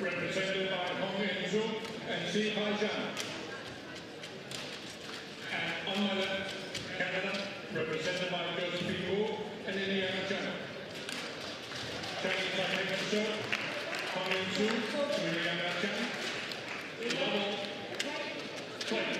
Represented by Holm and Astrup. And on my left, Canada, represented by Bjorkler and Linell. Chinese Taipei short, Holm and Astrup, double play.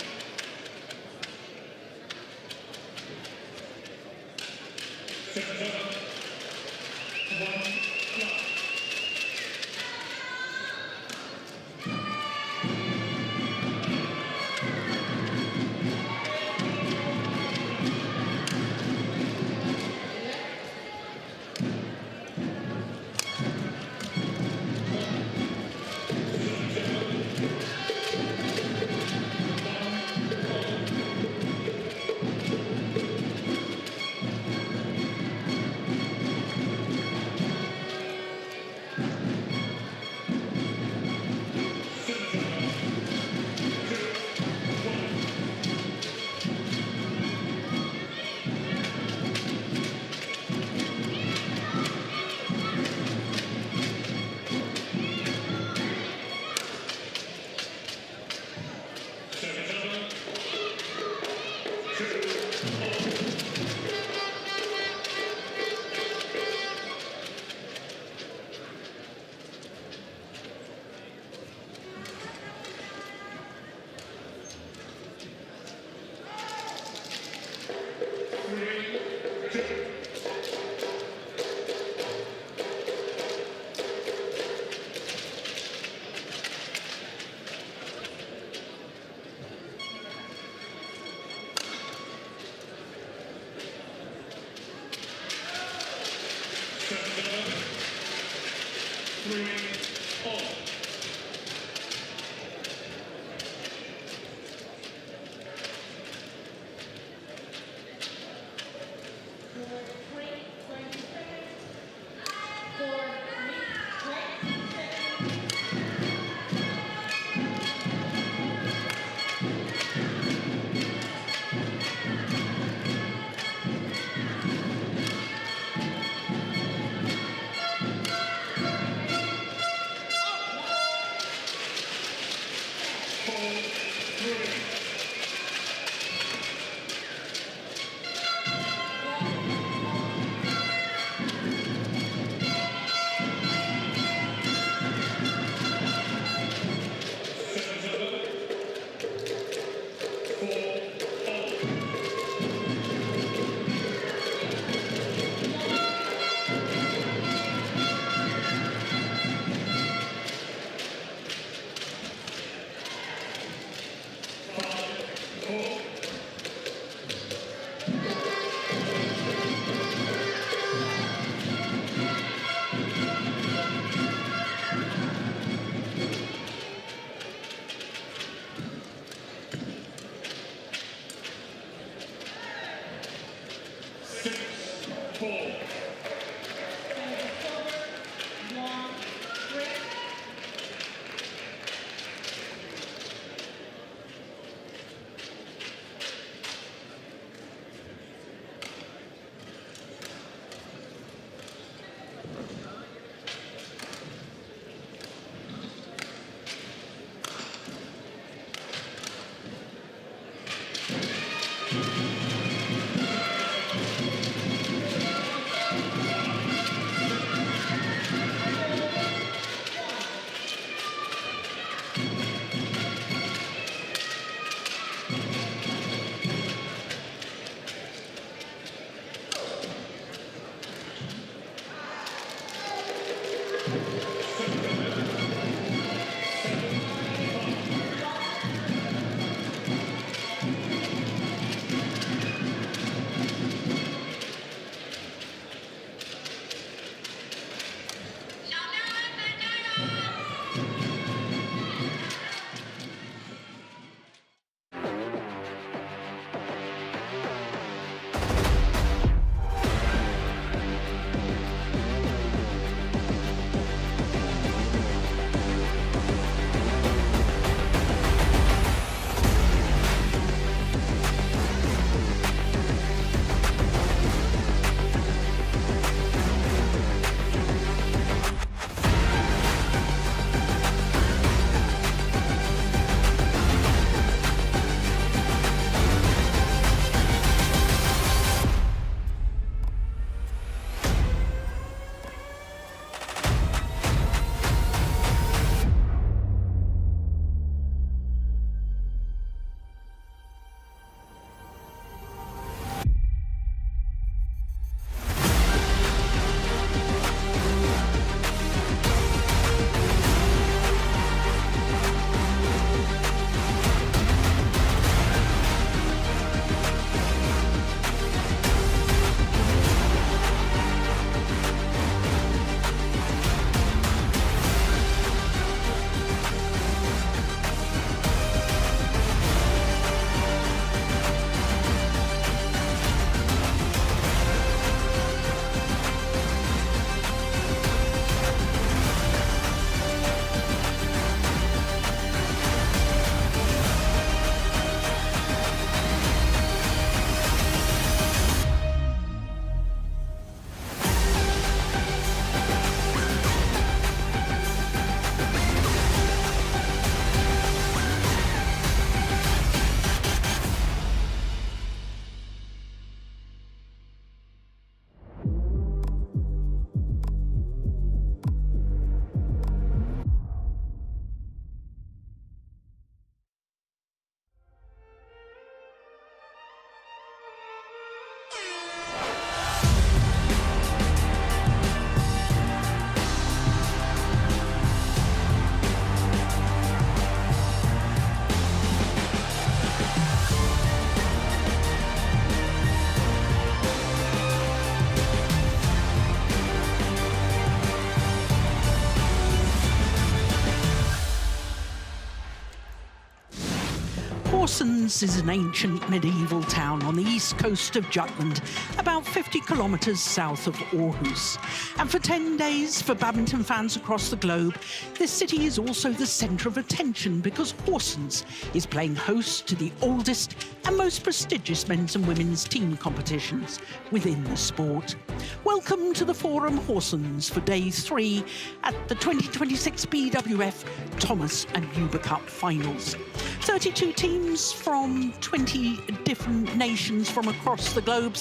Horsens is an ancient medieval town on the east coast of Jutland, about 50 kilometres south of Aarhus. And for 10 days, for badminton fans across the globe, this city is also the centre of attention because Horsens is playing host to the oldest and most prestigious men's and women's team competitions within the sport. Welcome to the Forum Horsens for Day 3 at the 2026 BWF Thomas and Uber Cup Finals. 32 teams from 20 different nations from across the globe.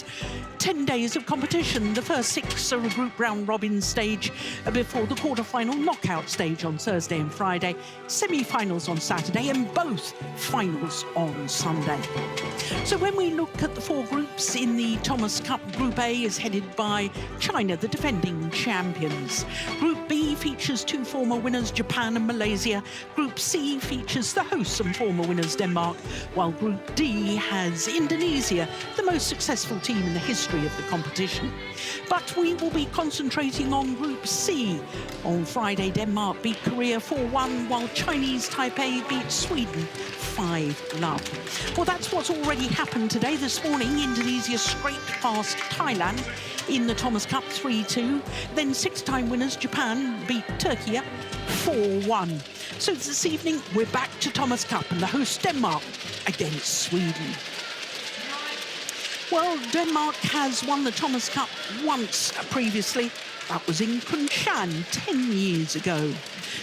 10 days of competition. The first 6 are a group round-robin stage before the quarter-final knockout stage on Thursday and Friday, semi-finals on Saturday and both finals on Sunday. So when we look at the 4 groups in the Thomas Cup, Group A is headed by China, the defending champions. Group B features 2 former winners, Japan and Malaysia. Group C features the hosts and former winners, Denmark, while Group D has Indonesia, the most successful team in the history of the competition. But we will be concentrating on Group C. On Friday, Denmark beat Korea 4-1, while Chinese Taipei beat Sweden 5-0. Well, that's what's already happened today. This morning, Indonesia scraped past Thailand in the Thomas Cup 3-2. Then 6-time winners Japan beat Turkey 4-1. So this evening, we're back to Thomas Cup and the host Denmark against Sweden. Well, Denmark has won the Thomas Cup once previously. That was in Kunshan 10 years ago.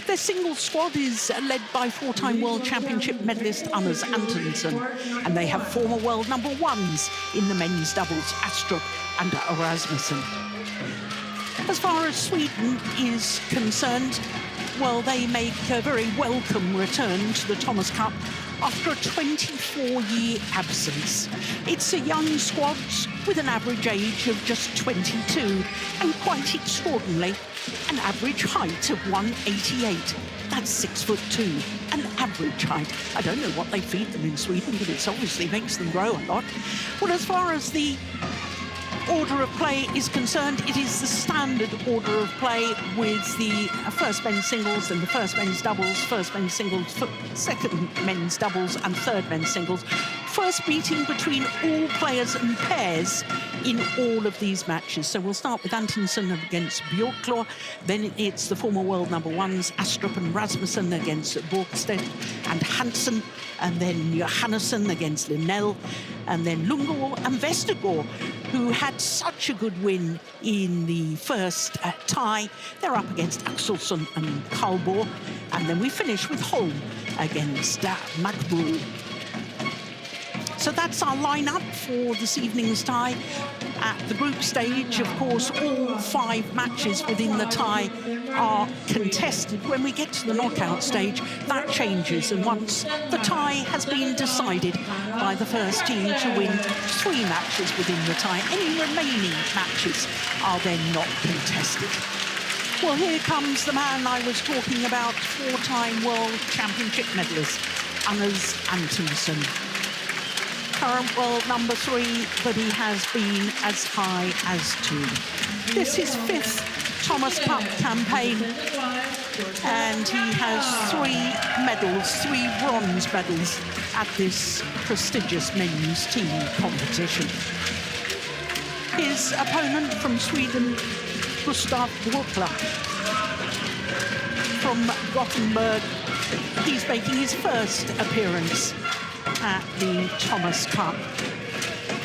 Their singles squad is led by 4-time World Championship medalist Anders Antonsen, and they have former world number 1s in the men's doubles, Astrup and Rasmussen. As far as Sweden is concerned, well, they make a very welcome return to the Thomas Cup after a 24-year absence. It's a young squad with an average age of just 22 and quite extraordinarily, an average height of 188. That's 6'2", an average height. I don't know what they feed them in Sweden, but it obviously makes them grow a lot. Well, as far as the order of play is concerned, it is the standard order of play with the first men's singles and the first men's doubles, first men's singles, second men's doubles and third men's singles. First meeting between all players and pairs in all of these matches. So we'll start with Antonsen against Bjorkler, then it's the former world number 1s, Astrup and Rasmussen against Borgstedt and Hansen, and then Johannesen against Linell, and then Lundgaard and Vestergaard, who had such a good win in the first tie. They're up against Axelsson and Karlborg, and then we finish with Holm against Makboul. So that's our lineup for this evening's tie. At the group stage, of course, all 5 matches within the tie are contested. When we get to the knockout stage, that changes, and once the tie has been decided by the first team to win 3 matches within the tie, any remaining matches are then not contested. Well, here comes the man I was talking about, 4-time World Championship medalist, Anders Antonsen. Current world number 3, but he has been as high as 2. This is his 5th Thomas Cup campaign, and he has 3 medals, 3 bronze medals at this prestigious men's team competition. His opponent from Sweden, Gustav Bjorkler, from Gothenburg, he's making his first appearance at the Thomas Cup.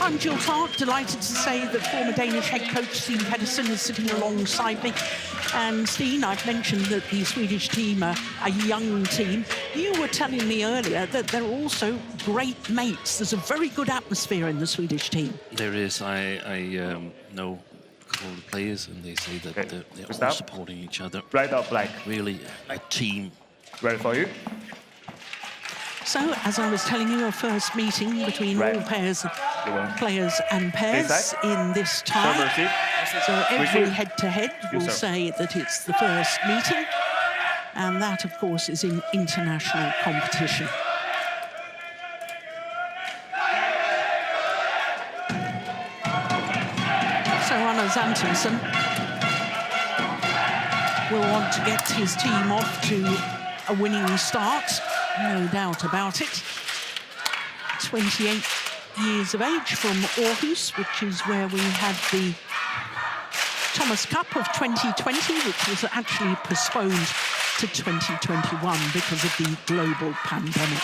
I'm Jill Clark, delighted to say that former Danish head coach Steen Pedersen is sitting alongside me. And Steen, I've mentioned that the Swedish team are a young team. You were telling me earlier that they're also great mates. There's a very good atmosphere in the Swedish team. There is. I know a couple of the players, and they say that they're all supporting each other. Right or black? Really a team. Ready for you? So, as I was telling you, a first meeting between all players and pairs in this tie. So every head-to-head will say that it's the first meeting, and that, of course, is in international competition. So Anders Antonsen will want to get his team off to a winning start, no doubt about it. 28 years of age, from Aarhus, which is where we had the Thomas Cup of 2020, which was actually postponed to 2021 because of the global pandemic.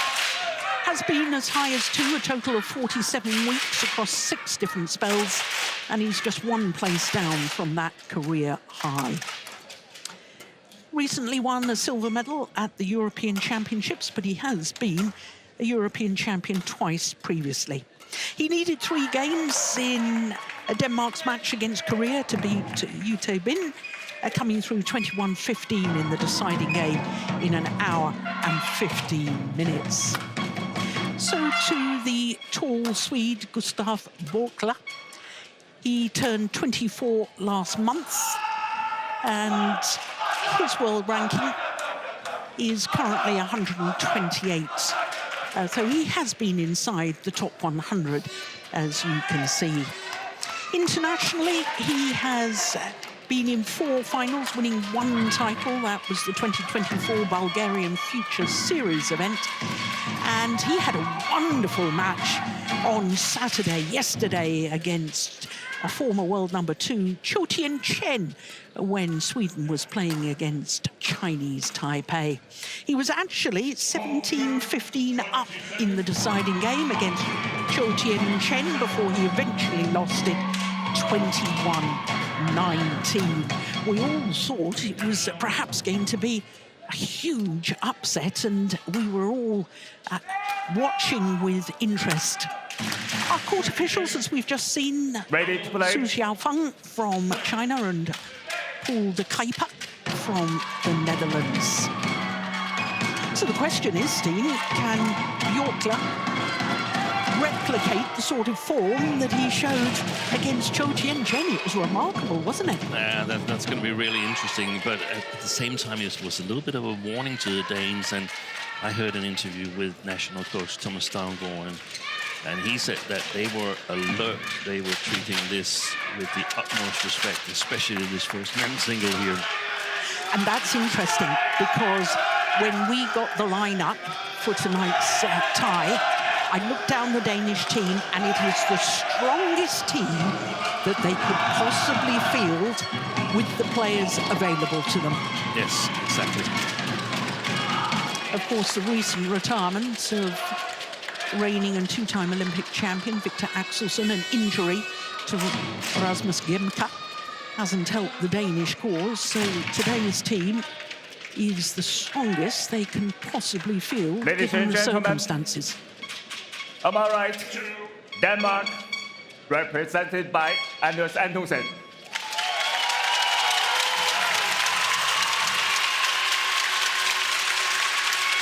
Has been as high as a total of 47 weeks across 6 different spells, and he's just 1 place down from that career high. Recently won a silver medal at the European Championships, but he has been a European champion twice previously. He needed 3 games in Denmark's match against Korea to beat Yute Bin, coming through 21-15 in the deciding game in 1 hour and 15 minutes. So to the tall Swede Gustav Bjorkler. He turned 24 last month, and his world ranking is currently 128. So he has been inside the top 100, as you can see. Internationally, he has been in 4 finals, winning 1 title. That was the 2024 Bulgarian Futures Series event. And he had a wonderful match on yesterday, against a former world #2, Cho Chen, when Sweden was playing against Chinese Taipei. He was actually 17-15 up in the deciding game against Cho Chen before he eventually lost it 21-19. We all thought it was perhaps going to be a huge upset, and we were all watching with interest. Our court officials, as we've just seen, Su Xiaofeng from China and Paul de Kuiper from the Netherlands. So the question is, Steen, can Bjorkler replicate the sort of form that he showed against Cho Chen? It was remarkable, wasn't it? That's going to be really interesting, but at the same time, it was a little bit of a warning to the Danes, and I heard an interview with national coach Thomas Stavngård, and he said that they were alert. They were treating this with the utmost respect, especially this first men's single here. And that's interesting, because when we got the lineup for tonight's tie, I looked down the Danish team, and it is the strongest team that they could possibly field with the players available to them. Yes, exactly. Of course, the recent retirements of reigning and 2-time Olympic champion Victor Axelsson, an injury to Rasmus Gemka, hasn't helped the Danish cause. So today's team is the strongest they can possibly field, given the circumstances. On my right, Denmark, represented by Antonsen.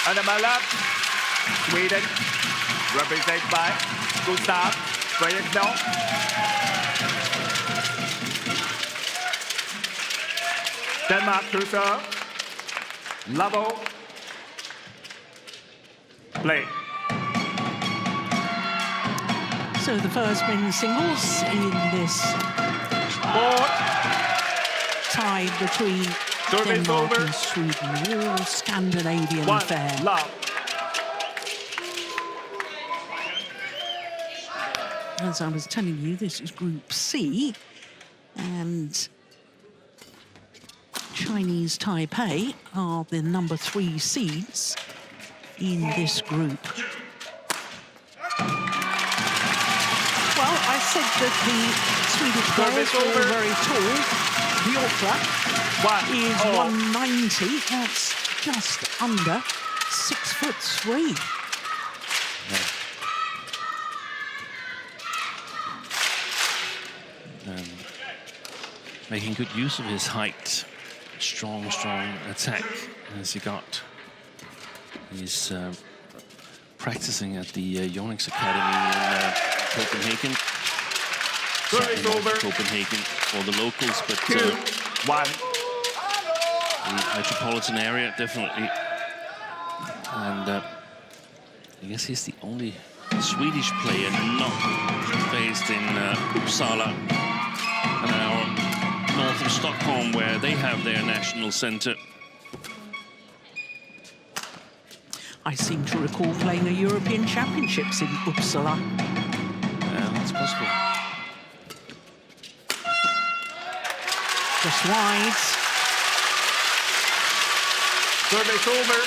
And on my left, Sweden, represented by Gustav Bjorkler. Denmark to serve. Level. Play. So the first men's singles in this tie between Denmark and Sweden, all Scandinavian affair. As I was telling you, this is Group C, and Chinese Taipei are the #3 seeds in this group. Well, I said that the Swedish players were very tall. Bjorkler is 190. That's just under 6'3". Making good use of his height. Strong attack as he got. He's practicing at the Yonex Academy in Copenhagen. Copenhagen for the locals, but the metropolitan area definitely. And I guess he's the only Swedish player not based in Uppsala, an hour north of Stockholm, where they have their national center. I seem to recall playing a European Championships in Uppsala. Yeah, that's possible. Just wide. Service over.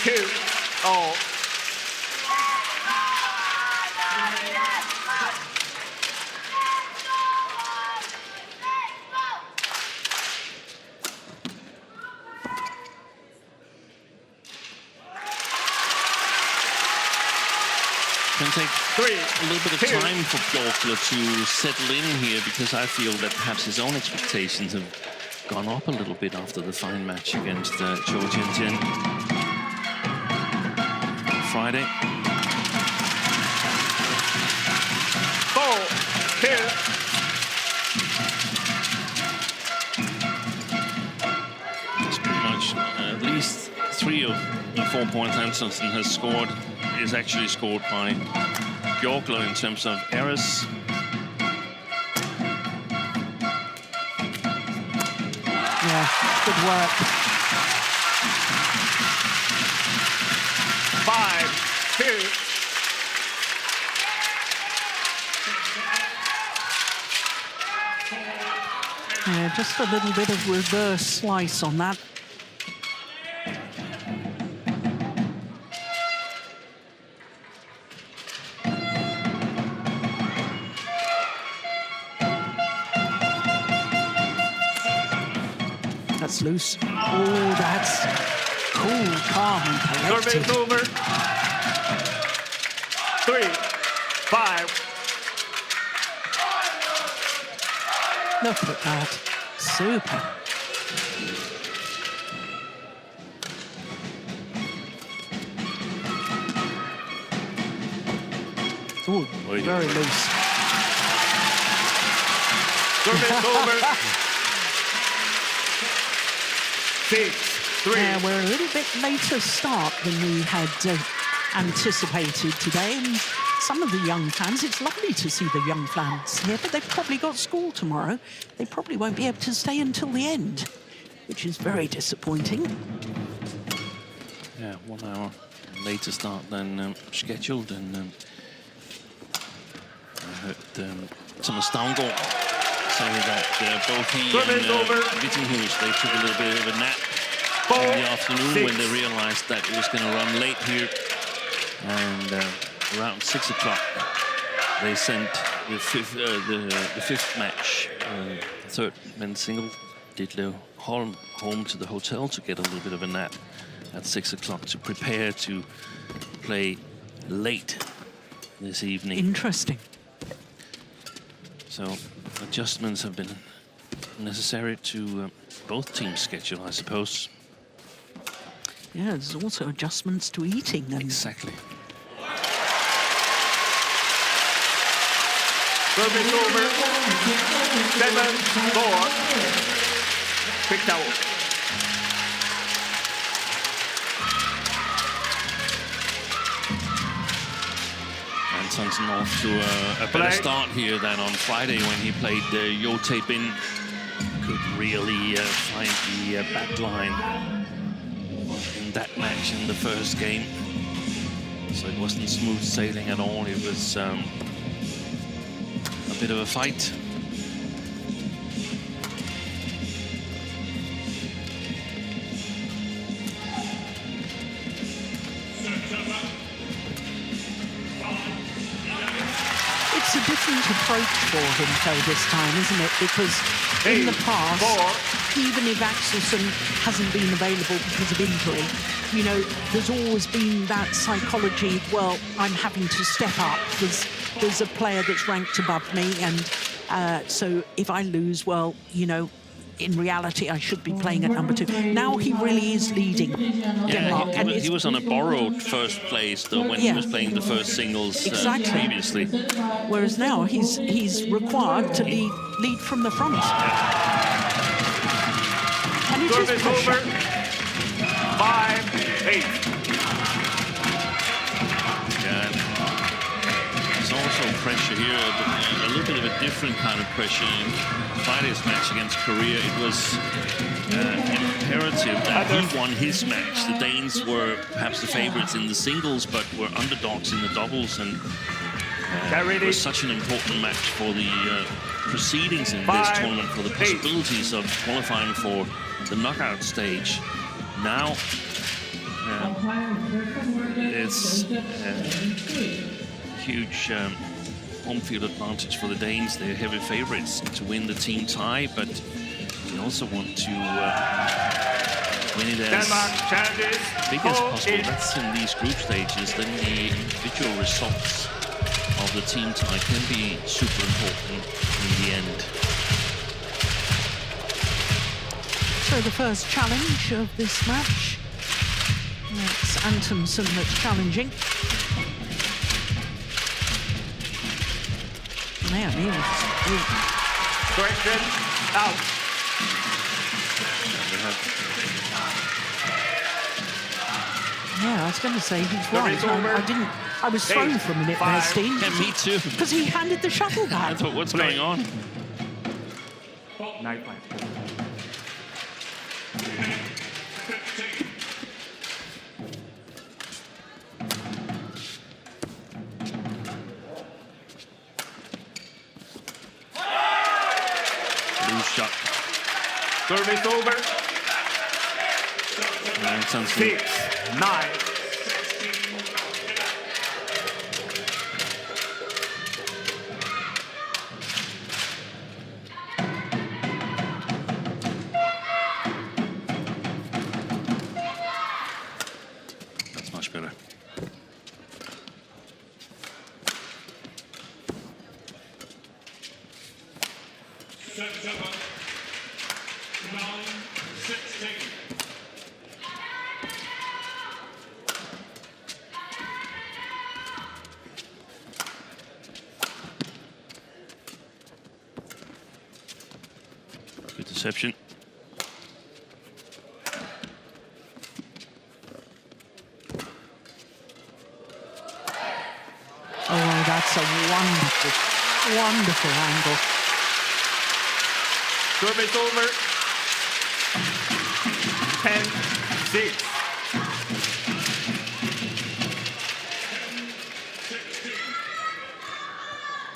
2-all. Can take a little bit of time for Bjorkler to settle in here, because I feel that perhaps his own expectations have gone up a little bit after the fine match against Johannesen Friday. 4-2. It's pretty much at least 3 of the 4 points Antonsen has scored is actually scored by Bjorkler in terms of errors. Yeah, good work. 5-2. Yeah, just a little bit of reverse slice on that. That's loose. Oh, that's cool, calm, and collected. Service over. 3-5. Look at that. Super. Oh, very loose. Service over. 6-3. Yeah, we're a little bit later start than we had anticipated today. And some of the young fans, it's lovely to see the young fans here, but they've probably got school tomorrow. They probably won't be able to stay until the end, which is very disappointing. Yeah, 1 hour later start than scheduled, and I heard Thomas Stavngård say that both he and Wittinghus, they took a little bit of a nap in the afternoon when they realized that it was going to run late here. And around 6 o'clock, they sent the fifth match, third men's single, Ditlev Holm, home to the hotel to get a little bit of a nap at 6 o'clock to prepare to play late this evening. Interesting. So adjustments have been necessary to both teams' schedule, I suppose. Yeah, there's also adjustments to eating. And exactly. Service over. 7-4. Quick towel. Antonsen off to a better start here than on Friday when he played Yote Bin. Could really find the back line in that match in the first game. So it wasn't smooth sailing at all. It was a bit of a fight. it's a different approach for him, though, this time, isn't it? Because in the past, even if Axelsson hasn't been available because of injury, you know, there's always been that psychology, well, I'm having to step up. There's a player that's ranked above me, and so if I lose, well, you know, in reality, I should be playing at number 2. Now he really is leading Denmark. Yeah, he was on a borrowed first place though, when he was playing the first singles previously. Whereas now he's required to lead from the front. And it is pressure. 5-8. Yeah. It's also pressure here, a little bit of a different kind of pressure. In Friday's match against Korea, it was imperative that he won his match. The Danes were perhaps the favorites in the singles, but were underdogs in the doubles, and it was such an important match for the proceedings in this tournament, for the possibilities of qualifying for the knockout stage. Now, it's huge home field advantage for the Danes. They're heavy favorites to win the team tie, but they also want to win it as big as possible. That's in these group stages. Then the individual results of the team tie can be super important in the end. So the first challenge of this match, it's Antonsen that's challenging. There, Correction, out. Yeah, I was going to say he's right. I was thrown for a minute there, Steen. Yeah, me too. Because he handed the shuttle back. I thought, what's going on? Night point. Loose shot. Service over. 6, 9. That's much better. Good deception. Oh, that's a wonderful, wonderful angle. Service over. 10-6.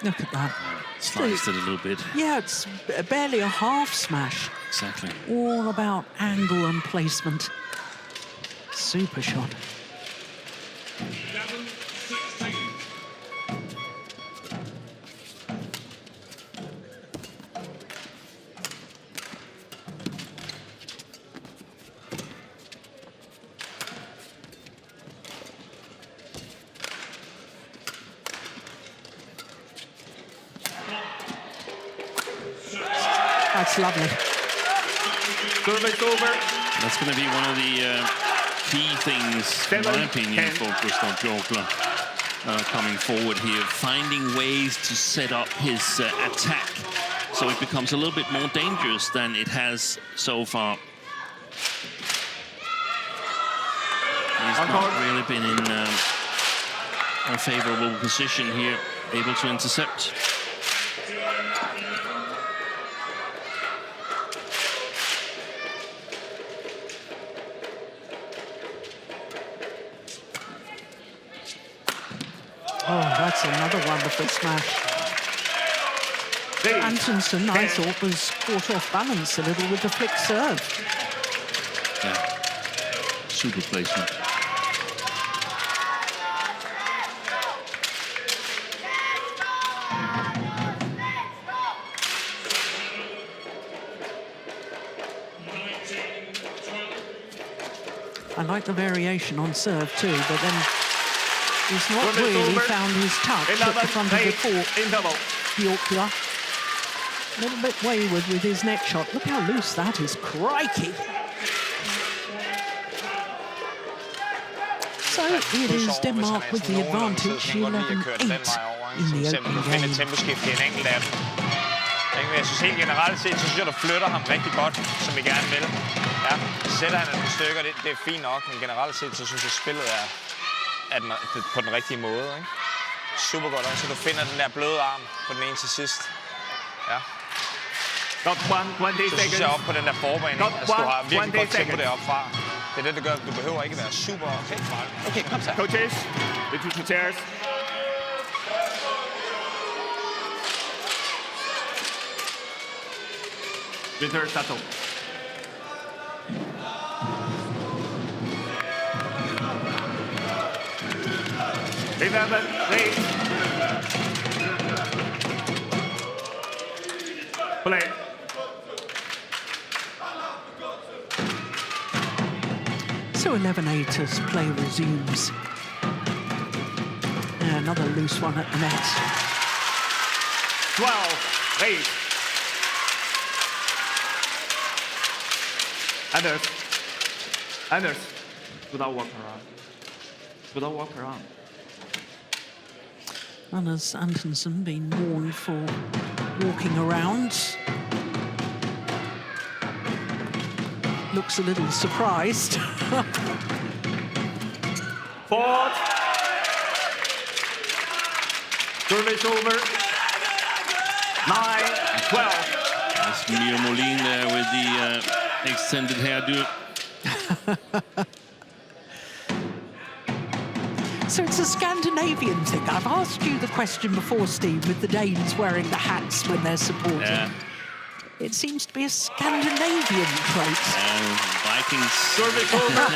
Look at that. Sliced it a little bit. Yeah, it's barely a half smash. Exactly. All about angle and placement. Super shot. That's lovely. Service over. That's going to be one of the key things, in my opinion, for Gustav Bjorkler coming forward here, finding ways to set up his attack so it becomes a little bit more dangerous than it has so far. He's not really been in a favorable position here, able to intercept. Oh, that's another wonderful smash. Antonsen, I thought, was caught off balance a little with the flick serve. Yeah, super placement. I like the variation on serve too, but then he's not really found his touch at the front of the court. Bjorkler, a little bit wayward with his neck shot. Look how loose that is. Crikey! So it is Denmark with the advantage, 11-8 in the opening game. Jeg synes helt generelt set, så synes jeg, du flytter ham rigtig godt, som vi gerne vil. Ja, sætter han et par stykker, det er fint nok, men generelt set, så synes jeg, spillet er på den rigtige måde, ikke? Super godt, så du finder den der bløde arm på den ene til sidst. Ja. Got 20 Så synes jeg op på den der forbane. Got Altså, du har virkelig 20 godt tempo seconds. deroppe fra. Det er det, der gør, at du behøver ikke være super farlig. Okay, kom så. Coaches, the two chairs. Return settle. Play. So 11-8 as play resumes. Another loose one at the net. 12-8. Anders. Without walk around. And has Antonsen been warned for walking around? Looks a little surprised. Fourth. Service over. 9-12. That's Mia Molin there with the extended hairdo. So it's a Scandinavian thing. I've asked you the question before, Steve, with the Danes wearing the hats when they're supporting. Yeah. It seems to be a Scandinavian trait. Vikings. Service over.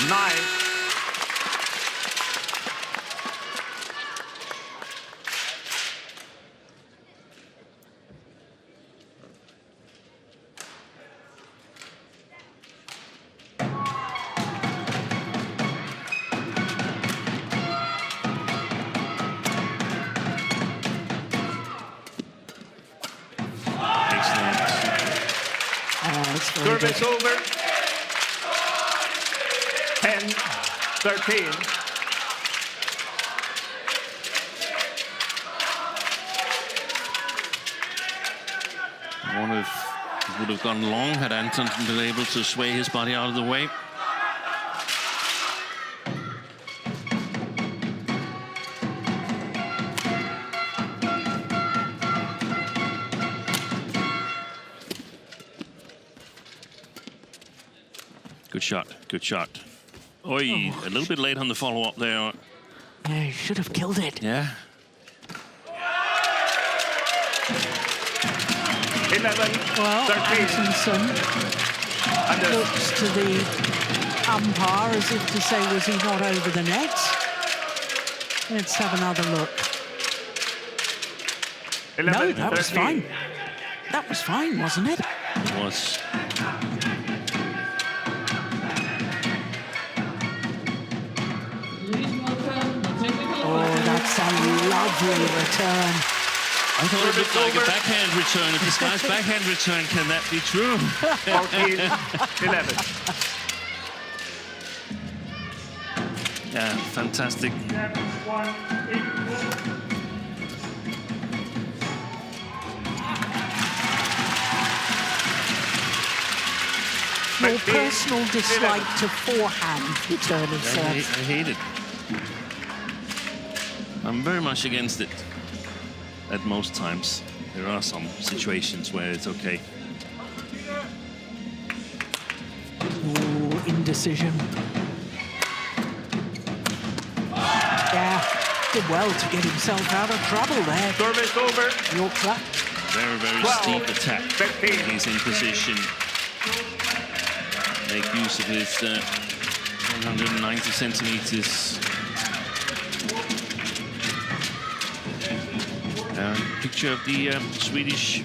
13-9. Service over. 10-13. I wonder if it would have gone long had Antonsen been able to sway his body out of the way. Good shot. Oi, a little bit late on the follow-up there. Yeah, he should have killed it. Yeah. 11, Well, 13. Antonsen looks to the umpire as if to say, was he not over the net? Let's have another look. 11, No, that was 13. fine. That was fine, wasn't it? It was. Oh, that's a lovely return. I thought it looked like a backhand return. If this guy's backhand return, can that be true? 14-11. Yeah, fantastic. Your personal dislike to forehand return of I serve. hate it. I'm very much against it at most times. There are some situations where it's okay. Ooh, indecision. Yeah, did well to get himself out of trouble there. Service over. Bjorkler. Very, very 12, steep attack. 15. He's in position. Make use of his 190 centimeters. Picture of the Swedish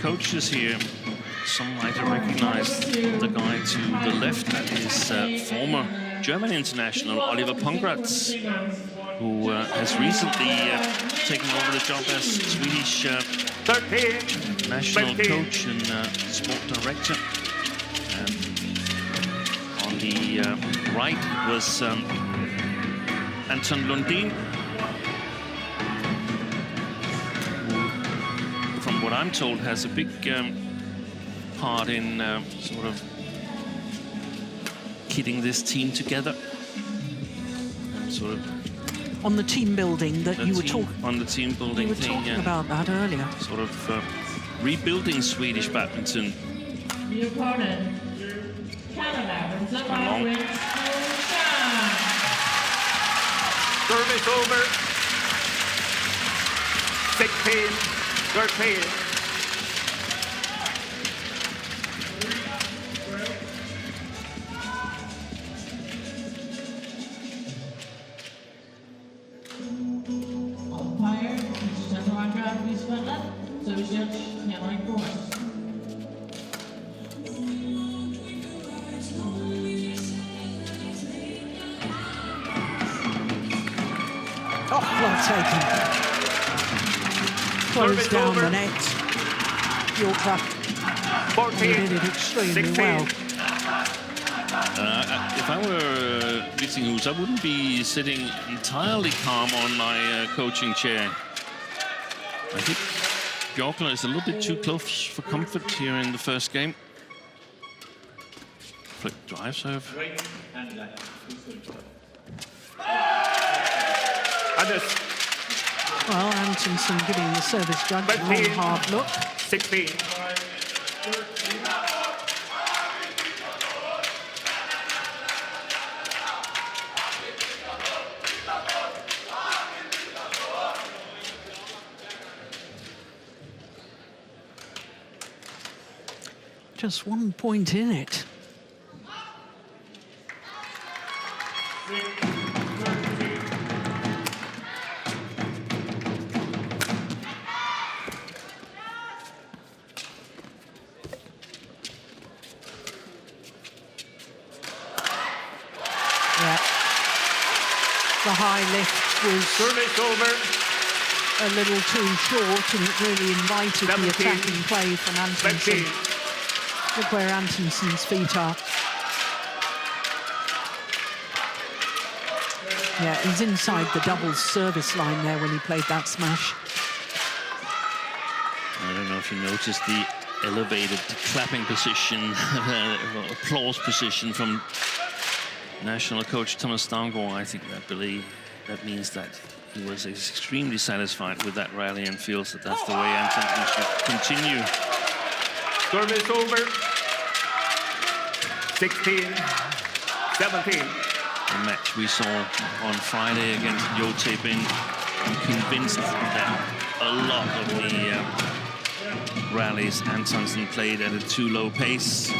coaches here. Some might have recognized the guy to the left. That is former German international Oliver Pongratz, who has recently taken over the job as Swedish 13, national 15. coach and sport director. On the right was Anton Lundin, who, from what I'm told, has a big part in sort of kitting this team together. sort of On the team building that you were talking. On the team building You were thing, talking yeah. about that earlier. Sort of rebuilding Swedish badminton. The opponent, Canada, from Zimbabwe, Service over. 16, 13. umpire, Czechoslovakia, please Finland, service judge, Henrik Boris. Oh, well taken. Closed down the net. Bjorkler 14, did it extremely 16. well. If I were Vittinghus, I wouldn't be sitting entirely calm on my coaching chair. I think Bjorkler is a little bit too close for comfort here in the first game. Flick drive serve. Anders, Well, Antonsen giving the service judge a long, 15. hard look. 16. Just 1 point in it. Yeah. The high lift was Service over. a little too short, and it really invited the 17. attacking play from Antonsen. 20. Look where Antonsen's feet are. Yeah, he's inside the doubles service line there when he played that smash. I don't know if you noticed the elevated clapping position, applause position from national coach Thomas Stavngård. I believe that means that he was extremely satisfied with that rally and feels that that's the way Antonsen should continue. Service over. 16, 17. The match we saw on Friday against Jotepin. I'm convinced that a lot of the rallies Antonsen played at a too low pace.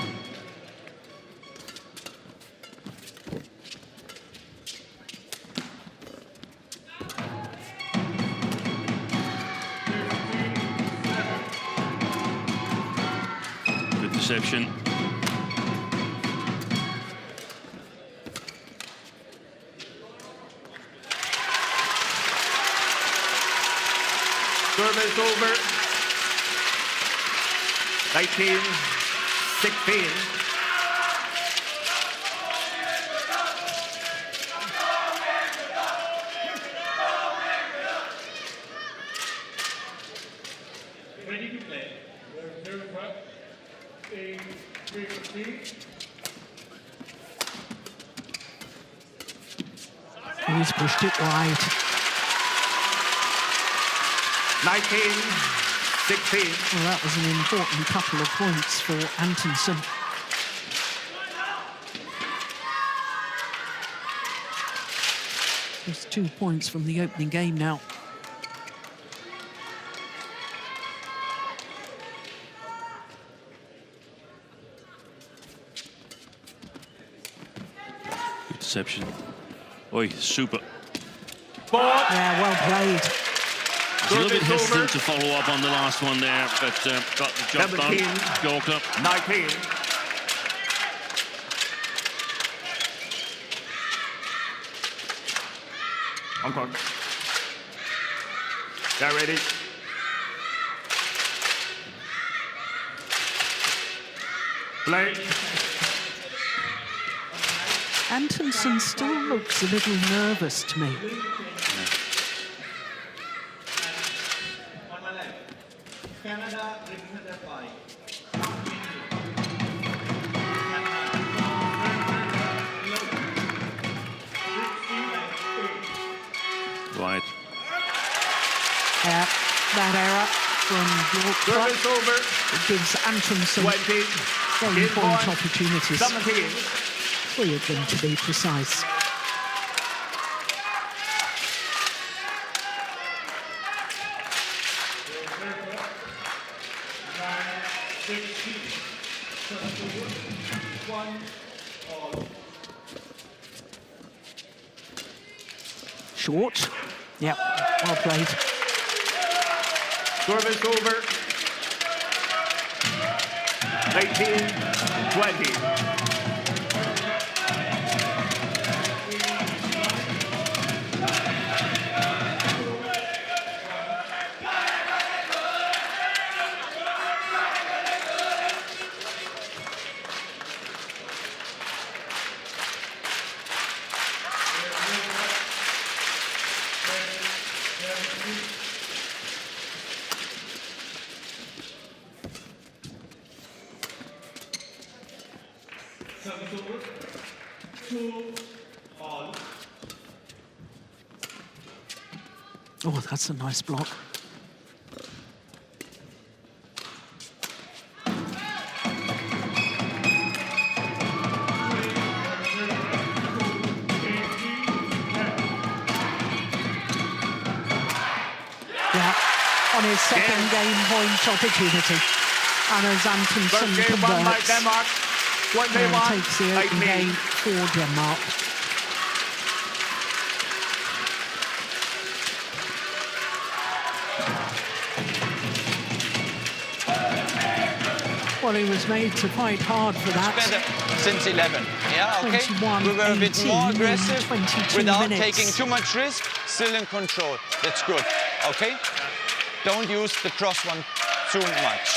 Good deception. Service over. 19, 16. Ready to play. Third cup, a 3-15. He's pushed it wide. 19, 16. Well, that was an important couple of points for Antonsen. Just 2 points from the opening game now. Good deception. Oi, super. Yeah, well played. A little bit hesitant to follow up on the last one there, but got the job 17. done. Bjorkler. 19. On court. They're ready. Play. Antonsen still looks a little nervous to me. Canada represented by that error from Bjorkler. Service over. It gives Antonsen 20. game Game point point. opportunities. 17. 3 of them to be precise. Short. Yep, well played. Service over. 18, 20. Oh, that's a nice block. Yeah, on his second game point opportunity. And as Antonsen First game won by converts, Denmark. 21, takes the opening 18. game for Denmark. Well, he was made to fight hard for that. Better since 11. Yeah, okay. 21, We were a bit 18 more in aggressive 22 without minutes. taking too much risk, still in control. That's good, okay? Don't use the cross one too much.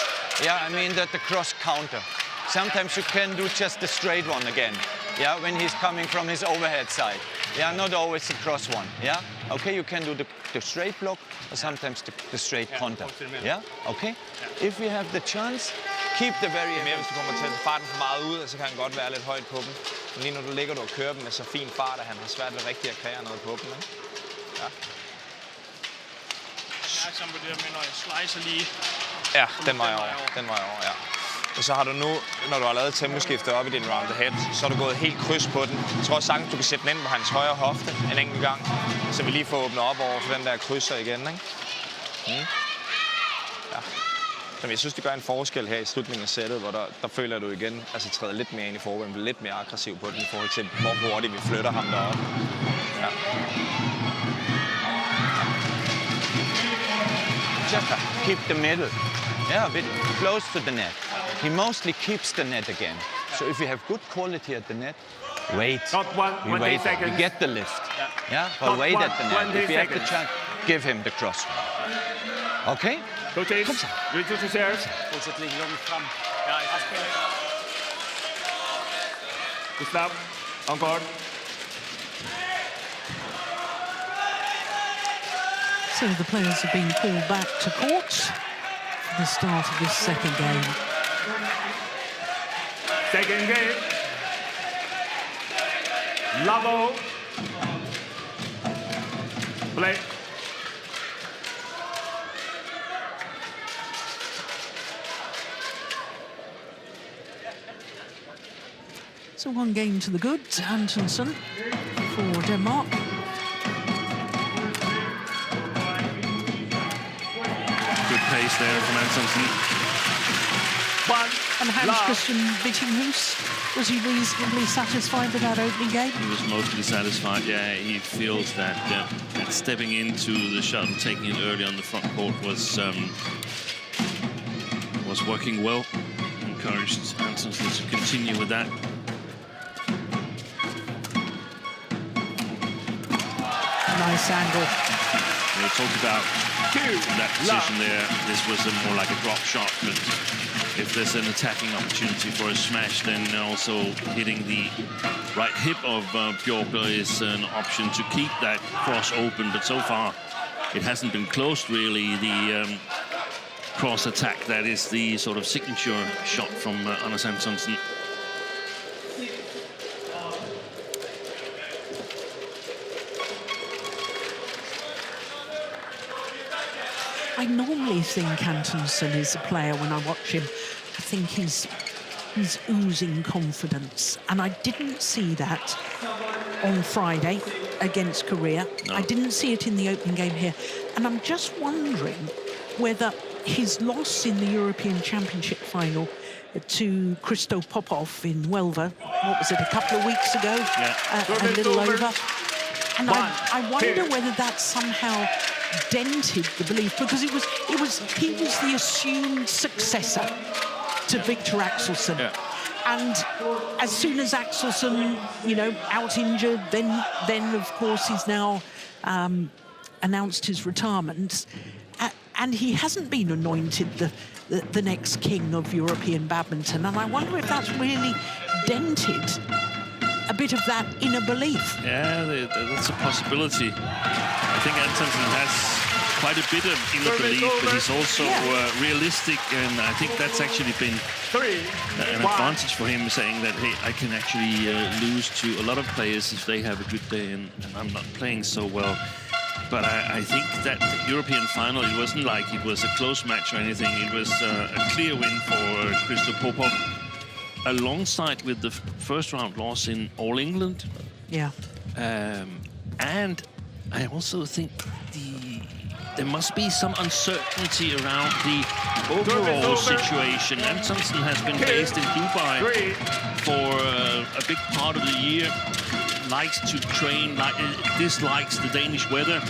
Yeah, I mean that the cross counter. Sometimes you can do just the straight one again. Yeah, when he's coming from his overhead side. Yeah, not always the cross one. Yeah, okay, you can do the straight block or sometimes the straight counter. Yeah, okay? If we have the chance, keep the very Mere hvis du kommer til at tage farten for meget ud, så kan han godt være lidt højt på dem. Men lige når du ligger og kører dem med så fin fart, at han har svært ved rigtig at kreere noget på dem. Ikke? Ja. Opmærksom på det her med, når jeg slicer lige. Ja, den var jeg over. Den var jeg over, ja. Og så har du nu, når du har lavet temposkiftet op i din round ahead, så har du gået helt kryds på den. Jeg tror sagtens, du kan sætte den ind på hans højre hofte en enkelt gang, så vi lige får åbnet op over for den der krydser igen, ikke? Mm. Ja. Så jeg synes, det gør en forskel her i slutningen af sættet, hvor der føler du igen, altså træder lidt mere ind i forvejen, bliver lidt mere aggressiv på den i forhold til, hvor hurtigt vi flytter ham deroppe. Ja. just keep the middle. Yeah, a bit close to the net. He mostly keeps the net again. So if you have good quality at the net, wait. We wait. We get the lift. Yeah, but wait at the net. If you have the chance, give him the cross. Okay? Rotate. Rotate to serve. Fortsæt lige lukket frem. Ja, i afspil. Stop. On guard. So the players have been called back to court for the start of this second game. Second game. Level. Play. So one game to the good, Antonsen for Denmark. Good pace there from Antonsen. And Hans Christian Vittinghus, was he reasonably satisfied with that opening game? He was mostly satisfied, yeah. He feels that stepping into the shot and taking it early on the front court was working well. Encouraged Antonsen to continue with that. Nice angle. We talked about that position there. This was more like a drop shot, but if there's an attacking opportunity for a smash, then also hitting the right hip of Bjorkler is an option to keep that cross open. But so far, it hasn't been closed really. The cross attack, that is the sort of signature shot from Anders Antonsen. I normally think Antonsen is a player when I watch him. I think he's oozing confidence, and I didn't see that on Friday against Korea. No. I didn't see it in the opening game here, and I'm just wondering whether his loss in the European Championship final to Christo Popov in Huelva, what was it, a couple of weeks ago, a little over, and I wonder whether that somehow dented the belief, because he was the assumed successor to Victor Axelsson. Yeah. And as soon as Axelsson, you know, out injured, then of course he's now announced his retirement, and he hasn't been anointed the next king of European badminton. And I wonder if that's really dented a bit of that inner belief. Yeah, that's a possibility. I think Antonsen has quite a bit of inner belief, but he's also realistic, and I think that's actually been an advantage for him, saying that, hey, I can actually lose to a lot of players if they have a good day and I'm not playing so well. But I think that the European final, it wasn't like it was a close match or anything. It was a clear win for Christo Popov, alongside with the first round loss in All England. Yeah. And I also think there must be some uncertainty around the overall situation. Antonsen has been based in Dubai for a big part of the year. Likes to train, dislikes the Danish weather.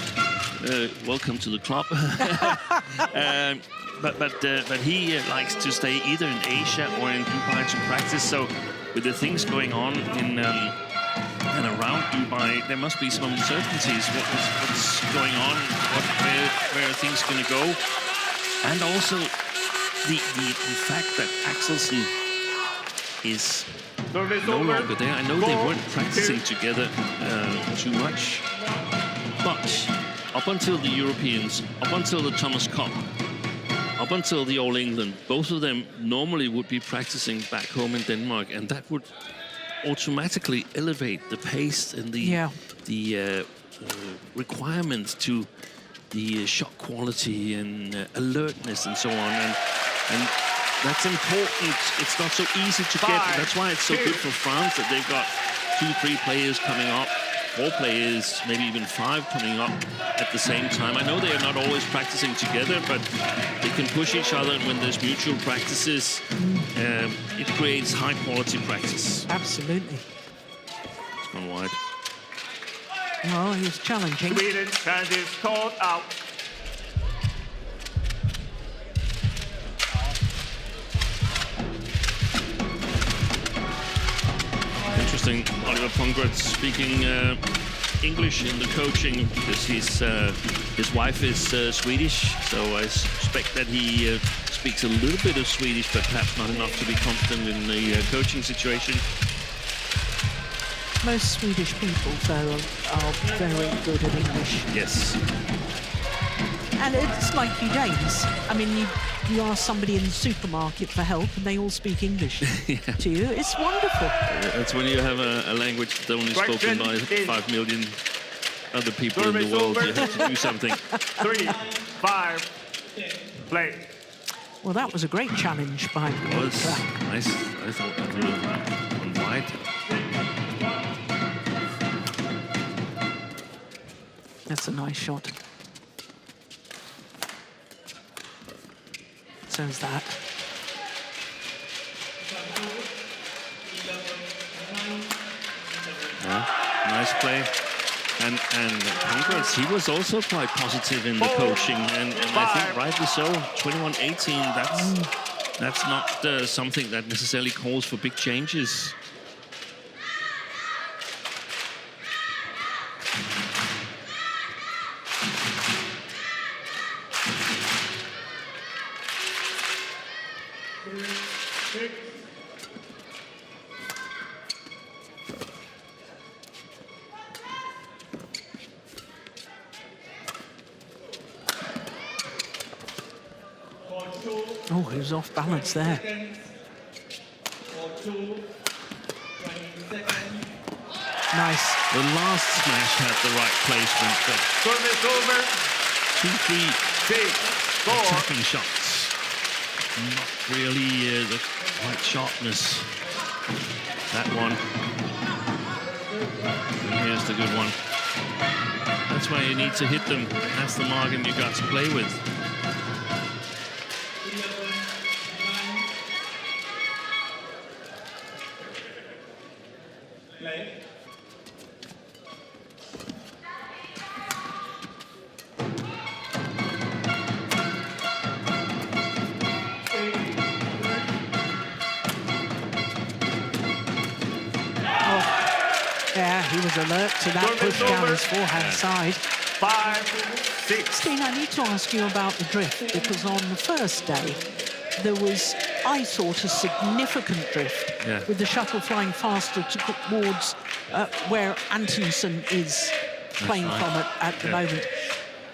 Welcome to the club. But he likes to stay either in Asia or in Dubai to practice. So with the things going on in and around Dubai, there must be some uncertainties. What's going on? Where are things going to go? And also the fact that Axelsson is no longer there. I know they weren't practicing together too much, but up until the Europeans, up until the Thomas Cup, up until the All England, both of them normally would be practicing back home in Denmark, and that would automatically elevate the pace and the requirements to the shot quality and alertness and so on, and that's important. It's not so easy to get. That's why it's so good for France that they've got 2-3 players coming up, 4 players, maybe even 5 coming up at the same time. I know they are not always practicing together, but they can push each other, and when there's mutual practices, it creates high-quality practice. Absolutely. It's gone wide. Well, he was challenging. Sweden and is called out. Interesting, Oliver Pongratz speaking English in the coaching, because his wife is Swedish, so I suspect that he speaks a little bit of Swedish, but perhaps not enough to be confident in the coaching situation. Most Swedish people, though, are very good at English. Yes. And it's like you Danes. I mean, you ask somebody in the supermarket for help and they all speak English to you. It's wonderful. That's when you have a language that's only spoken by 5 million other people in the world. You have to do something. 3-5, play. Well, that was a great challenge by It was nice. I thought that would have gone wide. That's a nice shot. So is that. Yeah, nice play. And Pongratz, he was also quite positive in the coaching, and I think rightly so. 21-18, that's not something that necessarily calls for big changes. Oh, he was off balance there. Nice. The last smash had the right placement, but 2-3 attacking shots. Not really the right sharpness. That one. And here's the good one. That's why you need to hit them. That's the margin you got to play with. Yeah, he was alert to that push down his forehand side. 5-6. Steen, I need to ask you about the drift, because on the first day, there was, I thought, a significant drift, with the shuttle flying faster towards where Antonsen is playing from at the moment.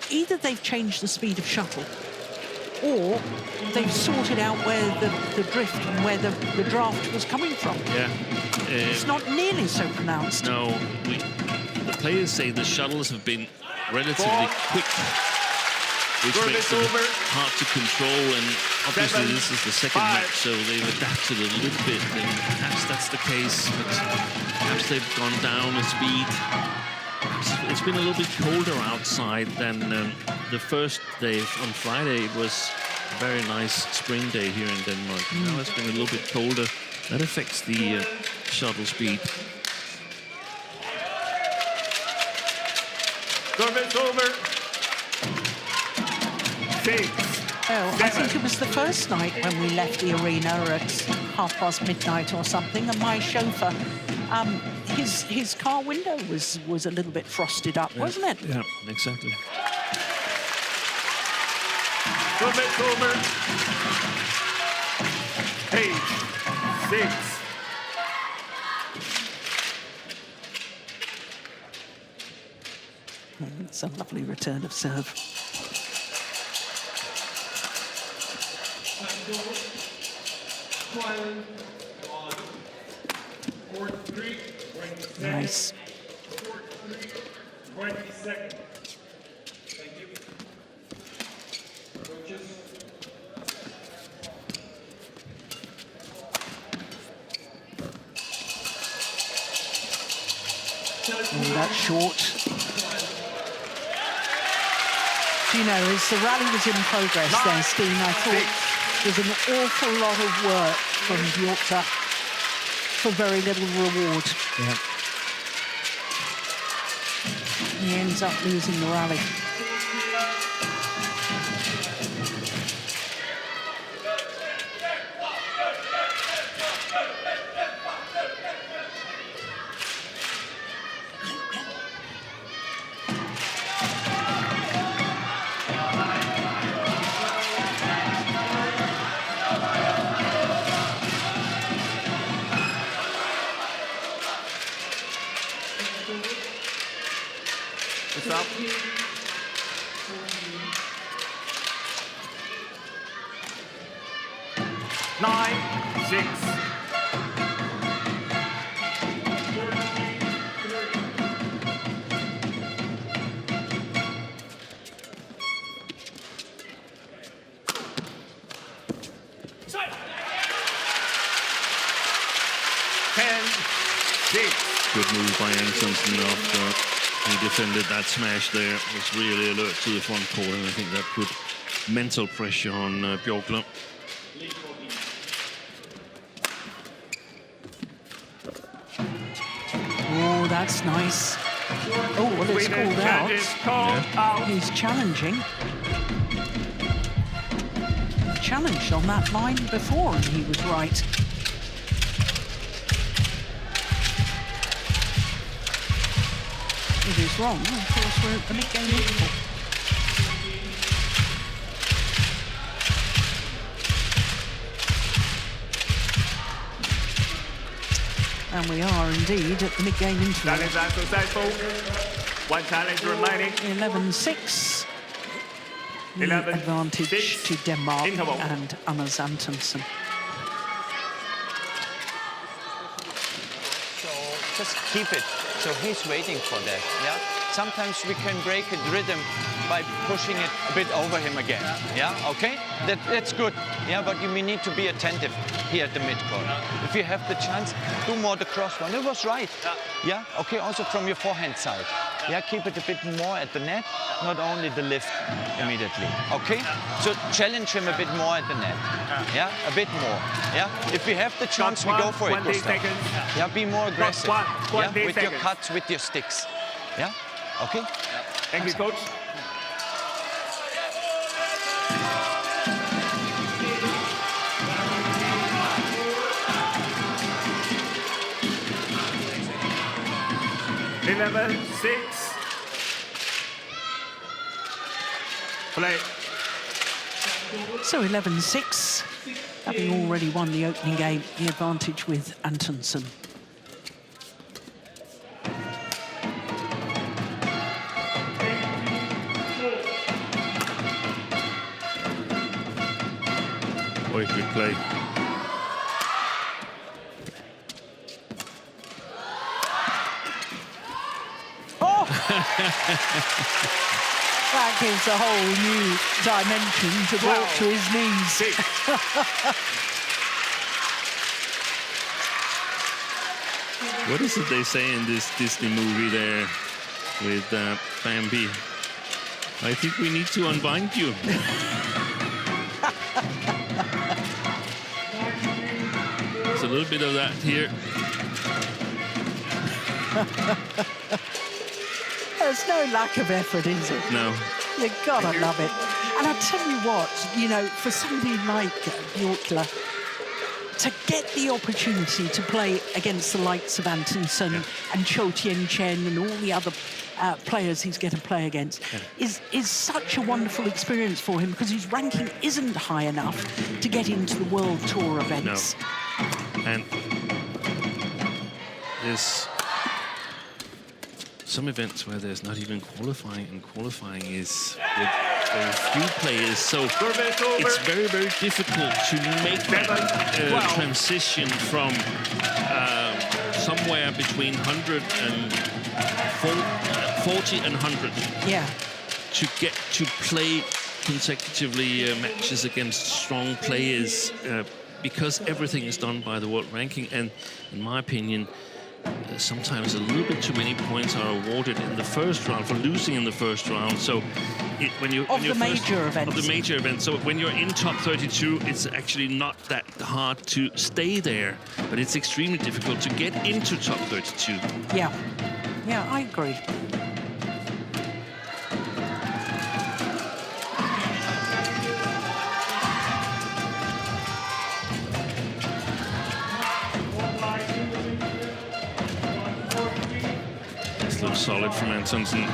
Either they've changed the speed of shuttle, or they've sorted out where the drift and where the draft was coming from. Yeah. It's not nearly so pronounced. No, the players say the shuttles have been relatively quick, which makes them hard to control, and obviously this is the second match, so they've adapted a little bit, and perhaps that's the case, but perhaps they've gone down a speed. It's been a little bit colder outside than the first day on Friday. It was a very nice spring day here in Denmark. Now it's been a little bit colder. That affects the shuttle speed. Service over. 6. Well, I think it was the first night when we left the arena at midnight or something, and my chauffeur, his car window was a little bit frosted up, wasn't it? Yeah, exactly. Service over. 8-6. It's a lovely return of serve. Nice. 20 seconds. Thank you. Coaches. Oh, that's short. Do you know, as the rally was in progress there, Steen, I thought there's an awful lot of work from Bjorkler for very little reward. Yeah. He ends up losing the rally. It's up. 9-6. Good move by Antonsen after he defended that smash there. Was really alert to the front court, and I think that put mental pressure on Bjorkler. Oh, that's nice. Oh, well, it's called out. He's challenging. Challenged on that line before, and he was right. It is wrong. Of course, we're at the mid-game interval. And we are indeed at the mid-game interval. That is unsuccessful. One challenge remaining. 11-6. The advantage to Denmark and Anders Antonsen. So just keep it. So he's waiting for that, yeah? sometimes we can break a rhythm by pushing it a bit over him again. Yeah, okay? That's good. Yeah, but you need to be attentive here at the mid-court. If you have the chance, do more the cross one. It was right. Yeah, okay, also from your forehand side. Yeah, keep it a bit more at the net, not only the lift immediately. Okay? So challenge him a bit more at the net. Yeah, a bit more. Yeah, if we have the chance, we go for it, Gustav. Yeah, be more aggressive. Yeah, with your cuts, with your sticks. Yeah, okay? Thank you, coach. Level 6. Play. So 11-6, having already won the opening game, the advantage with Antonsen. Boy, good play. That gives a whole new dimension to brought to his knees. What is it they say in this Disney movie there with Bambi? I think we need to unbind you. There's a little bit of that here. There's no lack of effort, is it? No. You gotta love it. And I tell you what, you know, for somebody like Bjorkler, to get the opportunity to play against the likes of Antonsen and Cho Tien-Chen and all the other players he's going to play against is such a wonderful experience for him, because his ranking isn't high enough to get into the World Tour events. No. And there's some events where there's not even qualifying, and qualifying is with very few players, so it's very, very difficult to make that transition from somewhere between 40 and 100. Yeah. To get to play consecutively matches against strong players, because everything is done by the world ranking, and in my opinion, sometimes a little bit too many points are awarded in the first round for losing in the first round. So when you're of the major events. So when you're in top 32, it's actually not that hard to stay there, but it's extremely difficult to get into top 32. Yeah, yeah, I agree. Looks solid from Antonsen.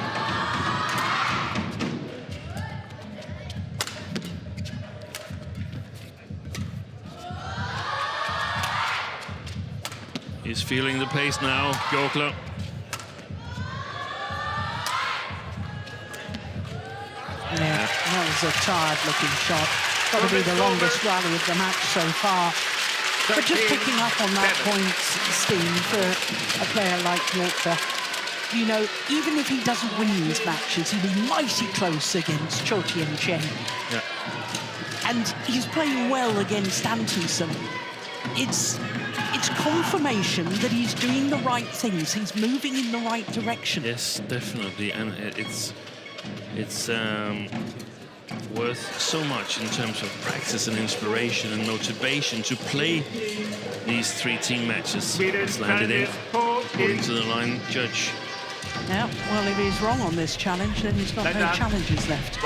He's feeling the pace now, Bjorkler. Yeah, that was a tired-looking shot. Got to be the longest rally of the match so far. But just picking up on that point, Steve, for a player like Bjorkler, you know, even if he doesn't win these matches, he was mighty close against Cho Tien-Chen. Yeah. And he's playing well against Antonsen. It's confirmation that he's doing the right things. He's moving in the right direction. Yes, definitely. And it's worth so much in terms of practice and inspiration and motivation to play these 3 team matches. It's landed in, according to the line judge. Yeah, well, if he's wrong on this challenge, then he's got no challenges left.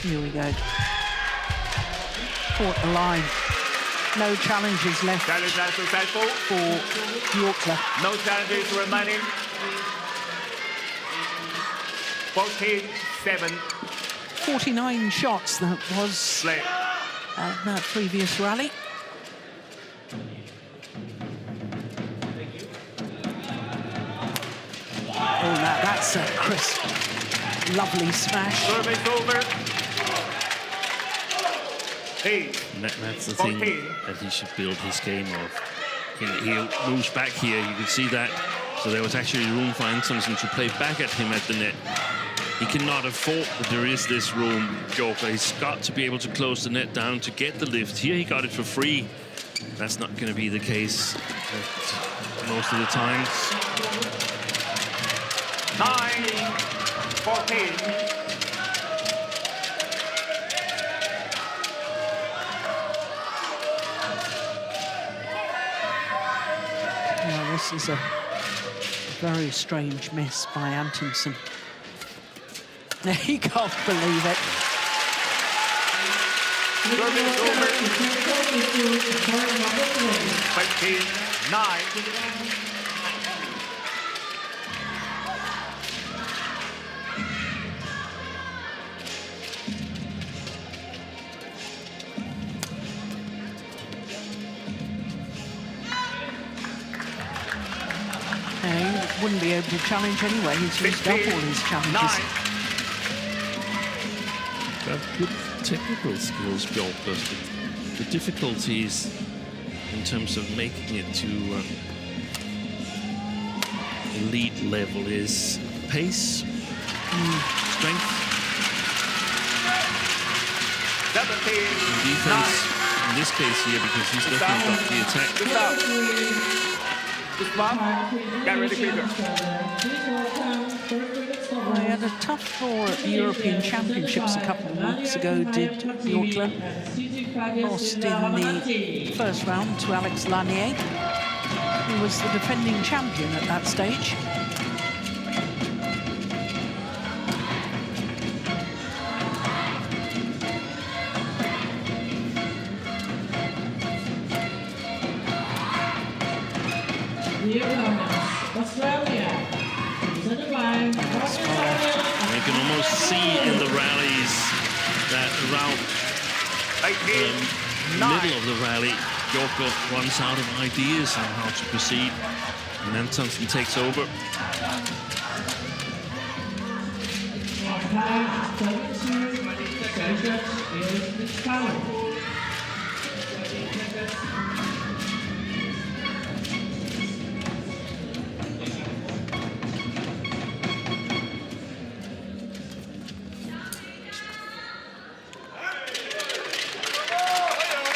Here we go. Caught the line. No challenges left for Bjorkler. No challenges remaining. 47. 49 shots that was that previous rally. That's a crisp, lovely smash. Service over. 8. And that's the thing that he should build his game of. He moves back here, you can see that. So there was actually room for Antonsen to play back at him at the net. He cannot afford that there is this room, Bjorkler. He's got to be able to close the net down to get the lift. Here he got it for free. That's not going to be the case most of the times. 9-14. Well, this is a very strange miss by Antonsen. He can't believe it. Service over. 15-9. He wouldn't be able to challenge anyway. He's used up all his challenges. Good technical skills, Bjorkler. The difficulties in terms of making it to elite level is pace, strength, 17. and defense. In this case here, because he's definitely got the attack. Get ready, Peter. He had a tough draw at the European Championships a couple of weeks ago, did Bjorkler. Lost in the first round to Alex Linell, who was the defending champion at that stage. Australia. You can almost see in the rallies that around the middle of the rally, Bjorkler runs out of ideas on how to proceed, and Antonsen takes over.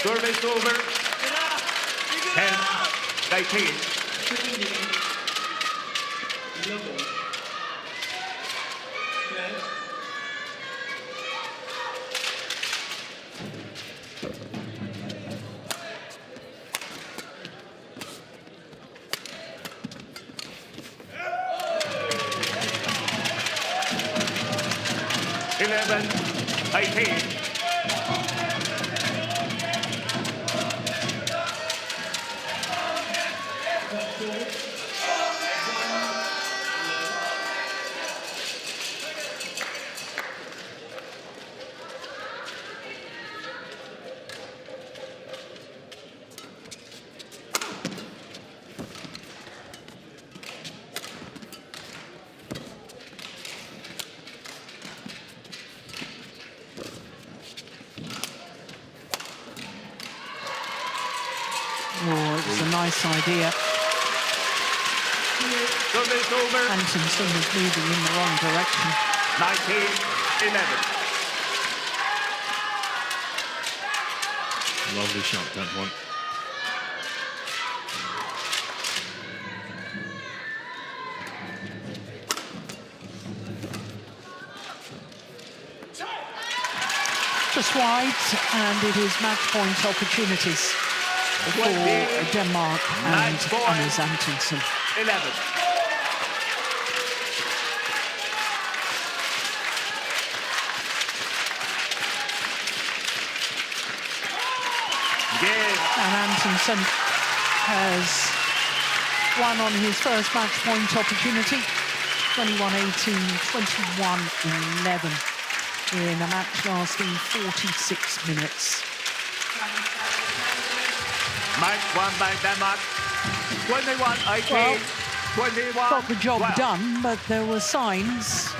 Service over. 10-19. Oh, it was a nice idea. Service over. Antonsen was moving in the wrong direction. 19-11. Lovely shot, that one. Just wide, and it is match point opportunities for Denmark and Anders Antonsen. 11. And Antonsen has won on his first match point opportunity, 21-18, 21-11, in a match lasting 46 minutes. Match won by Denmark, 21-18. Well, got the job done, but there were signs,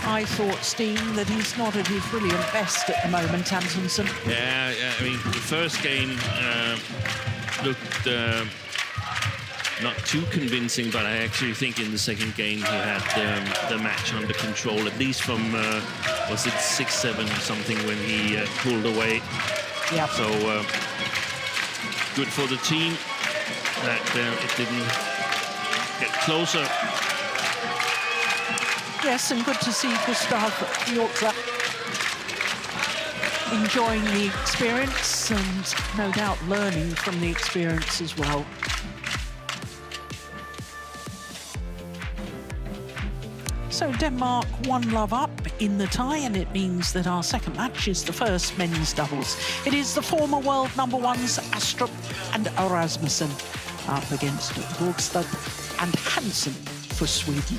I thought, Steen, that he's not at his brilliant best at the moment, Antonsen. Yeah, I mean, the first game looked not too convincing, but I actually think in the second game he had the match under control, at least from, was it 6-7 or something when he pulled away. Yeah. So good for the team that it didn't get closer. Yes, and good to see Gustav Bjorkler enjoying the experience and no doubt learning from the experience as well. So Denmark 1-love up in the tie, and it means that our second match is the first men's doubles. It is the former world #1s Astrup and Rasmussen up against Borgstedt and Hansen for Sweden.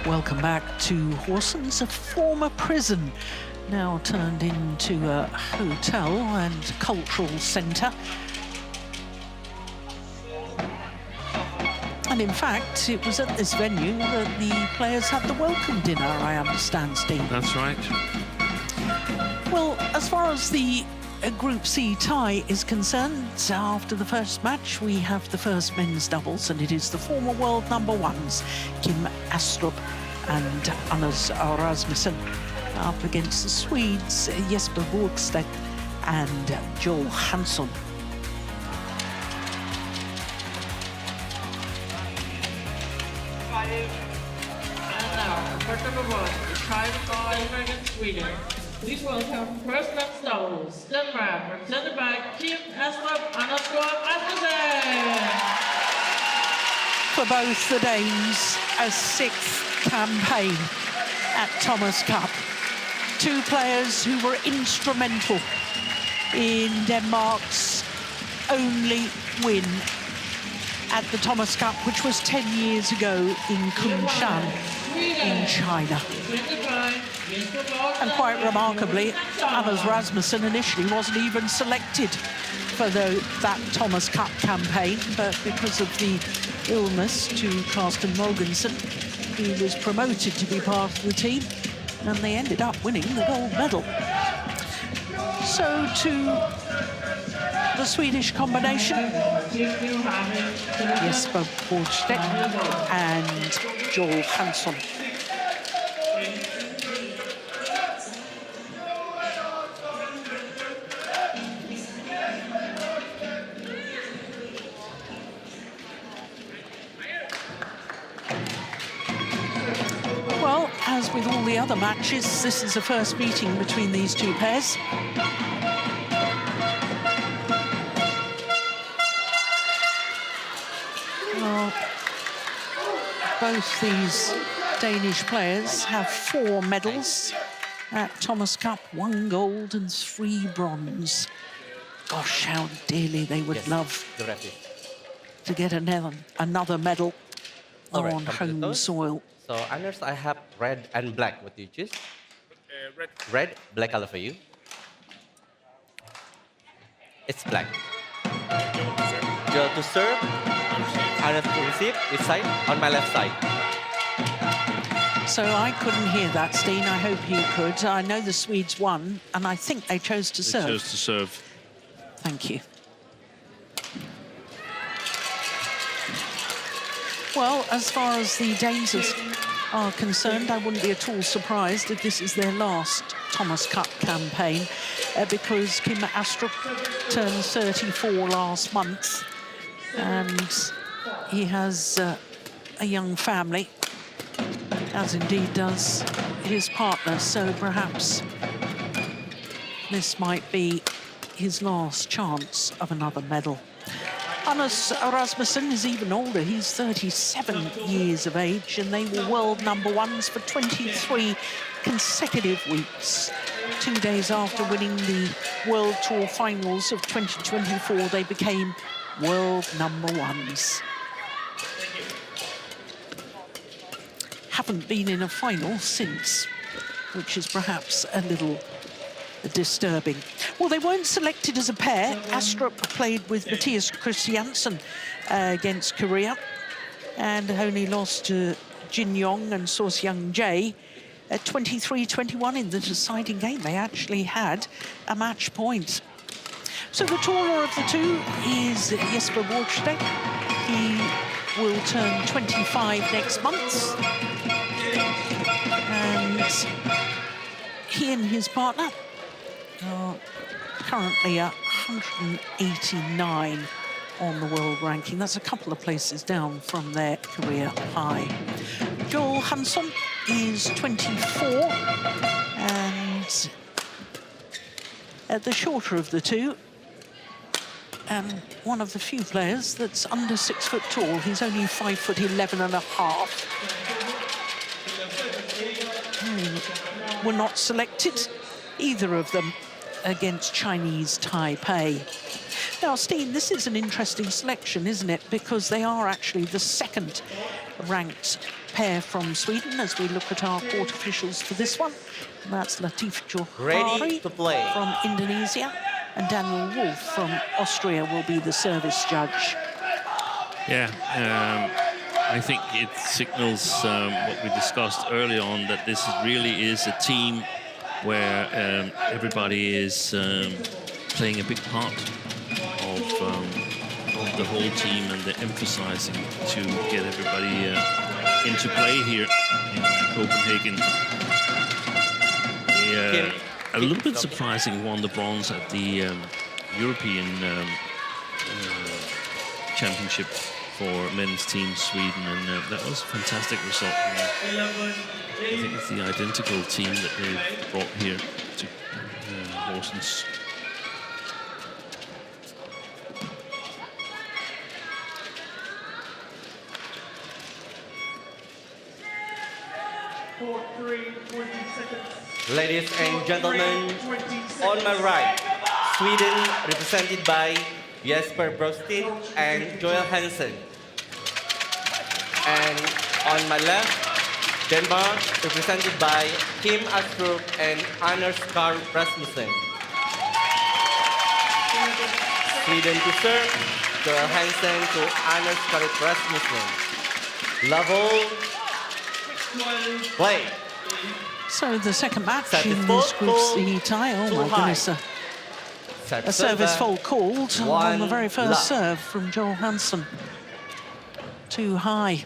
Welcome back to Horsens, a former prison, now turned into a hotel and cultural centre. And in fact, it was at this venue that the players had the welcome dinner, I understand, Steve. That's right. Well, as far as the Group C tie is concerned, after the first match, we have the first men's doubles, and it is the former world #1s, Kim Astrup and Anders Rasmussen, up against the Swedes, Jesper Borgstedt and Johannesen. And now, first number 1, the tie for Denmark and Sweden. Please welcome first men's doubles, Denmark, represented by Kim Astrup and Rasmussen. For both the Danes, a 6th campaign at Thomas Cup. Two players who were instrumental in Denmark's only win at the Thomas Cup, which was 10 years ago in Kunshan in China. And quite remarkably, Anders Rasmussen initially wasn't even selected for that Thomas Cup campaign, but because of the illness to Carsten Mogensen, he was promoted to be part of the team, and they ended up winning the gold medal. So to the Swedish combination, Jesper Borgstedt and Johannesen. as with all the other matches, this is the first meeting between these two pairs. Well, both these Danish players have 4 medals at Thomas Cup, 1 gold and 3 bronze. Gosh, how dearly they would love to get another medal on home soil. So, Anders, I have red and black. What do you choose? Red. Red, black color for you. It's black. You have to serve, Anders to receive. Which side? On my left side. So I couldn't hear that, Steen. I hope you could. I know the Swedes won, and I think they chose to serve. They chose to serve. Thank you. Well, as far as the Danes are concerned, I wouldn't be at all surprised if this is their last Thomas Cup campaign, because Kim Astrup turned 34 last month, and he has a young family, as indeed does his partner, so perhaps this might be his last chance of another medal. Anders Rasmussen is even older. He's 37 years of age, and they were world #1s for 23 consecutive weeks. 2 days after winning the World Tour Finals of 2024, they became world #1s. Haven't been in a final since, which is perhaps a little disturbing. Well, they weren't selected as a pair. Astrup played with Mathias Christiansen against Korea and only lost to Jin Yong and So Seung Jae at 23-21 in the deciding game. They actually had a match point. So the taller of the two is Jesper Borgstedt. He will turn 25 next month. And he and his partner are currently at 189 on the world ranking. That's a couple of places down from their career high. Johannesen is 24, and the shorter of the two, and one of the few players that's under 6 foot tall. He's only 5'11.5". Were not selected, either of them, against Chinese Taipei. Now, Steen, this is an interesting selection, isn't it? Because they are actually the second ranked pair from Sweden as we look at our court officials for this one. And that's Latif Johari from Indonesia, and Daniel Wolf from Austria will be the service judge. Yeah, I think it signals what we discussed earlier on, that this really is a team where everybody is playing a big part of the whole team, and they're emphasizing to get everybody into play here in Copenhagen. They, a little bit surprising, won the bronze at the European Championship for men's team Sweden, and that was a fantastic result. I think it's the identical team that they've brought here to Horsens. Ladies and gentlemen, on my right, Sweden represented by Jesper Borgstedt and Johannesen. And on my left, Denmark represented by Kim Astrup and Anders Rasmussen. Sweden to serve, Johannesen to Anders Rasmussen. Level, play. So the second match in this Group C tie. Oh my goodness, a service fault called on the very first serve from Johannesen. Too high.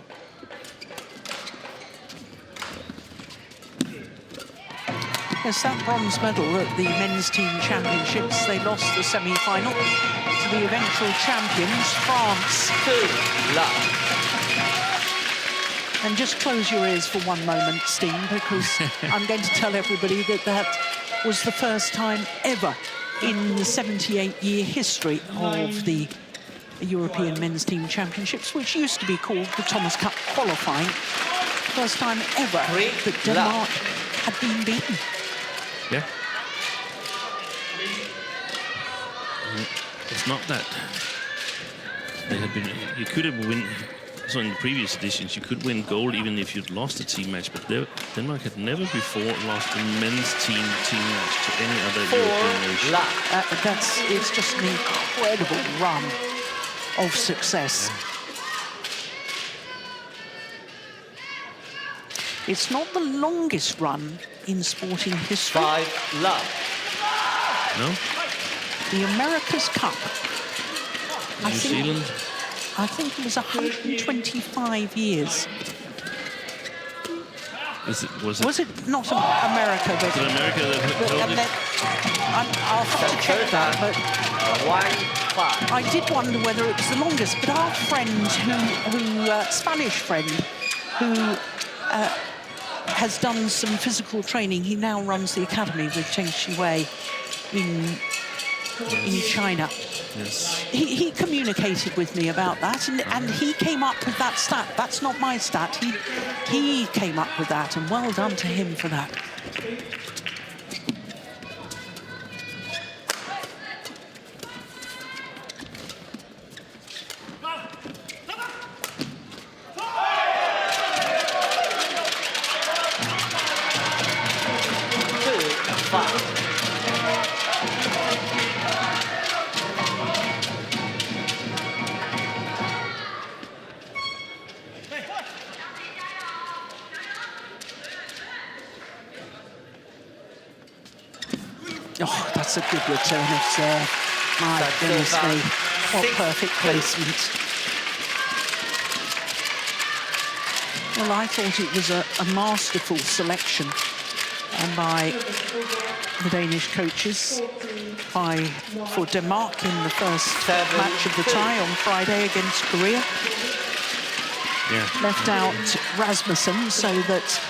Yes, that bronze medal at the men's team championships, they lost the semi-final to the eventual champions, France. And just close your ears for one moment, Steen, because I'm going to tell everybody that that was the first time ever in the 78-year history of the European Men's Team Championships, which used to be called the Thomas Cup qualifying. First time ever that Denmark had been beaten. Yeah. It's not that they had been. You could have win. So in the previous editions, you could win gold even if you'd lost a team match. But Denmark had never before lost a men's team match to any other European nation. It's just an incredible run of success. Yeah. It's not the longest run in sporting history. 5 love. No. The America's Cup. New Zealand. I think it was 125 years. Was it not America? Was it America that held it? I'll have to check that, but 1-5. I did wonder whether it was the longest. But our friend, Spanish friend, who has done some physical training, he now runs the academy with Cheng Shiwei in China. Yes. He communicated with me about that, and he came up with that stat. That's not my stat. He came up with that, and well done to him for that. Oh, that's a good return of serve. My goodness me, what perfect placement. Well, I thought it was a masterful selection by the Danish coaches for Denmark in the first match of the tie on Friday against Korea. Yeah. Left out Rasmussen so that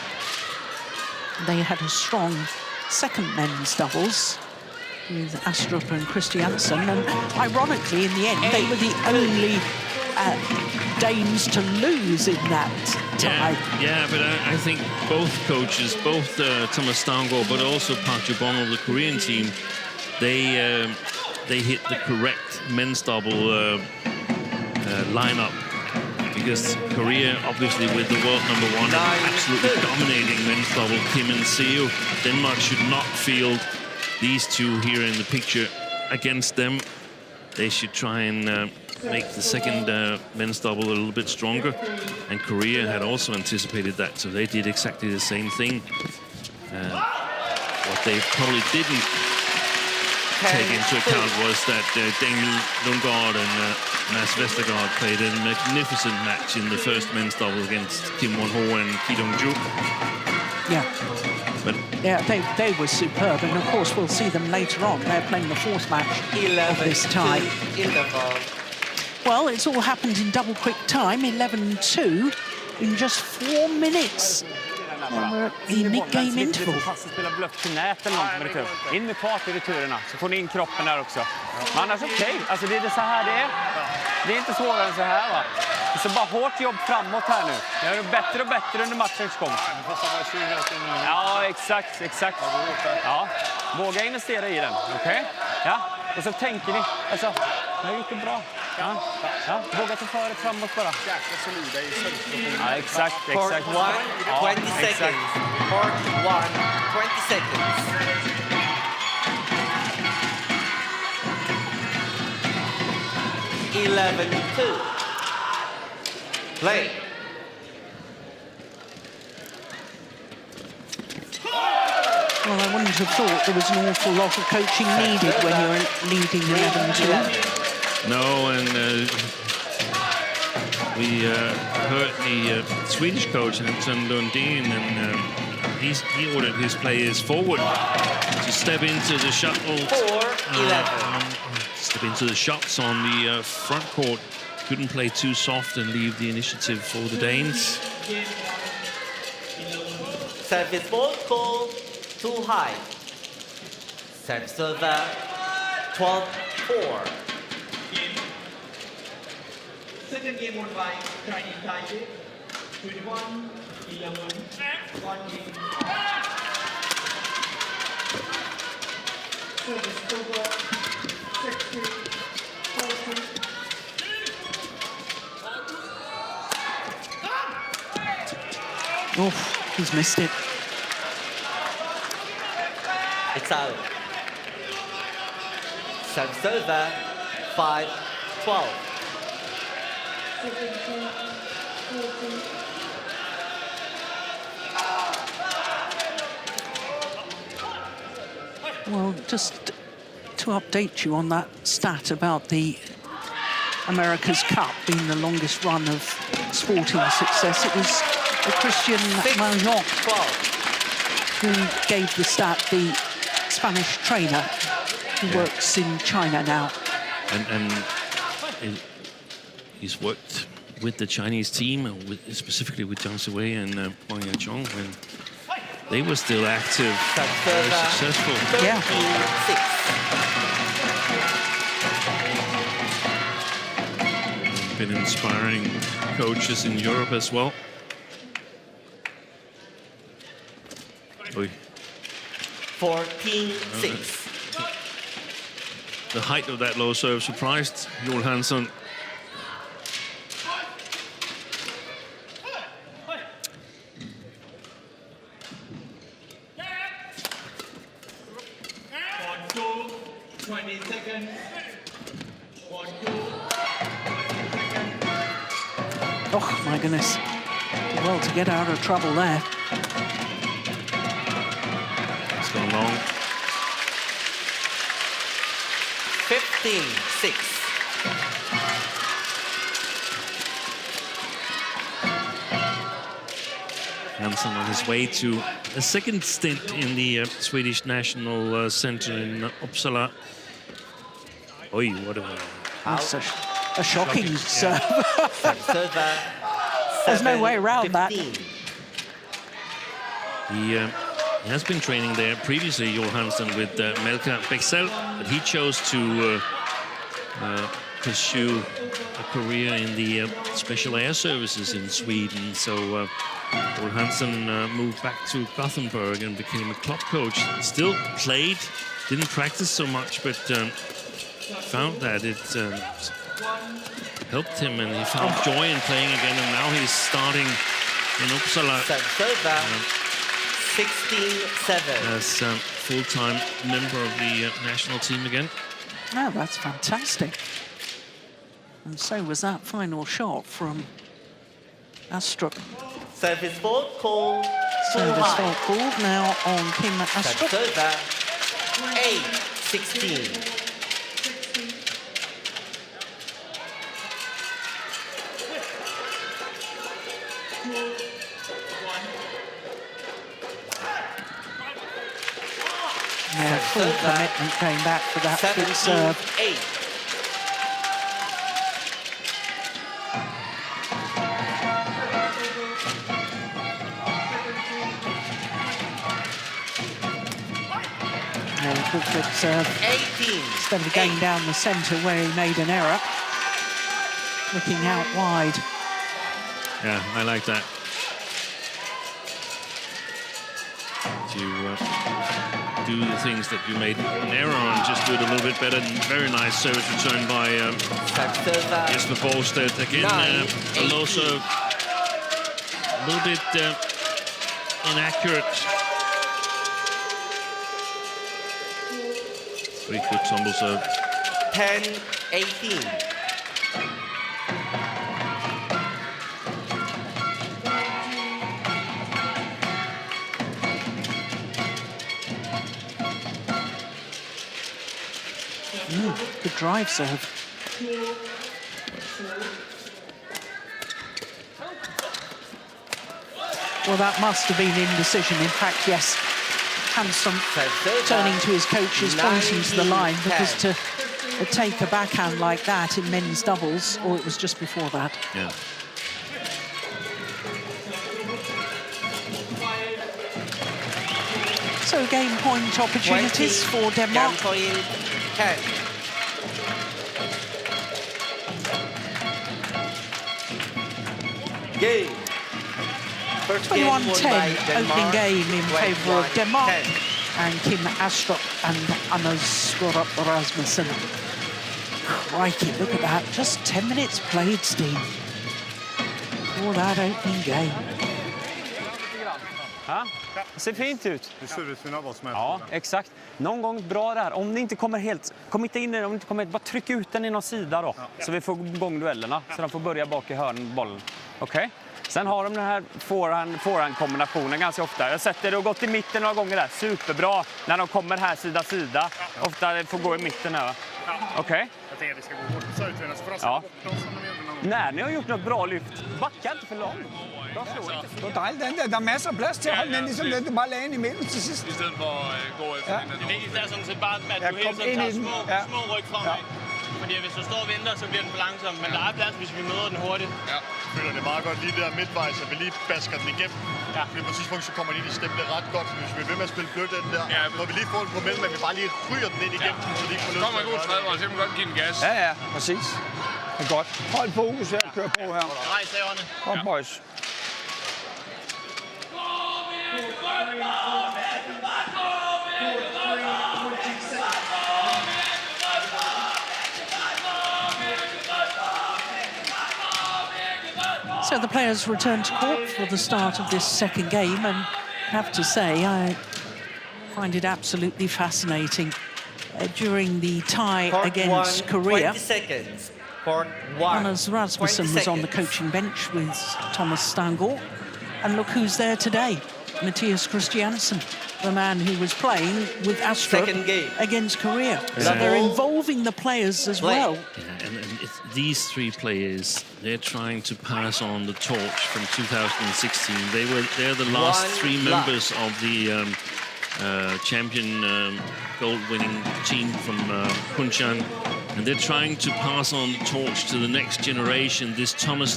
they had a strong second men's doubles with Astrup and Christiansen, and ironically in the end they were the only Danes to lose in that tie. Yeah, but I think both coaches, both Thomas Stavngård but also Park Ju-bong of the Korean team, they hit the correct men's double lineup, because Korea, obviously with the world #1 and absolutely dominating men's double, Kim and Seo, Denmark should not field these two here in the picture against them. They should try and make the second men's double a little bit stronger. And Korea had also anticipated that, so they did exactly the same thing. What they probably didn't take into account was that Daniel Lundgaard and Vestergaard played a magnificent match in the first men's double against Kim Won-ho and Ki Dong-ju. Yeah. But yeah, they were superb, and of course we'll see them later on. They're playing the fourth match of this tie. Well, it's all happened in double quick time, 11-2, in just 4 minutes. And we're at the mid-game interval. In med fart i returerna, så får ni in kroppen där också. Men annars okej, alltså det är så här det är. Det är inte svårare än så här, va. Så bara hårt jobb framåt här nu. Det är bättre och bättre under matchens gång. Ja, exakt. Ja, våga investera i den, okej? Ja, och så tänker ni, alltså, jag har gjort det bra. Ja, våga ta för det framåt bara. Ja, exakt. Court 1, 20 seconds. Court 1, 20 seconds. Play. Well, I wouldn't have thought there was an awful lot of coaching needed when you're leading 11-2. no, and we heard the Swedish coach, Anton Lundin, and he ordered his players forward to step into the shuttle. 4-11. Step into the shots on the front court. Couldn't play too soft and leave the initiative for the Danes. Service ball call too high. Serve server 12-4. Second game won by Chinese Taipei. 21-11. 1 game. Service over 60-40. Oh, he's missed it. It's out. Serve server 5-12. Well, just to update you on that stat about the America's Cup being the longest run of sporting success, it was Christian Magnon who gave the stat, the Spanish trainer who works in China now. And he's worked with the Chinese team, specifically with Jiang Siwei and Wang Yachong, when they were still active, very successful. Yeah. Been inspiring coaches in Europe as well. Oy. 14-6. The height of that low serve surprised Johannesen. Oh, my goodness. Well, to get out of trouble there. It's gone long. 15-6. Hansen on his way to a second stint in the Swedish National Center in Uppsala. Oi, what a... That's a shocking serve. Server There's no way around 15. that. He has been training there previously, Johannesen, with Melka Bexell, but he chose to pursue a career in the special air services in Sweden. So Johannesen moved back to Gothenburg and became a club coach. Still played, didn't practice so much, but found that it helped him, and he found joy in playing again. And now he's starting in Uppsala. 16-7. As full-time member of the national team again. Oh, that's fantastic. And so was that final shot from Astrup. Service ball call. Service fault called now on Kim Astrup. Server 8-16. Yeah, full commitment came back for that big serve. 8. Yeah, good serve. 18. Instead of going down the centre where he made an error, looking out wide. Yeah, I like that. To do the things that you made an error on, just do it a little bit better. Very nice service return by Jesper Borgstedt. Again, a low serve, a little bit inaccurate. Very good tumble serve. 10-18. Good drive serve. Well, that must have been indecision. In fact, yes, Hansen turning to his coaches, pointing to the line, because to take a backhand like that in men's doubles, or it was just before that. Yeah. So game point opportunities 20, for Denmark. Game point 10. Game. First game won 21-10 by opening Denmark. game in favour of 21-10. Denmark. And Kim Astrup and Anders Rasmussen. Crikey, look at that. Just 10 minutes played, Steve, for that opening game. Ja, det ser fint ut. Det ser ut som vad som helst. Ja, exakt. Någon gång bra där. Om ni inte kommer helt, kom inte in i det, om ni inte kommer helt, bara tryck ut den i någon sida då. Så vi får igång duellerna, så de får börja bak i hörn bollen. Okej? Sen har de den här forehand-kombinationen ganska ofta. Jag har sett det, och gått i mitten några gånger där. Superbra när de kommer här sida. Ofta får gå i mitten här. Okej? Jag tänker att vi ska gå bort på Södertuna, så får de Ja. bort dem som de gjorde någon gång. När ni har gjort något bra lyft, backa inte för långt. Det var dejligt, den der. Der er masser af plads til at holde den ligesom lidt. Du bare lagde den i midten til sidst. I stedet for at gå efter den. Det vigtigste er sådan set bare, at du hele kom tiden ind i tager den. små ryg fremad. Fordi hvis du står og venter, så bliver den for langsom. Men der er plads, hvis vi møder den hurtigt. Ja. Jeg føler det meget godt lige der midtvejs, at vi lige basker den igennem. Ja. Fordi på et tidspunkt, så kommer de ind i stemple ret godt. Hvis vi er ved med at spille blødt den der. Ja. Når vi lige får den på mellem, at vi bare lige ryger den ind igennem, så de ikke får lyst til at gøre det. Kommer en god tredje, så kan man godt give den gas. Ja, præcis. Det er godt. Hold fokus her, kør på her. Rejs haverne. Godt, boys. So the players return to court for the start of this second game, and I have to say I find it absolutely fascinating. During the tie Court against one, Korea, 20 seconds. Court one. Anders Rasmussen 20 was on the seconds. coaching bench with Thomas Stangaard. And look who's there today, Mathias Christiansen, the man who was playing with Astrup Second game. against Korea. Yeah. So they're involving the players as Play. well. Yeah, and these three players, they're trying to pass on the torch from 2016. They're the last One three lap. members of the champion gold-winning team from Kunshan, and they're trying to pass on the torch to the next generation. The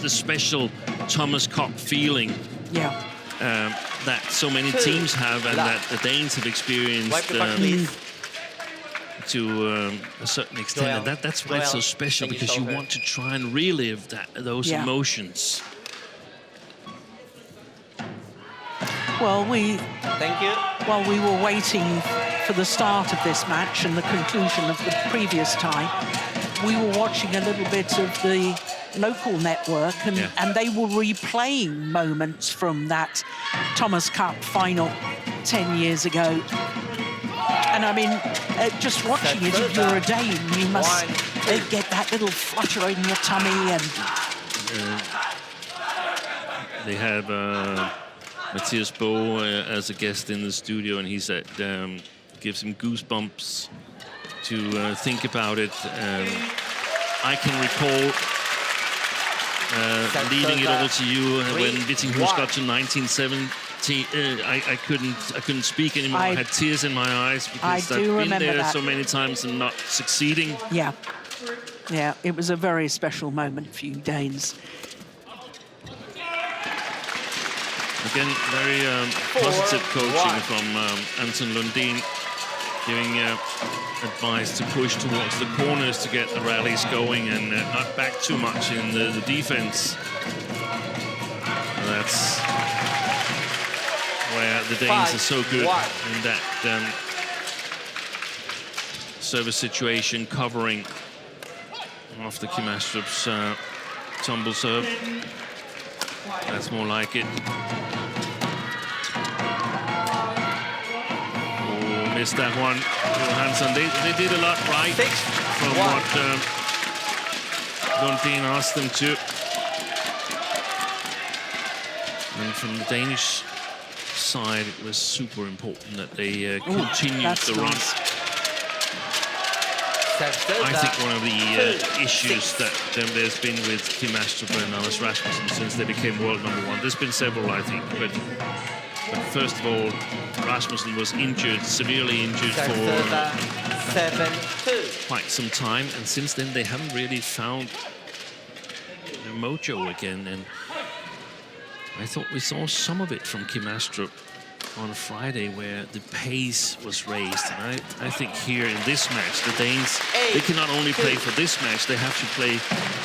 special Thomas Cup feeling. Yeah. That so many teams have, and that the Danes have experienced Wipe the puck, please. to a certain extent. Joel. And that's why it's so special, Thank you, because you Solveig. want to try and relive those Yeah. emotions. Well, Thank you. while we were waiting for the start of this match and the conclusion of the previous tie, we were watching a little bit of the local network, and they were replaying moments from that Thomas Cup final 10 years ago. And I mean, just watching it, if you're a Dane, you must get that little flutter in your tummy. And They have Mathias Bo as a guest in the studio, and he said gives him goosebumps to think about it. I can recall leading it all to you when Vittinghus got to 1970. I couldn't speak anymore. I had tears in my eyes because I've been there so many times and not succeeding. Yeah, it was a very special moment for you Danes. Again, very positive coaching from Anton Lundin, giving advice to push towards the corners to get the rallies going and not back too much in the defense. That's where the Danes are so good in that service situation, covering after Kim Astrup's tumble serve. That's more like it. Oh, missed that one. Hansen, they did a lot right from what Lundin asked them to. And from the Danish side, it was super important that they continued the run. I think one of the issues that there's been with Kim Astrup and Anders Rasmussen since they became world #1, there's been several, I think, but first of all, Rasmussen was injured, severely injured for quite some time, and since then they haven't really found the mojo again, and I thought we saw some of it from Kim Astrup on Friday where the pace was raised. And I think here in this match, the Danes, they can not only play for this match, they have to play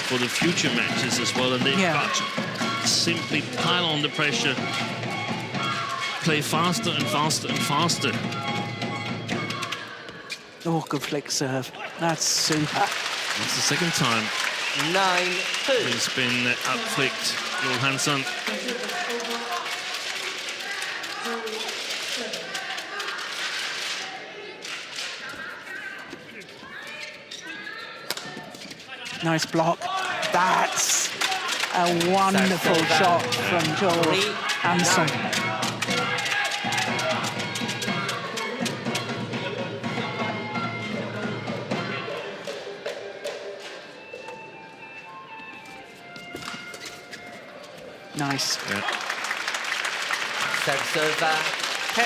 for the future matches as well. And they've got to simply pile on the pressure, play faster and faster and faster. Oh, good flick serve. That's super. It's the second time 9-2. he's been outflicked, Johannesen. Nice block. That's a wonderful shot from Johannesen. Nice. Serve 10-3.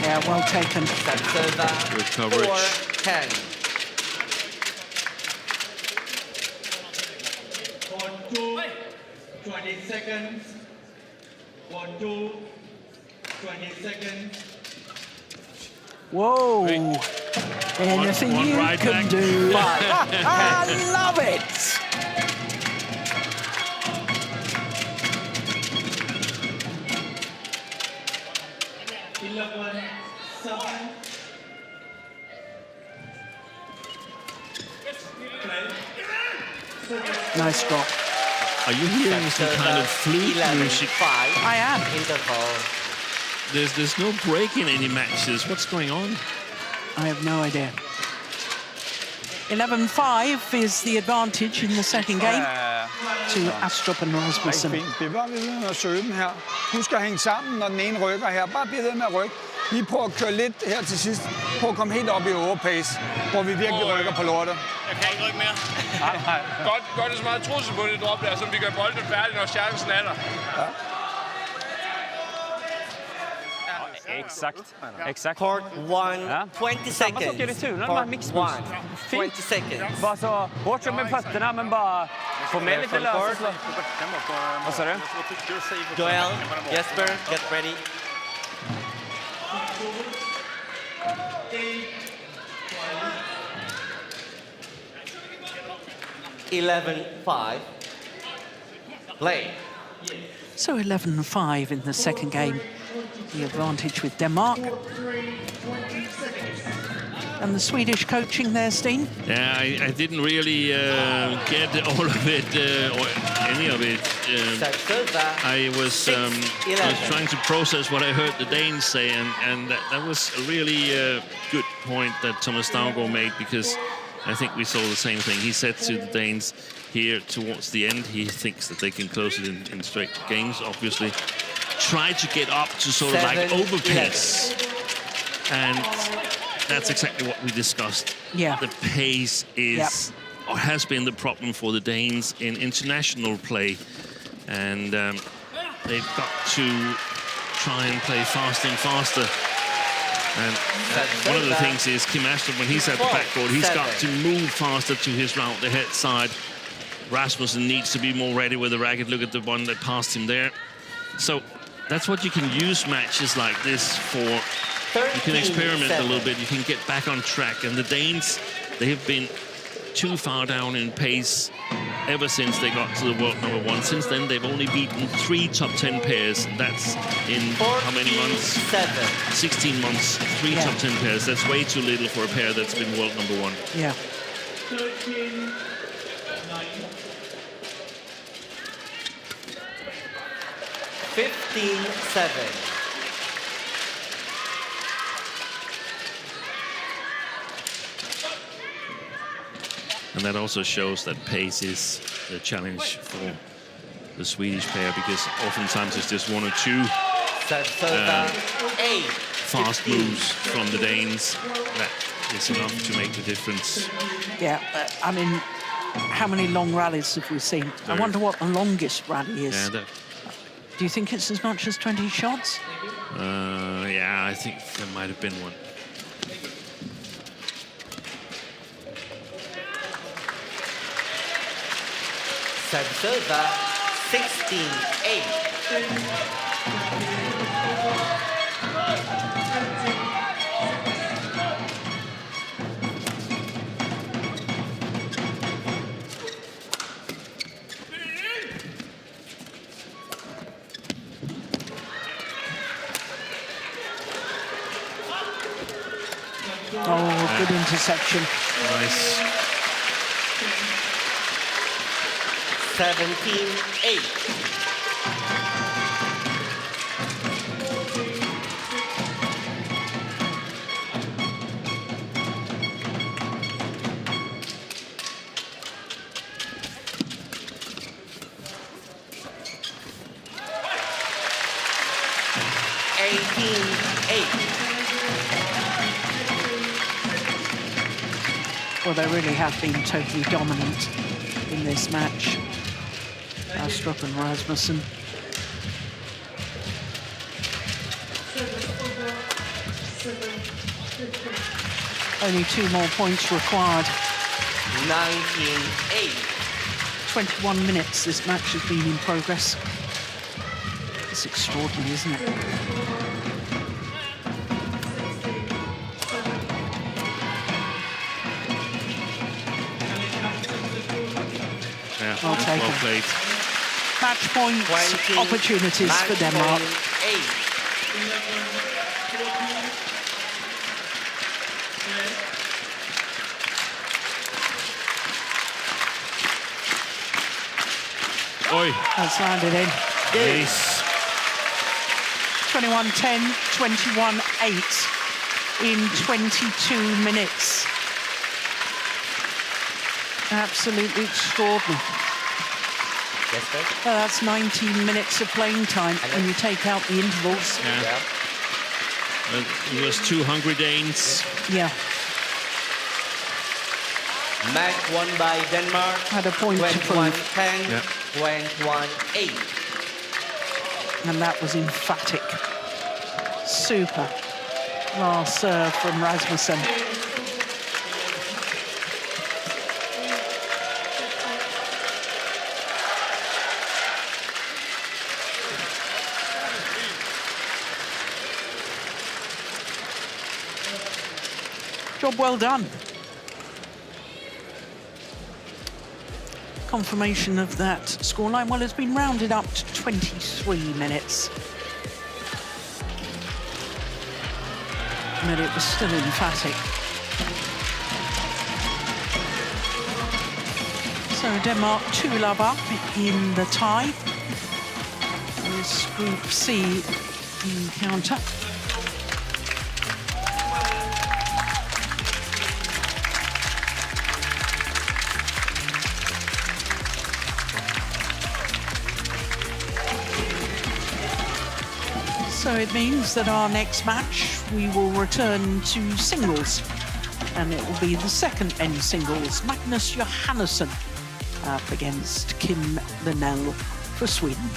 Yeah, well taken. Good coverage. 4-10. 20 seconds. 1-2. 20 seconds. Whoa. Anything one you right can back. do. I love it. Nice drop. Are you hearing some kind of flute music? I am. Interval. There's no break in any matches. What's going on? I have no idea. 11-5 is the advantage in the second game to Astrup and Rasmussen. Fint. Bliv bare ved med at søge dem her. Husk at hænge sammen, når den ene rykker her. Bare bliv ved med at rykke. Lige på at køre lidt her til sidst. På at komme helt op i overpace, hvor vi virkelig rykker på lortet. Jeg kan ikke rykke mere. Nej. Godt, det så meget trussel på det drop der, så vi kan bolden færdig, når chancen er der. Exakt. Court 1, 20 Samma sak är seconds. returen, de här Court 1, mixmoves. 20 seconds. Bara så hårt som med fötterna, men bara få med lite lösa. Vad sa du? Joel, Jesper, get ready. 11-5. Play. So 11-5 in the second game. The advantage with Denmark. And the Swedish coaching there, Steen? Yeah, I didn't really get all of it, or any of it. I was trying to process what I heard the Danes say, and that was a really good point that Thomas Staugaard made, because I think we saw the same thing. He said to the Danes here towards the end, he thinks that they can close it in straight games, obviously. Try to get up to sort of like overpace. And that's exactly what we discussed. Yeah. The pace is or has been the problem for the Danes in international play. And they've got to try and play faster and faster. And one of the things is Kim Astrup, when he's at the backboard, he's got to move faster to his round the head side. Rasmussen needs to be more ready with the racket. Look at the one that passed him there. So that's what you can use matches like this for. You can experiment a little bit. You can get back on track. And the Danes, they have been too far down in pace ever since they got to the world #1. Since then, they've only beaten 3 top 10 pairs. That's in how many months? 16 months, 3 top 10 pairs. That's way too little for a pair that's been world #1. Yeah. 15-7. And that also shows that pace is the challenge for the Swedish pair, because oftentimes it's just 1 or 2 fast moves from the Danes that is enough to make the difference. Yeah, I mean, how many long rallies have we seen? I wonder what the longest rally is. Yeah, Do you think it's as much as 20 shots? Yeah, I think there might have been one. Service 16-8. Oh, good interception. Nice. 17-8. Well, they really have been totally dominant in this match. Astrup and Rasmussen. Only 2 more points required. 19-8. 21 minutes this match has been in progress. It's extraordinary, isn't it? Yeah, Well taken. well played. Match points, opportunities for Denmark. Oi. That's landed in. Nice. 21-10, 21-8 in 22 minutes. Absolutely extraordinary. Yes, sir. Well, that's 19 minutes of playing time when you take out the intervals. Yeah. It was 2 hungry Danes. Yeah. Match won by Denmark. Had a point to prove. 21-10, 21-8. And that was emphatic. Super. Last serve from Rasmussen. Job well done. Confirmation of that scoreline. Well, it's been rounded up to 23 minutes. But it was still emphatic. So Denmark 2-love up in the tie. This Group C encounter. So it means that our next match, we will return to singles. And it will be the second men's singles. Magnus Johannesen up against Kim Linell for Sweden.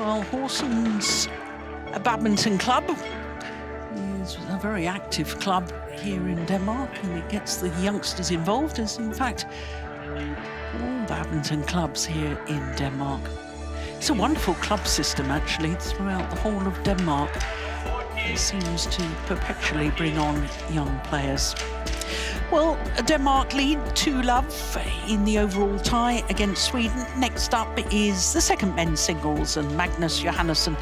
While Horsens Badminton Club is a very active club here in Denmark, and it gets the youngsters involved, as in fact all badminton clubs here in Denmark. It's a wonderful club system actually throughout the whole of Denmark. It seems to perpetually bring on young players. Well, Denmark lead 2-love in the overall tie against Sweden. Next up is the second men's singles, and Magnus Johannesen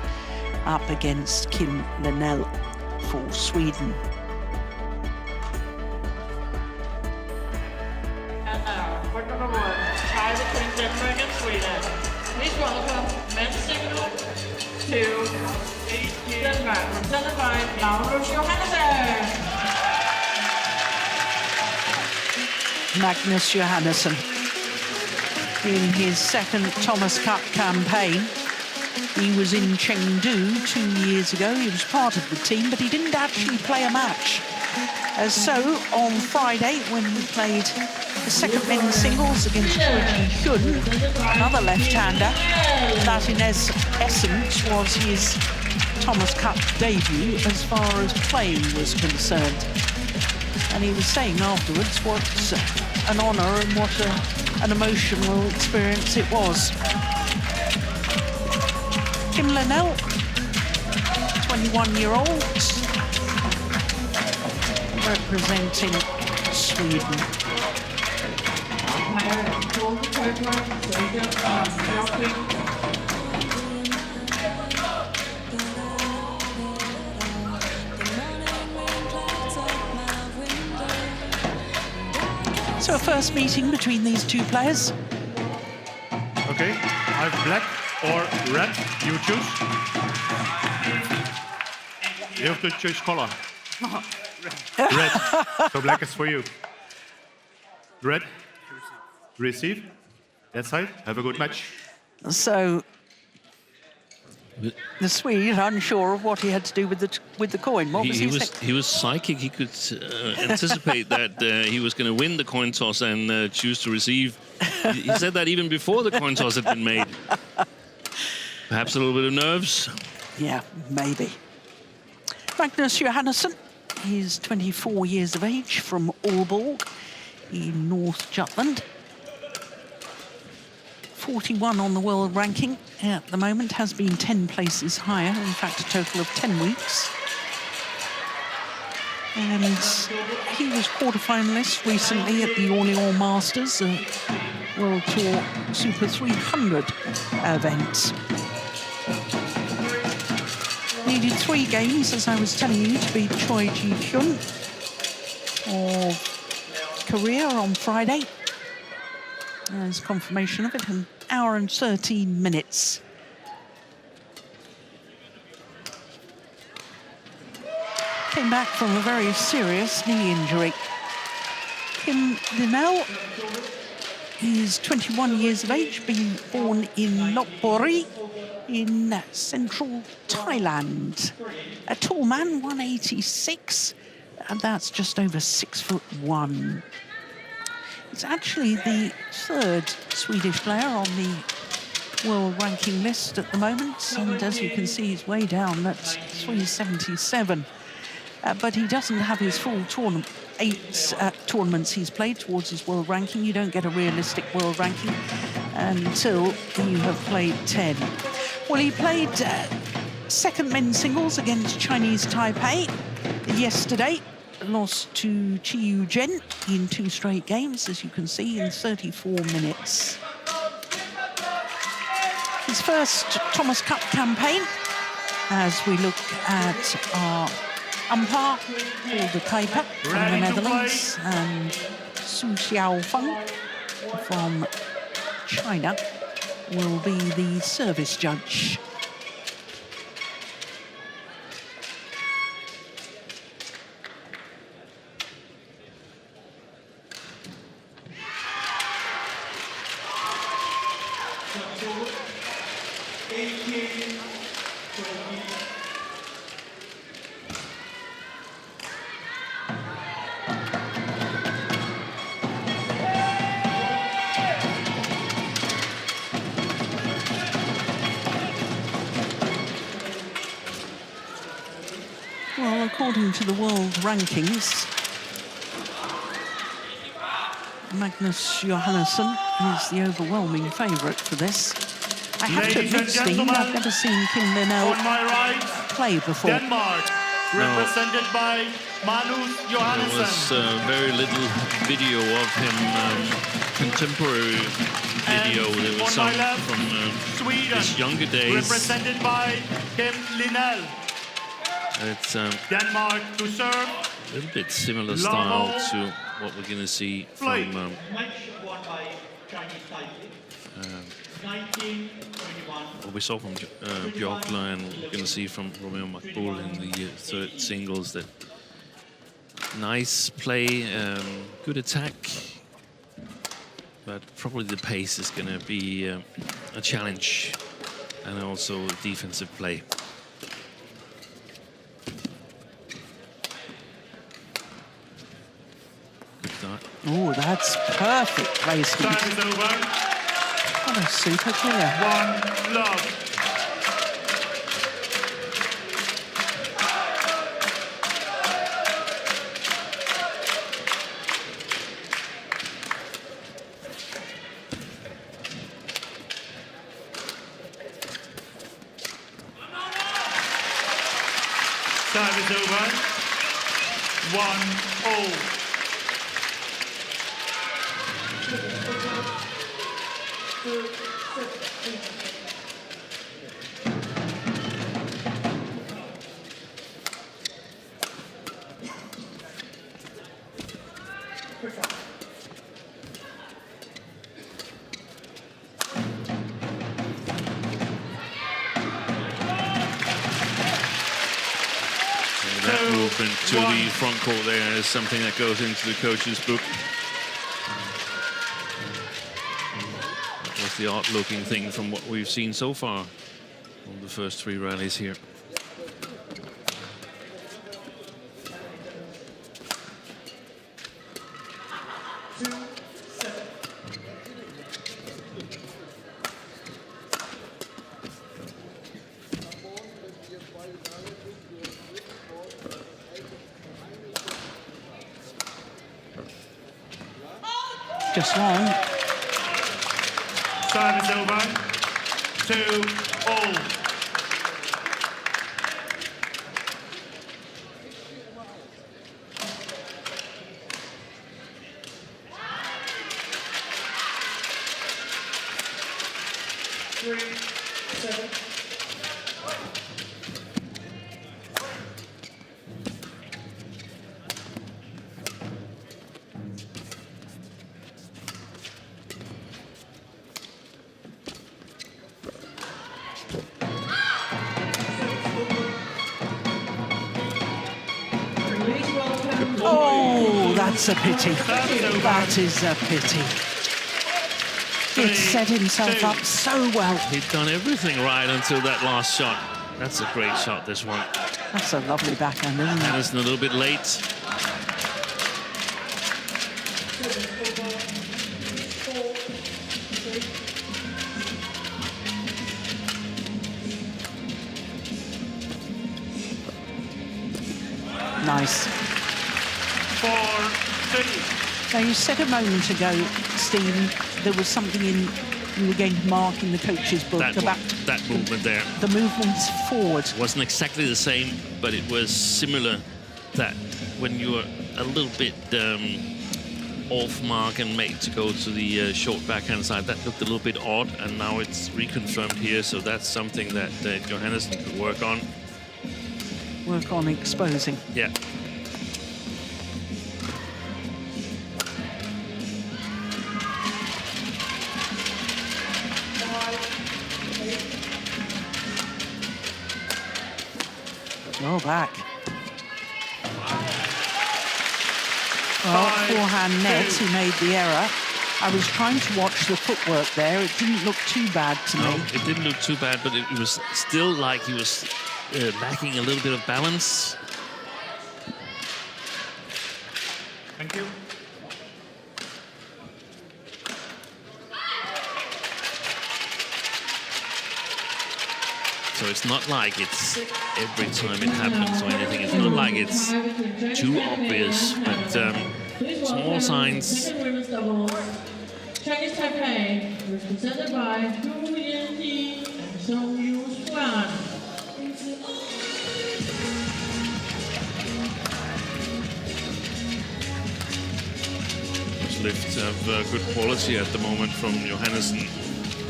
up against Kim Linell for Sweden. And now, for number 1, tie between Denmark and Sweden. Please welcome men's single to Denmark, represented by Magnus Johannesen. Magnus Johannesen, in his second Thomas Cup campaign. He was in Chengdu 2 years ago. He was part of the team, but he didn't actually play a match. So on Friday, when he played the second men's singles against Hyun, another left-hander, that in essence was his Thomas Cup debut as far as playing was concerned. And he was saying afterwards what an honour and what an emotional experience it was. Kim Linell, 21-year-old, representing Sweden. So a first meeting between these two players. Okay, I have black or red, you choose. You have to choose color. Red, so black is for you. Red, receive. That side, have a good match. So the Swede, unsure of what he had to do with the coin. What was he saying? He was psychic. He could anticipate that he was going to win the coin toss and choose to receive. He said that even before the coin toss had been made. Perhaps a little bit of nerves. Yeah, maybe. Magnus Johannesen, he's 24 years of age, from Aalborg in North Jutland. 41 on the world ranking at the moment, has been 10 places higher, in fact a total of 10 weeks. And he was quarter-finalist recently at the Orléans Masters, a World Tour Super 300 event. Needed 3 games, as I was telling you, to beat Choi Ji-hyun of Korea on Friday. There's confirmation of it, an hour and 13 minutes. Came back from a very serious knee injury. Kim Linell is 21 years of age, being born in Lopburi in central Thailand. A tall man, 186, and that's just over 6'1". He's actually the 3rd Swedish player on the world ranking list at the moment, and as you can see, he's way down. That's 377. But he doesn't have his full tournament. 8 tournaments he's played towards his world ranking. You don't get a realistic world ranking until you have played 10. Well, he played second men's singles against Chinese Taipei yesterday. Lost to Chiyu Jen in 2 straight games, as you can see, in 34 minutes. His first Thomas Cup campaign, as we look at our umpire, Paul de Kuiper from the Netherlands, and Su Xiaofeng from China will be the service judge. according to the world rankings, Magnus Johannesen is the overwhelming favourite for this. I have to admit, Steve, I've never seen Kim Linell on my right, play before. Denmark, represented by Magnus Johannesen. There was very little video of him, contemporary video. There was some from Sweden, his younger days. represented by Kim Linell. It's Denmark to serve. a little bit similar style to what we're going to see from what we saw from Bjorkler, and we're going to see from Makboul in the third singles. That nice play, good attack, but probably the pace is going to be a challenge, and also defensive play. Good start. Oh, that's perfect placement. Time is over. What a super clear. One love. Time is over. 1-0. That movement to the front court there is something that goes into the coach's book. That was the odd-looking thing from what we've seen so far on the first three rallies here. Just long. Time is over. 2-2. Oh, that's a pity. That is a pity. He'd set himself up so well. He'd done everything right until that last shot. That's a great shot, this one. That's a lovely backhand, isn't it? Hansen a little bit late. Nice. 4-3. Now, you said a moment ago, Stephen, there was something in you were going to mark in the coach's book about that movement there. The movements forward. Wasn't exactly the same, but it was similar. That when you were a little bit off mark and made to go to the short backhand side, that looked a little bit odd, and now it's reconfirmed here. So that's something that Johannesen could work on. Work on exposing. Yeah. Well back. Well, forehand net, he made the error. I was trying to watch the footwork there. It didn't look too bad to me. It didn't look too bad, but it was still like he was lacking a little bit of balance. Thank you. So it's not like it's every time it happens or anything. It's not like it's too obvious, but small signs. Chinese Taipei, represented by Hu Yanji and Song Yu-Xuan. Those lifts have good quality at the moment from Johannesen.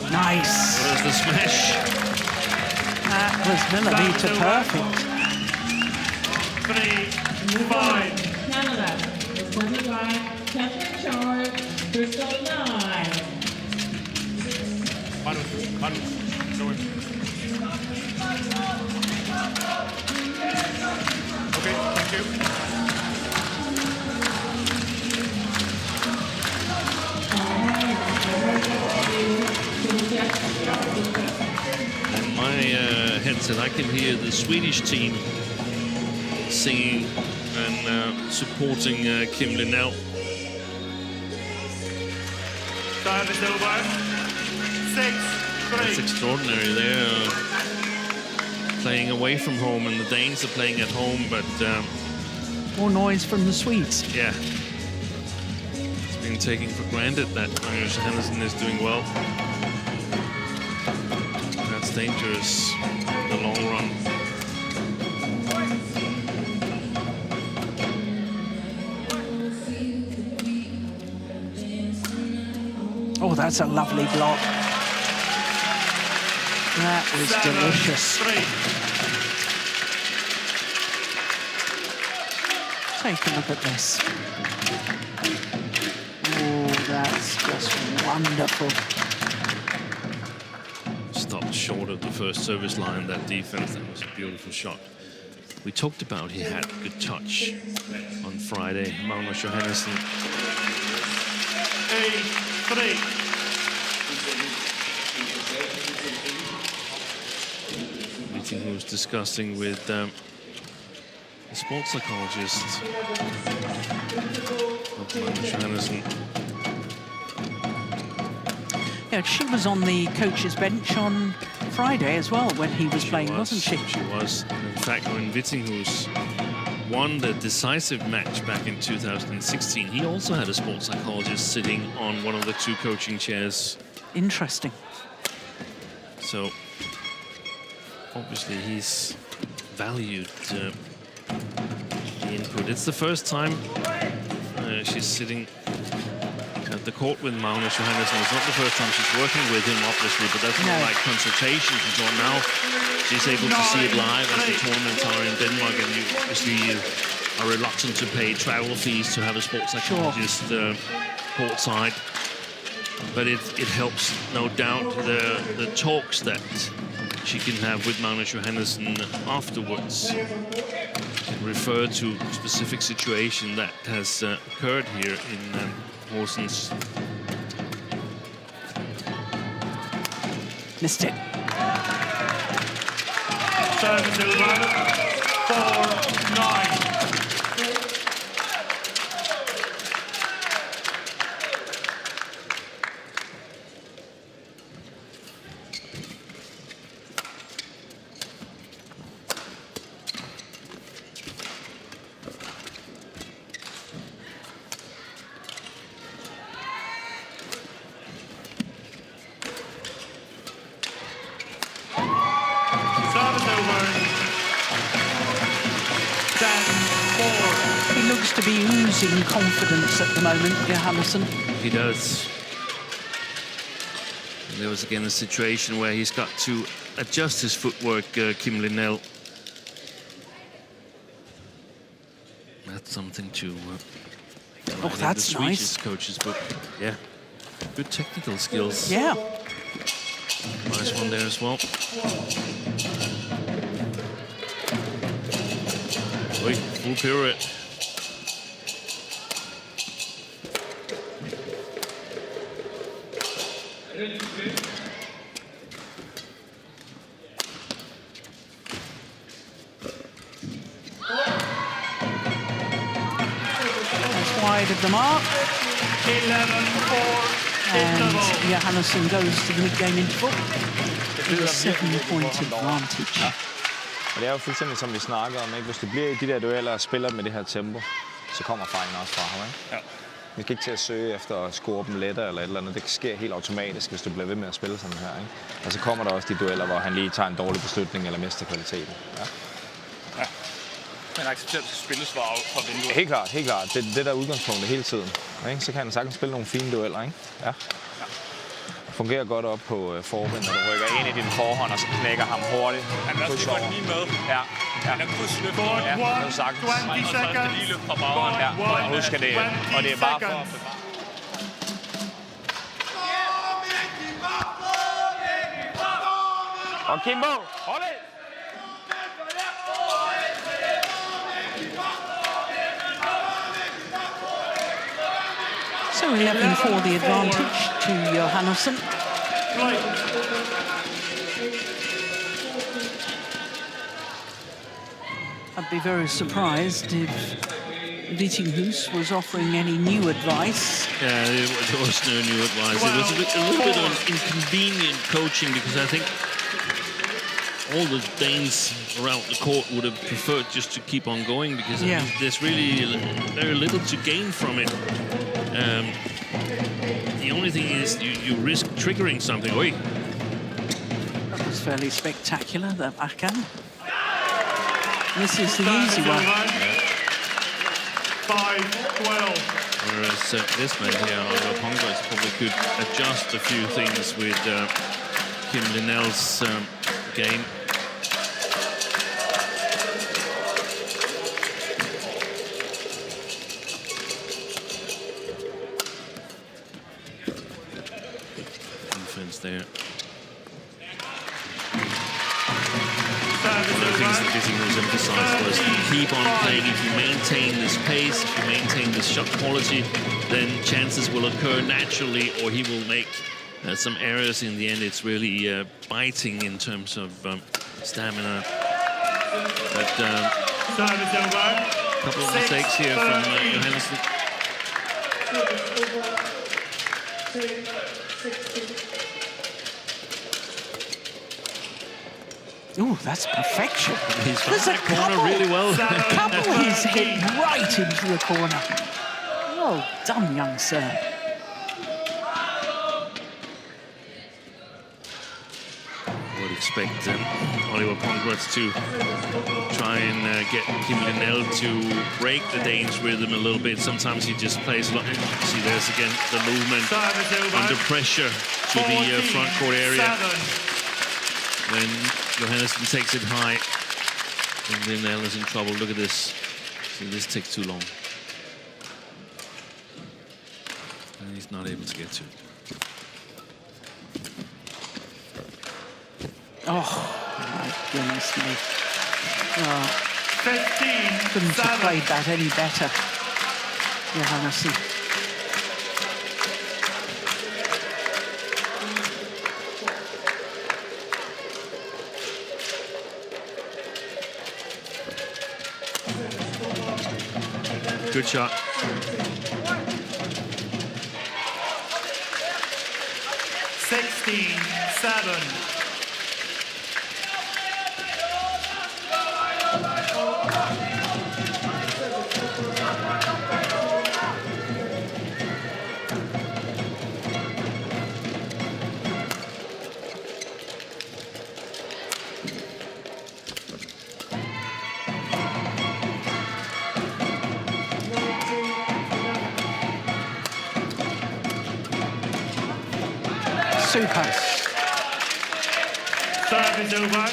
Nice. There's the smash. That was millimeter perfect. 3-5. Canada, represented by Catherine Choi, Crystal 9. Okay, thank you. And my headset, I can hear the Swedish team singing and supporting Kim Linell. Service over. 6-3. That's extraordinary. They're playing away from home, and the Danes are playing at home, but more noise from the Swedes. Yeah. It's been taken for granted that Magnus Hansen is doing well. That's dangerous in the long run. Oh, that's a lovely block. That was delicious. Take a look at this. Oh, that's just wonderful. Stopped short of the first service line, that defense. That was a beautiful shot. We talked about he had good touch on Friday. Magnus Johannesen. 8-3. Meeting who was discussing with the sports psychologist of Magnus Johannesen. Yeah, she was on the coach's bench on Friday as well when he was playing, wasn't she? She was. In fact, when Vittinghus won the decisive match back in 2016, he also had a sports psychologist sitting on one of the two coaching chairs. Interesting. So, obviously, he's valued the input. It's the first time she's sitting at the court with Magnus Johannesen. It's not the first time she's working with him, obviously, but that's more like consultations and so on. Now she's able to see it live as the tournaments are in Denmark, and you obviously are reluctant to pay travel fees to have a sports psychologist courtside. But it helps, no doubt, the talks that she can have with Magnus Johannesen afterwards. Refer to a specific situation that has occurred here in Horsens. Missed it. Service over. 4-9. To be oozing confidence at the moment, Johannesen. He does. And there was again a situation where he's got to adjust his footwork, Kim Linell. That's something to oh, that's the nice. Swedish coach's book. Yeah, good technical skills. Yeah. Nice one there as well. Wait, full pirouette. Wide of the mark. 11-4. And Johannesen goes to the mid-game interval. with a 7-point advantage. Ja. Og det er jo fuldstændig som vi snakkede om, ikke? Hvis du bliver i de der dueller og spiller med det her tempo, så kommer fejlen også fra ham, ikke? Ja. Vi skal ikke til at søge efter at score dem lettere eller et eller andet. Det sker helt automatisk, hvis du bliver ved med at spille sådan her, ikke? Og så kommer der også de dueller, hvor han lige tager en dårlig beslutning eller mister kvaliteten. Ja. Ja. Men accepterer, at det skal spilles fra vinduet. Helt klart, helt klart. Det er det, der er udgangspunktet hele tiden. Ikke? Så kan han sagtens spille nogle fine dueller, ikke? Ja. Fungerer godt op på forvind, når du rykker ind i din forhånd, og så knækker ham hurtigt. Han er også godt lige med. Ja. Han er krydsløft. Ja, det er sagtens. Og så er det lige løft fra baghånd. Ja, og husk det. Og det er bare for at Og Kimbo, hold det! So 11 for the advantage to Johannesen. I'd be very surprised if Vittinghus was offering any new advice. Yeah, there was no new advice. It was a little bit of inconvenient coaching because I think all the Danes around the court would have preferred just to keep on going because I mean, there's really very little to gain from it. The only thing is you risk triggering something. Oi. That was fairly spectacular, that backhand. This is the easy one. 5-12. Whereas this man here, Oliver Pongratz, probably could adjust a few things with Kim Linell's game. Defense there. One of the things that Vittinghus emphasized was keep on playing. If you maintain this pace, if you maintain this shot quality, then chances will occur naturally, or he will make some errors in the end. It's really biting in terms of stamina. But a couple of mistakes here from Johannesen. Oh, that's perfection. He's found that corner really well. Couple his head right into the corner. Well done, young sir. I would expect Oliver Pongratz to try and get Kim Linell to break the Danes rhythm a little bit. Sometimes he just plays. See, there's again the movement under pressure to the front court area. When Johannesen takes it high, and Linell is in trouble. Look at this. See, this takes too long. And he's not able to get to it. Oh, my goodness me. Oh, couldn't have played that any better, Johannesen. Good shot. Super. Serve is over.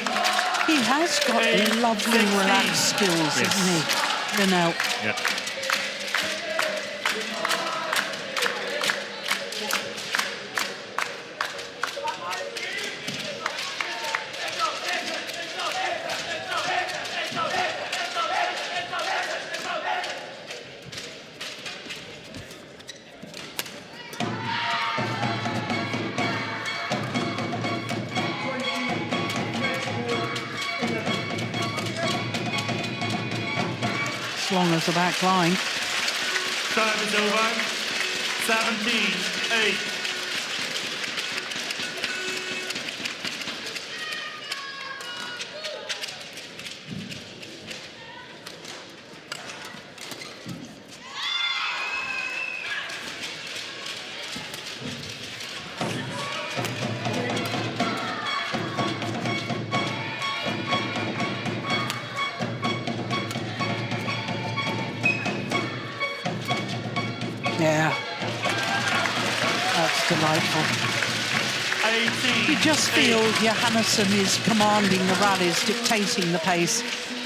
He has got lovely relaxed skills, hasn't he, Linell? Yeah. Long as the back line. Serve is over. 17-8. That's delightful. You just feel Johannesen is commanding the rallies, dictating the pace,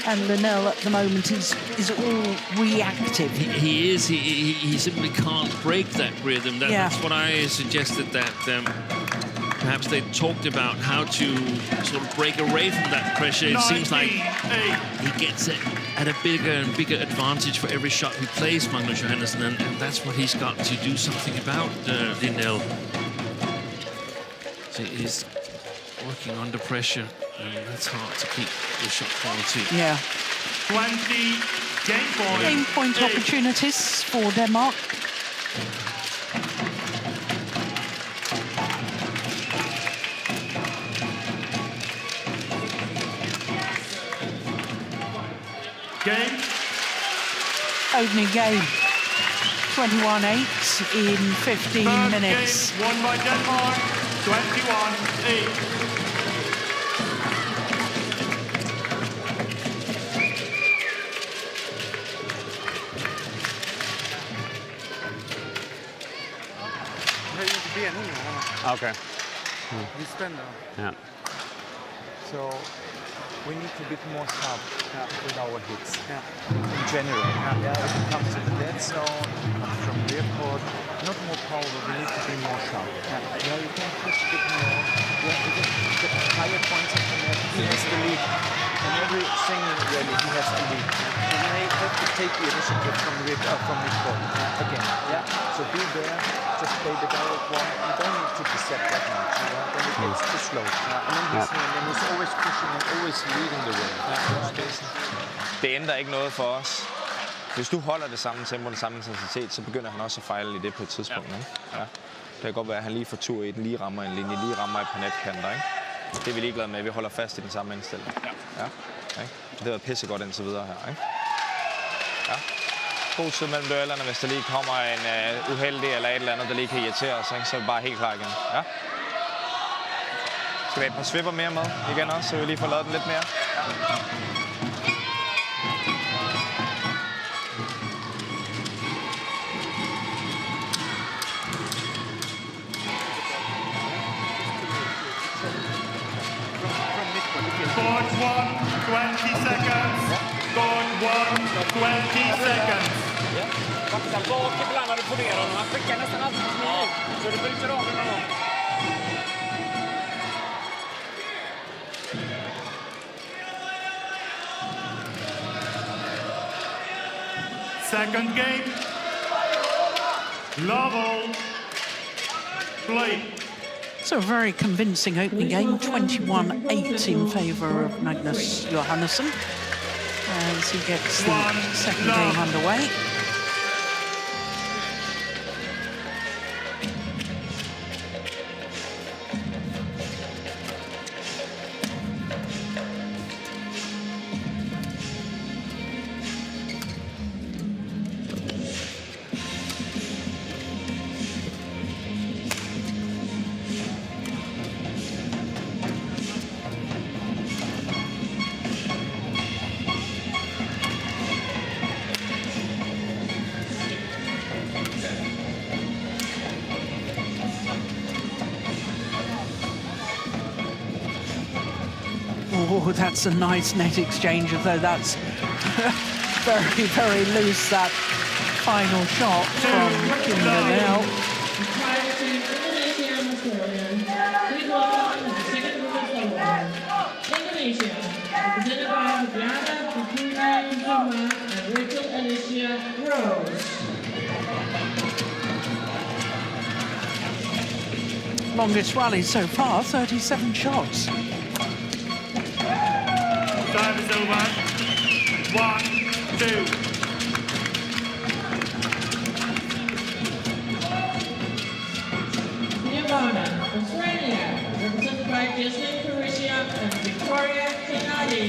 and Linell at the moment is all reactive. He is. He simply can't break that rhythm. That's what I suggested, that perhaps they talked about how to sort of break away from that pressure. It seems like he gets it at a bigger and bigger advantage for every shot he plays, Magnus Johannesen, and that's what he's got to do something about, Linell. So he's working under pressure, and that's hard to keep the shot quality. Yeah. 20 game point. Game point opportunities for Denmark. Game. Opening game. 21-8 in 15 minutes. Game won by Denmark. 21-8. Okay. Yeah. So we need to be more sharp with our hits in general. If it comes to the dead zone, from rear court, not more power, we need to be more sharp. You can push a bit more. You can get higher points from there. He has the lead. And every single rally, he has the lead. So we may have to take the initiative from mid-court again. So be there, just play the direct one. You don't need to accept that much. Then it gets too slow. And he's always pushing and always leading the way. Det ændrer ikke noget for os. Hvis du holder det samme tempo, den samme intensitet, så begynder han også at fejle i det på et tidspunkt. Ja. Det kan godt være, at han lige får tur i den, lige rammer en linje, lige rammer et par netkanter. Ikke? Det er vi ligeglade med, vi holder fast i den samme indstilling. Ja. Ikke? Det har været pissegodt indtil videre her. Ikke? Ja. God tid mellem duellerne, hvis der lige kommer en uheldig eller et eller andet, der lige kan irritere os, ikke? Så er vi bare helt klar igen. Ja. Skal vi have et par svipper mere med igen også, så vi lige får lavet den lidt mere? Ja. Court 1, 20 seconds. Court 1, 20 seconds. Vakta bak ibland när du får ner honom. Han skickar nästan alltid kniv. Så du bryter av med honom. Second game. Level. Play. So a very convincing opening game, 21-8 in favour of Magnus Johannesen as he gets the second game underway. Oh, that's a nice net exchange, although that's very, very loose, that final shot from Linell. Indonesia, represented by Bjorkler, and Rachel Alicia Rose. Longest rally so far, 37 shots. Time is over. 1, 2. Australia, represented by Jasmine Parisia and Victoria Kennedy.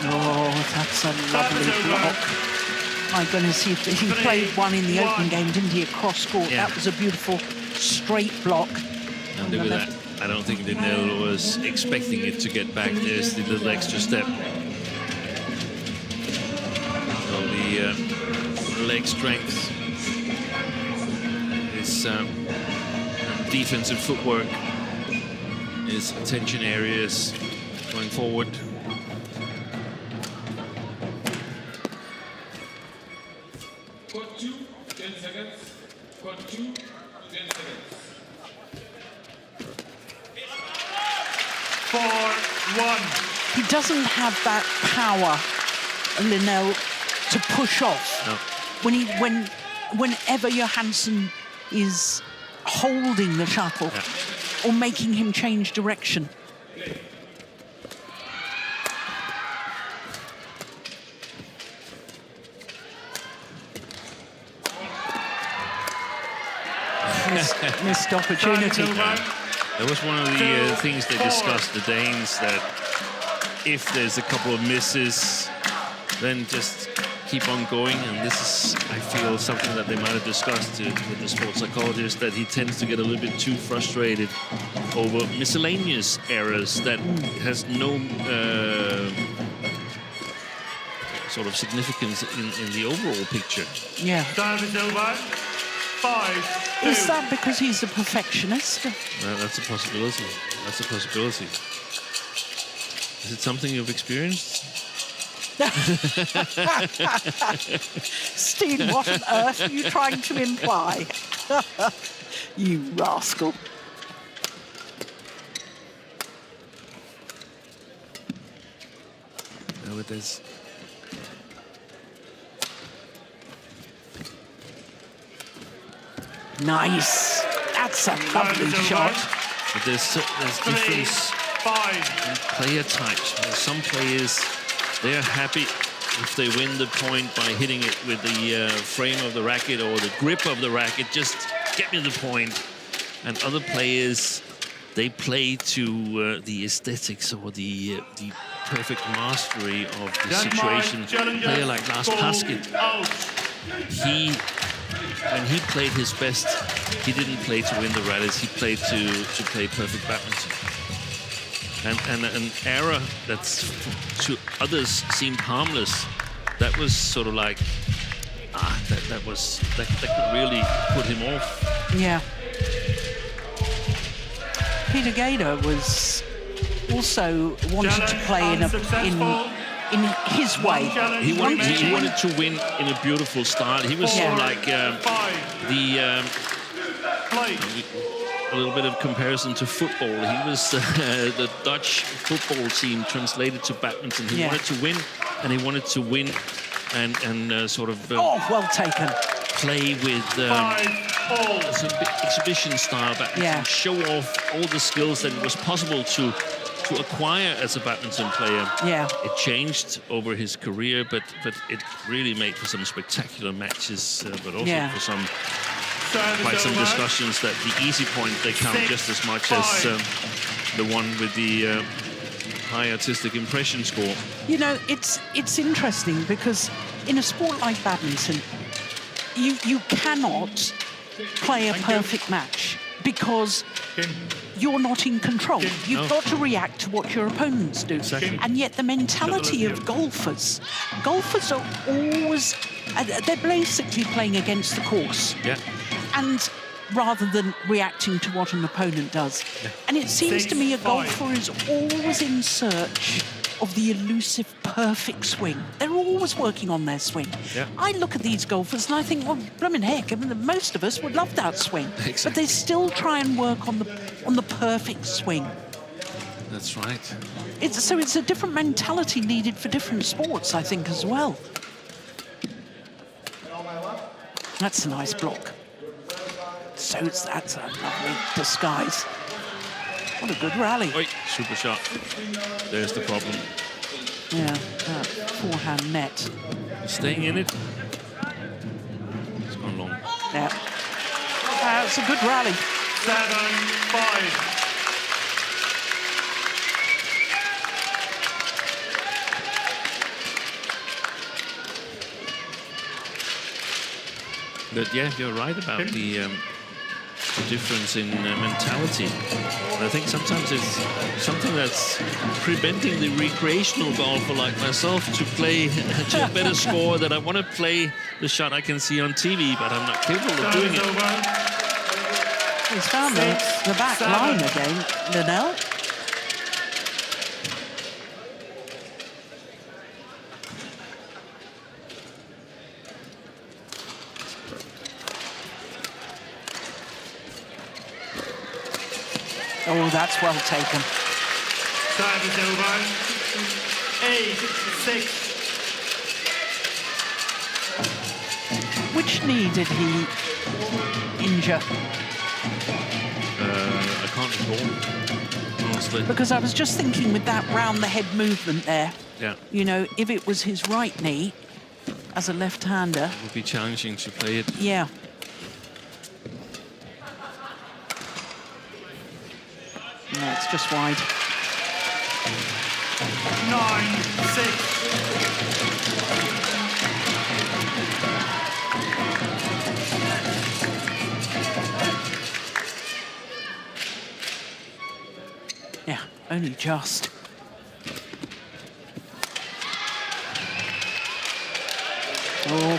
Oh, that's a lovely block. My goodness, he played one in the opening game, didn't he, across court? Yeah. That was a beautiful straight block. And look at that. I don't think Linell was expecting it to get back. There's the little extra step. So the the leg strength, his defensive footwork, his attention areas going forward. Court 2, 10 seconds. Court 2, 10 seconds. 4-1. He doesn't have that power, Linell, to push off. No. Whenever Johannesen is holding the shuttle or making him change direction. Missed opportunity. That was one of the things they discussed, the Danes, that if there's a couple of misses, then just keep on going. And this is, I feel, something that they might have discussed with the sports psychologist, that he tends to get a little bit too frustrated over miscellaneous errors that has no sort of significance in the overall picture. Yeah. Time is over. 5-2. Is that because he's a perfectionist? That's a possibility. That's a possibility. Is it something you've experienced? Steen, what on earth are you trying to imply? You rascal. No, it is. Nice. That's a lovely shot. But there's difference in player types. Some players, they're happy if they win the point by hitting it with the frame of the racket or the grip of the racket. Just get me the point. And other players, they play to the aesthetics or the perfect mastery of the situation. A player like Lars Pasket, when he played his best, he didn't play to win the rallies. He played to play perfect badminton. And an error that's to others seemed harmless, that was sort of like, that could really put him off. Yeah. Peter Gader was also wanted to play in his way. He wanted to win in a beautiful style. He was sort of like a little bit of comparison to football. He was the Dutch football team translated to badminton. He wanted to win, and he wanted to win and sort of well taken. Play with exhibition style badminton, show off all the skills that it was possible to acquire as a badminton player. Yeah. It changed over his career, but it really made for some spectacular matches, but also for some quite some discussions that the easy point, they count just as much as the one with the high artistic impression score. You know, it's interesting because in a sport like badminton, you cannot play a perfect match because you're not in control. You've got to react to what your opponents do. Exactly. And yet the mentality of golfers are always, they're basically playing against the course. Yeah. And rather than reacting to what an opponent does. Yeah. And it seems to me a golfer is always in search of the elusive, perfect swing. They're always working on their swing. Yeah. I look at these golfers and I think, well, blooming heck, I mean, most of us would love that swing. Exactly. But they still try and work on the perfect swing. That's right. So it's a different mentality needed for different sports, I think, as well. That's a nice block. So that's a lovely disguise. What a good rally. Oi, super shot. There's the problem. Yeah, that forehand net. Staying in it. It's gone long. Yeah. It's a good rally. 7-5. But yeah, you're right about the a difference in mentality. And I think sometimes it's something that's preventing the recreational golfer like myself to play to a better score, that I want to play the shot I can see on TV, but I'm not capable of doing it. He's found the back line again, Linell. Oh, that's well taken. Service over. 8-6. Which knee did he injure? I can't recall, honestly. Because I was just thinking with that round the head movement there, Yeah. you know, if it was his right knee as a left-hander, It would be challenging to play it. yeah. No, it's just wide. 9-6. Yeah, only just. Oh,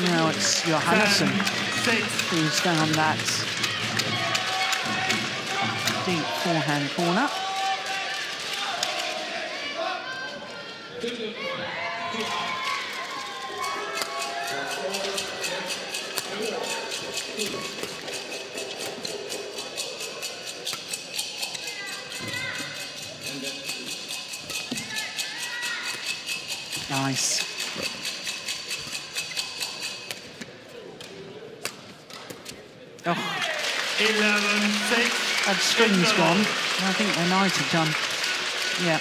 now it's Johannesen who's down that deep forehand corner. Nice. Oh. 11-6. That string's gone. I think they might have done. Yeah.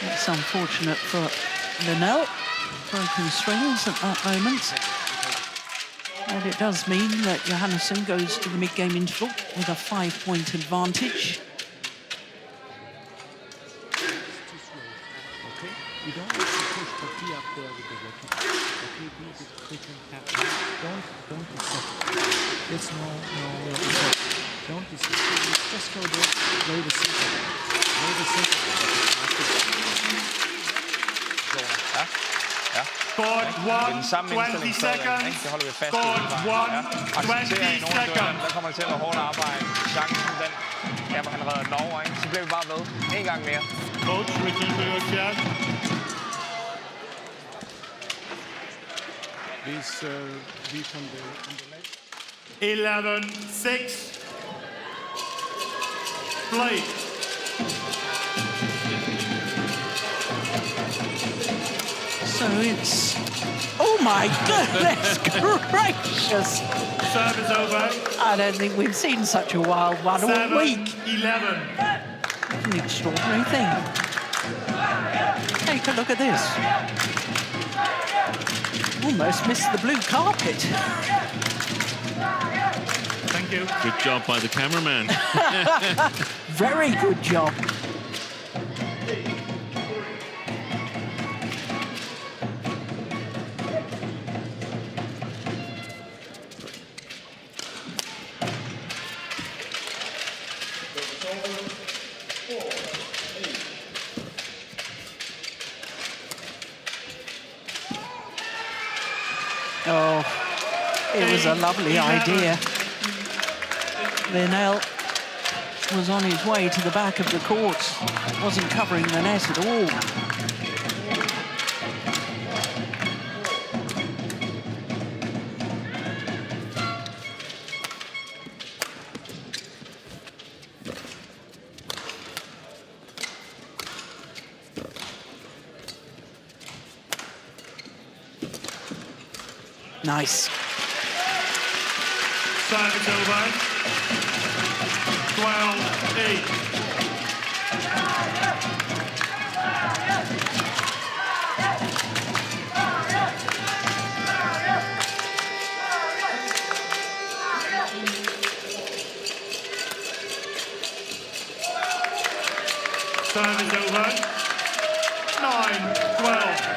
That's unfortunate for Linell. Broken strings at that moment. And it does mean that Johannesen goes to the mid-game interval with a 5-point advantage. You don't need to push, but be up there with the racket. Okay, be a bit quicker. Don't be soft. It's no. Don't be soft. Just go there, play the center. Play the center. Ja. Scored Det er den samme 20 indstilling stadigvæk, ikke? Det holder vi fast i. Accepterer i nogle af dørene, der kommer det til at være hårdt arbejde. Chancen, den, der hvor han redder den over, ikke? Så bliver vi bare ved. En gang mere. Coach, return to your chair. Please be on the leg. 11-6. Play. So it's... Oh my goodness gracious! Service over. I don't think we've seen such a wild one all week. 7-11. An extraordinary thing. Take a look at this. Almost missed the blue carpet. Thank you. Good job by the cameraman. Very good job. Oh, it was a lovely idea. Linell was on his way to the back of the court, wasn't covering the net at all. Nice. Service over. 12-8. Service over. 9-12.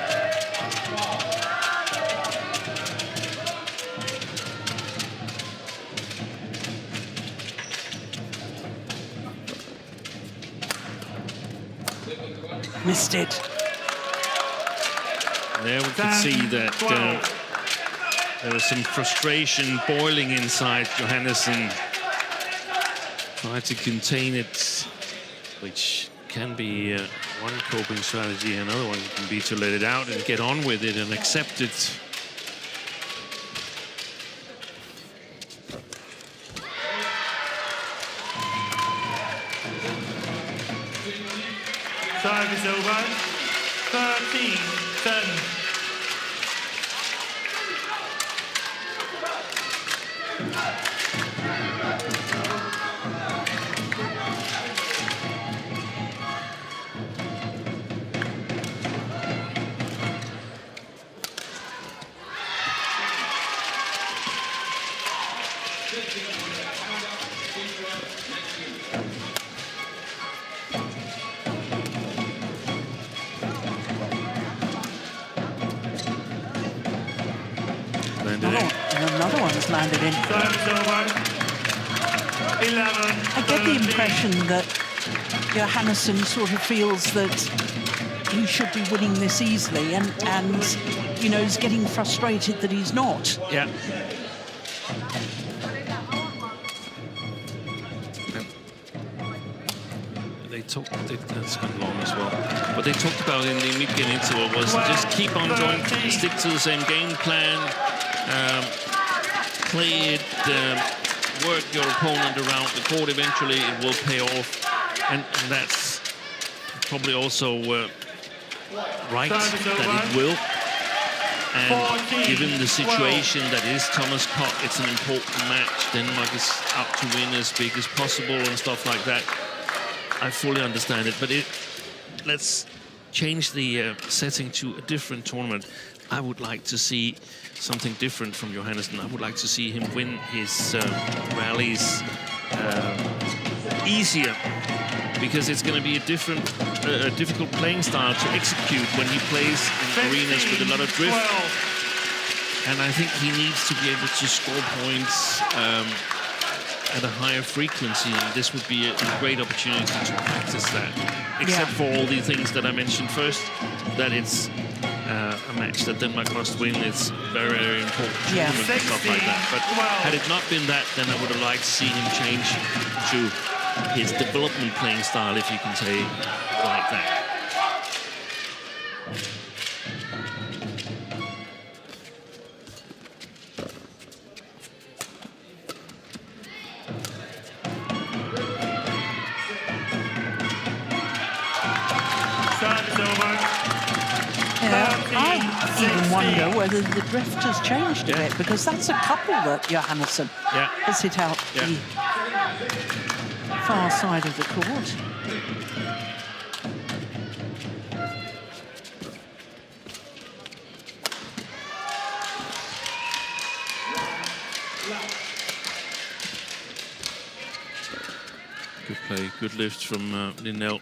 Missed it. There we could see that there was some frustration boiling inside Johannesen. Tried to contain it, which can be one coping strategy. Another one can be to let it out and get on with it and accept it. Service over. 13-10. Another one's landed in. I get the impression that Johannesen sort of feels that he should be winning this easily, and you know, is getting frustrated that he's not. Yeah. That's gone long as well. What they talked about in the mid-game interval was just keep on going, stick to the same game plan, play it, work your opponent around the court. Eventually, it will pay off, and that's probably also right that it will. And given the situation that is Thomas Cup, it's an important match. Denmark is out to win as big as possible and stuff like that. I fully understand it, but let's change the setting to a different tournament. I would like to see something different from Johannesen. I would like to see him win his rallies easier, because it's going to be a difficult playing style to execute when he plays in arenas with a lot of drift. And I think he needs to be able to score points at a higher frequency, and this would be a great opportunity to practice that. Except for all the things that I mentioned first, that it's a match that Denmark must win. It's very, very important tournament and stuff like that. But had it not been that, then I would have liked to see him change to his development playing style, if you can say like that. I even wonder whether the drift has changed a bit, because that's a couple that Johannesen has hit out the far side of the court. Good play, good lift from Linell.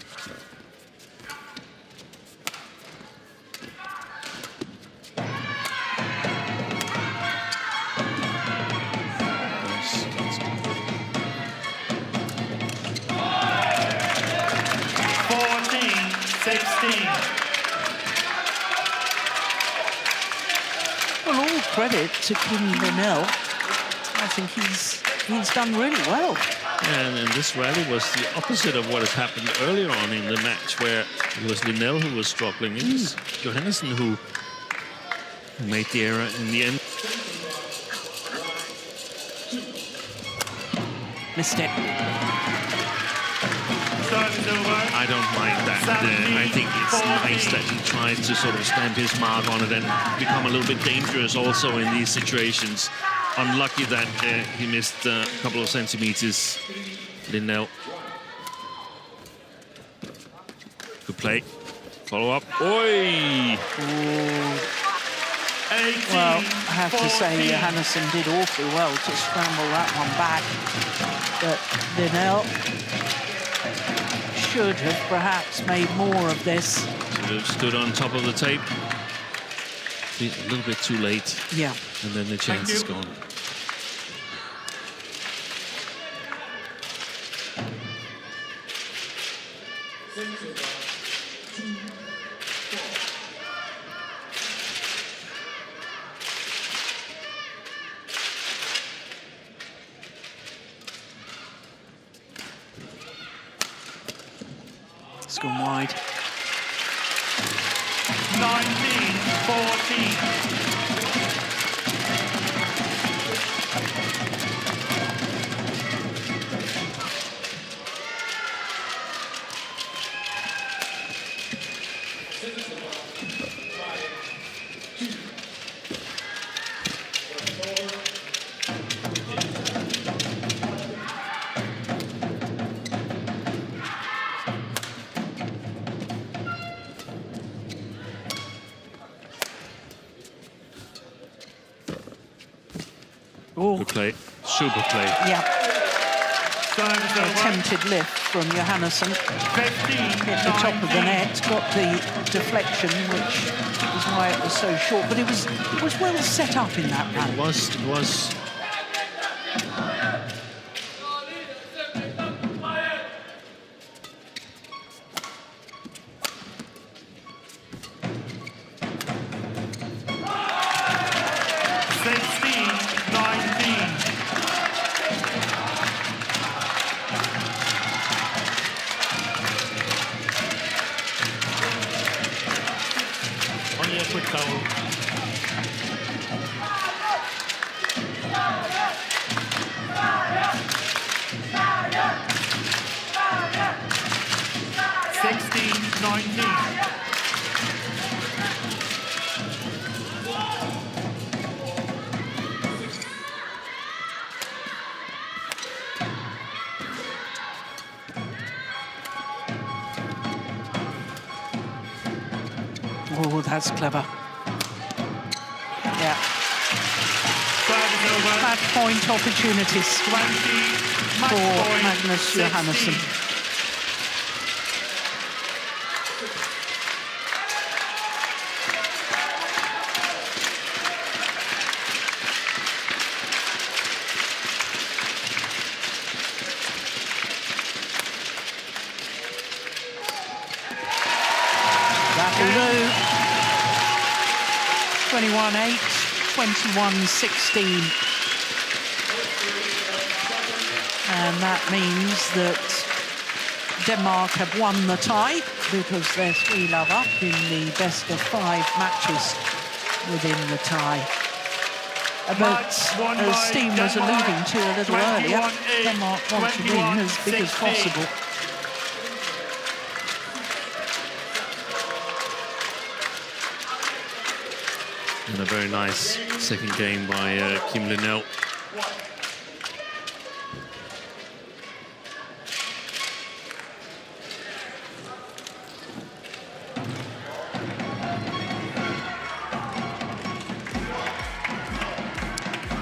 Well, all credit to Linell. I think he's done really well. And this rally was the opposite of what has happened earlier on in the match, where it was Linell who was struggling. It was Johannesen who made the error in the end. Missed it. I don't mind that. I think it's nice that he tries to sort of stamp his mark on it and become a little bit dangerous also in these situations. Unlucky that he missed a couple of centimeters, Linell. Good play. Follow up. Oi! Well, I have to say, Johannesen did awfully well to scramble that one back. But Linell should have perhaps made more of this. Should have stood on top of the tape. A little bit too late. Yeah. And then the chance is gone. gone wide. 19-14. Good play. Super play. Yeah. Attempted lift from Johannesen. Hit the top of the net, got the deflection, which is why it was so short. But it was well set up in that round. It was. Oh, that's clever. Yeah. Match point opportunities for Magnus Johannesen. That'll do. 21-8, 21-16. And that means that Denmark have won the tie because they're 3-love up in the best of 5 matches within the tie. But as Steve was alluding to a little earlier, Denmark want to win as big as possible. And a very nice second game by Kim Linell.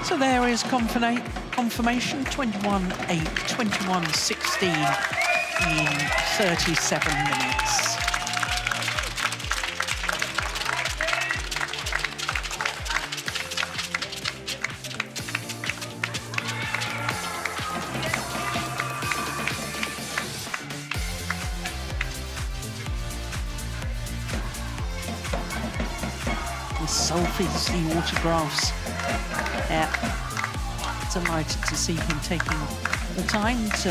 So there is confirmation, 21-8, 21-16 in 37 minutes. The selfies, the autographs. Yeah, delighted to see him taking the time to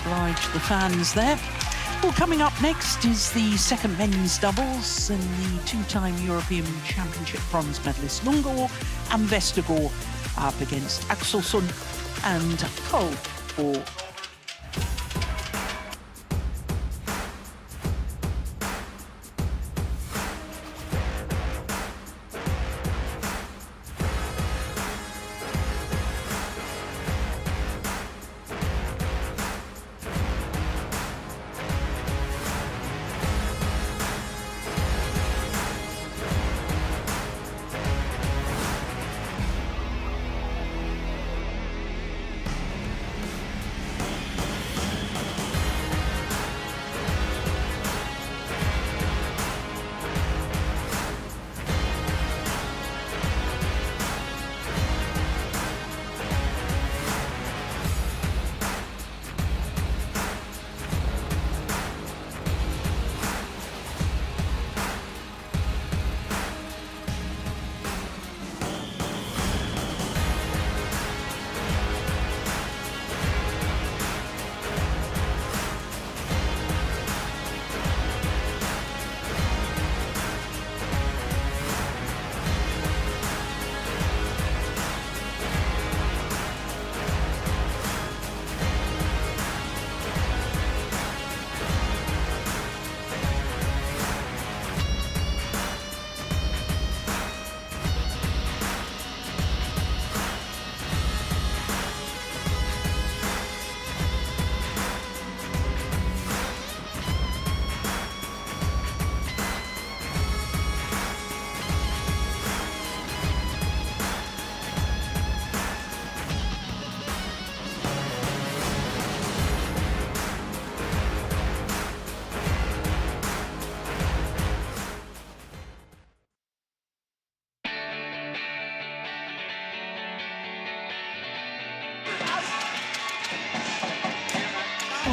oblige the fans there. Well, coming up next is the second men's doubles and the 2-time European Championship bronze medalist Lundgaard and Vestergaard up against Axelsson and Karlborg.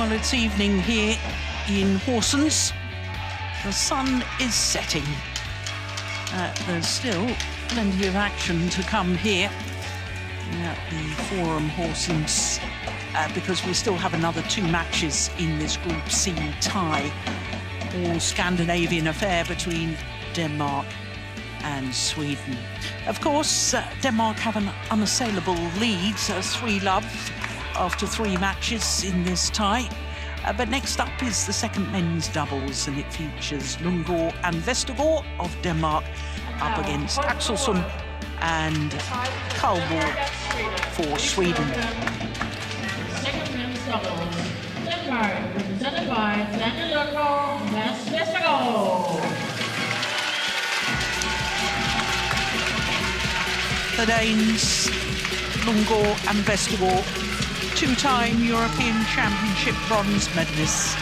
Well, it's evening here in Horsens. The sun is setting. There's still plenty of action to come here at the Forum Horsens because we still have another 2 matches in this Group C tie. All Scandinavian affair between Denmark and Sweden. Of course, Denmark have an unassailable lead, 3-love after 3 matches in this tie. But next up is the second men's doubles, and it features Lundgaard and Vestergaard of Denmark up against Axelsson and Karlborg for Sweden. Second men's doubles. Denmark, represented by Lundgaard and Vestergaard. The Danes, Lundgaard and Vestergaard, 2-time European Championship bronze medalists.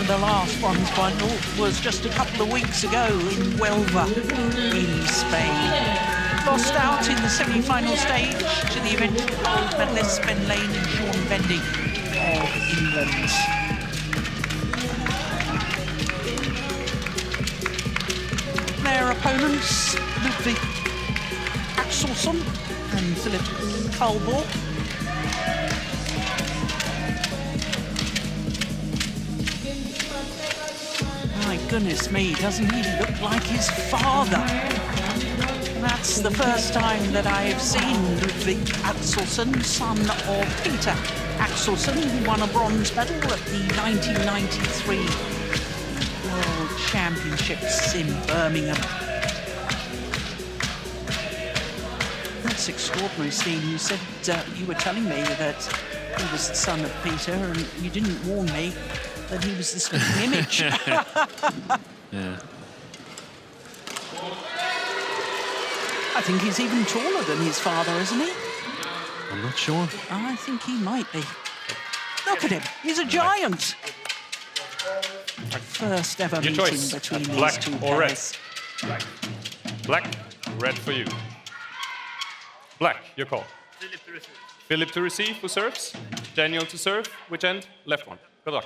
The last bronze medal was just a couple of weeks ago in Huelva in Spain. Lost out in the semi-final stage to the eventual gold medalists Ben Lane and Sean Bendy of England. Their opponents, Ludvig Axelsson and Philip Karlborg. My goodness me, doesn't he look like his father? That's the first time that I have seen Ludvig Axelsson, son of Peter Axelsson, who won a bronze medal at the 1993 World Championships in Birmingham. That's extraordinary, Steve. You said you were telling me that he was the son of Peter, and you didn't warn me that he was the spitting image. Yeah. I think he's even taller than his father, isn't he? I'm not sure. I think he might be. Look at him. He's a giant. First ever Your meeting choice. between these Black two or red? players. Black, red for you. Black, your call. Philip to receive. Philip to receive, who serves. Daniel to serve. Which end? Left one. Good luck.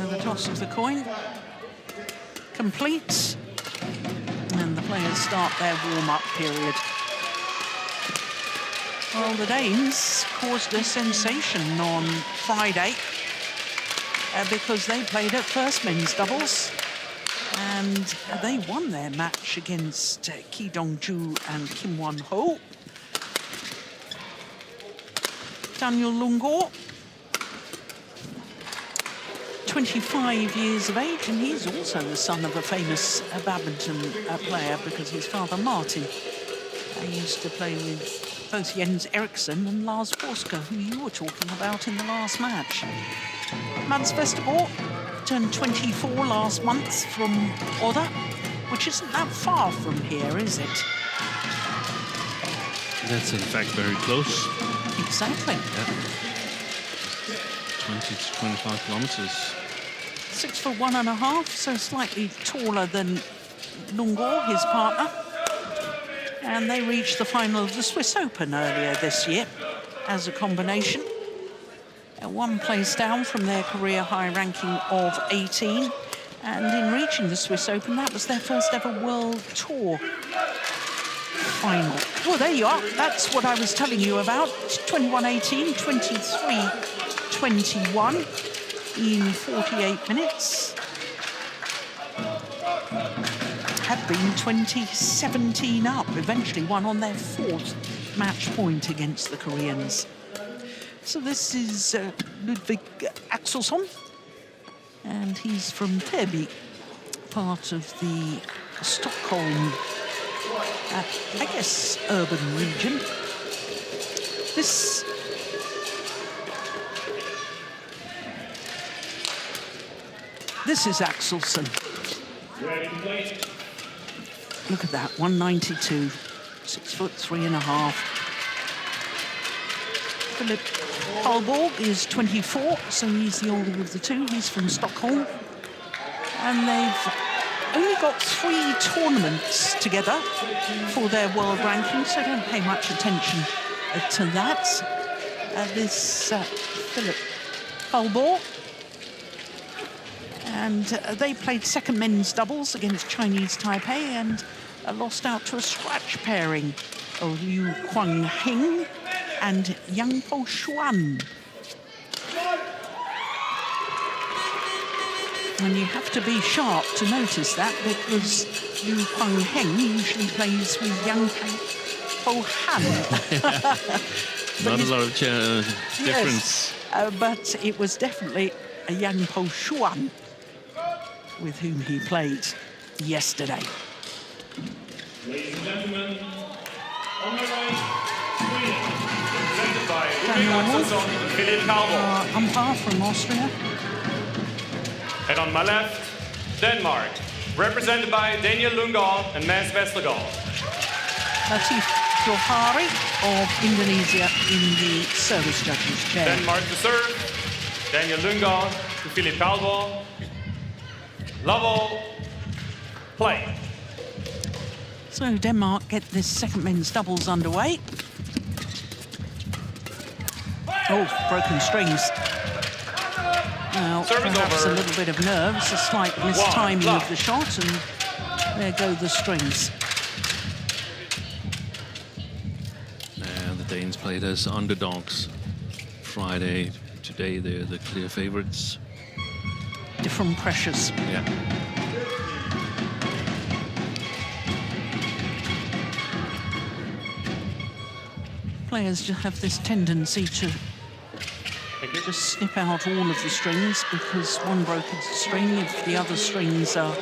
The toss of the coin complete, and the players start their warm-up period. Well, the Danes caused a sensation on Friday because they played at first men's doubles, and they won their match against Ki Dong-ju and Kim Won-ho. Daniel Lundgaard, 25 years of age, and he's also the son of a famous badminton player because his father, Martin, used to play with both Jens Eriksson and Lars Borgstedt, who you were talking about in the last match. Mads Vestergaard turned 24 last month from Odda, which isn't that far from here, is it? That's in fact very close. Exactly. Yeah. 20 to 25 kilometers. 6'1½", so slightly taller than Lundgaard, his partner. And they reached the final of the Swiss Open earlier this year as a combination. 1 place down from their career high ranking of 18. And in reaching the Swiss Open, that was their first ever World Tour final. Well, there you are. That's what I was telling you about. 21-18, 23-21 in 48 minutes. Had been 20-17 up, eventually won on their 4th match point against the Koreans. So this is Ludvig Axelsson, and he's from Täby, part of the Stockholm, I guess, urban region. This is Axelsson. Look at that, 192, 6'3½". Philip Karlborg is 24, so he's the older of the two. He's from Stockholm. And they've only got 3 tournaments together for their world ranking, so don't pay much attention to that. This Philip Karlborg. And they played second men's doubles against Chinese Taipei and lost out to a scratch pairing of Liu Kuang-heng and Yang Po Xuan. And you have to be sharp to notice that, because Liu Kuang-heng usually plays with Yang Po Han. Not a lot of difference. Yes, but it was definitely a Yang Po Xuan with whom he played yesterday. Ladies and gentlemen, on the right, Sweden, represented by Axelsson and Philip Karlborg. Umpire from Austria. And on my left, Denmark, represented by Daniel Lundgaard and Mads Vestergaard. Latif Johari of Indonesia in the service judges chair. Denmark to serve, Daniel Lundgaard to Philip Karlborg. Level, play. So Denmark get this second men's doubles underway. Oh, broken strings. Now, perhaps a little bit of nerves, a slight mistiming of the shot, and there go the strings. And the Danes played as underdogs Friday. Today they're the clear favorites. Different pressures. Yeah. Players just have this tendency to just snip out all of the strings, because one broken string, if the other strings are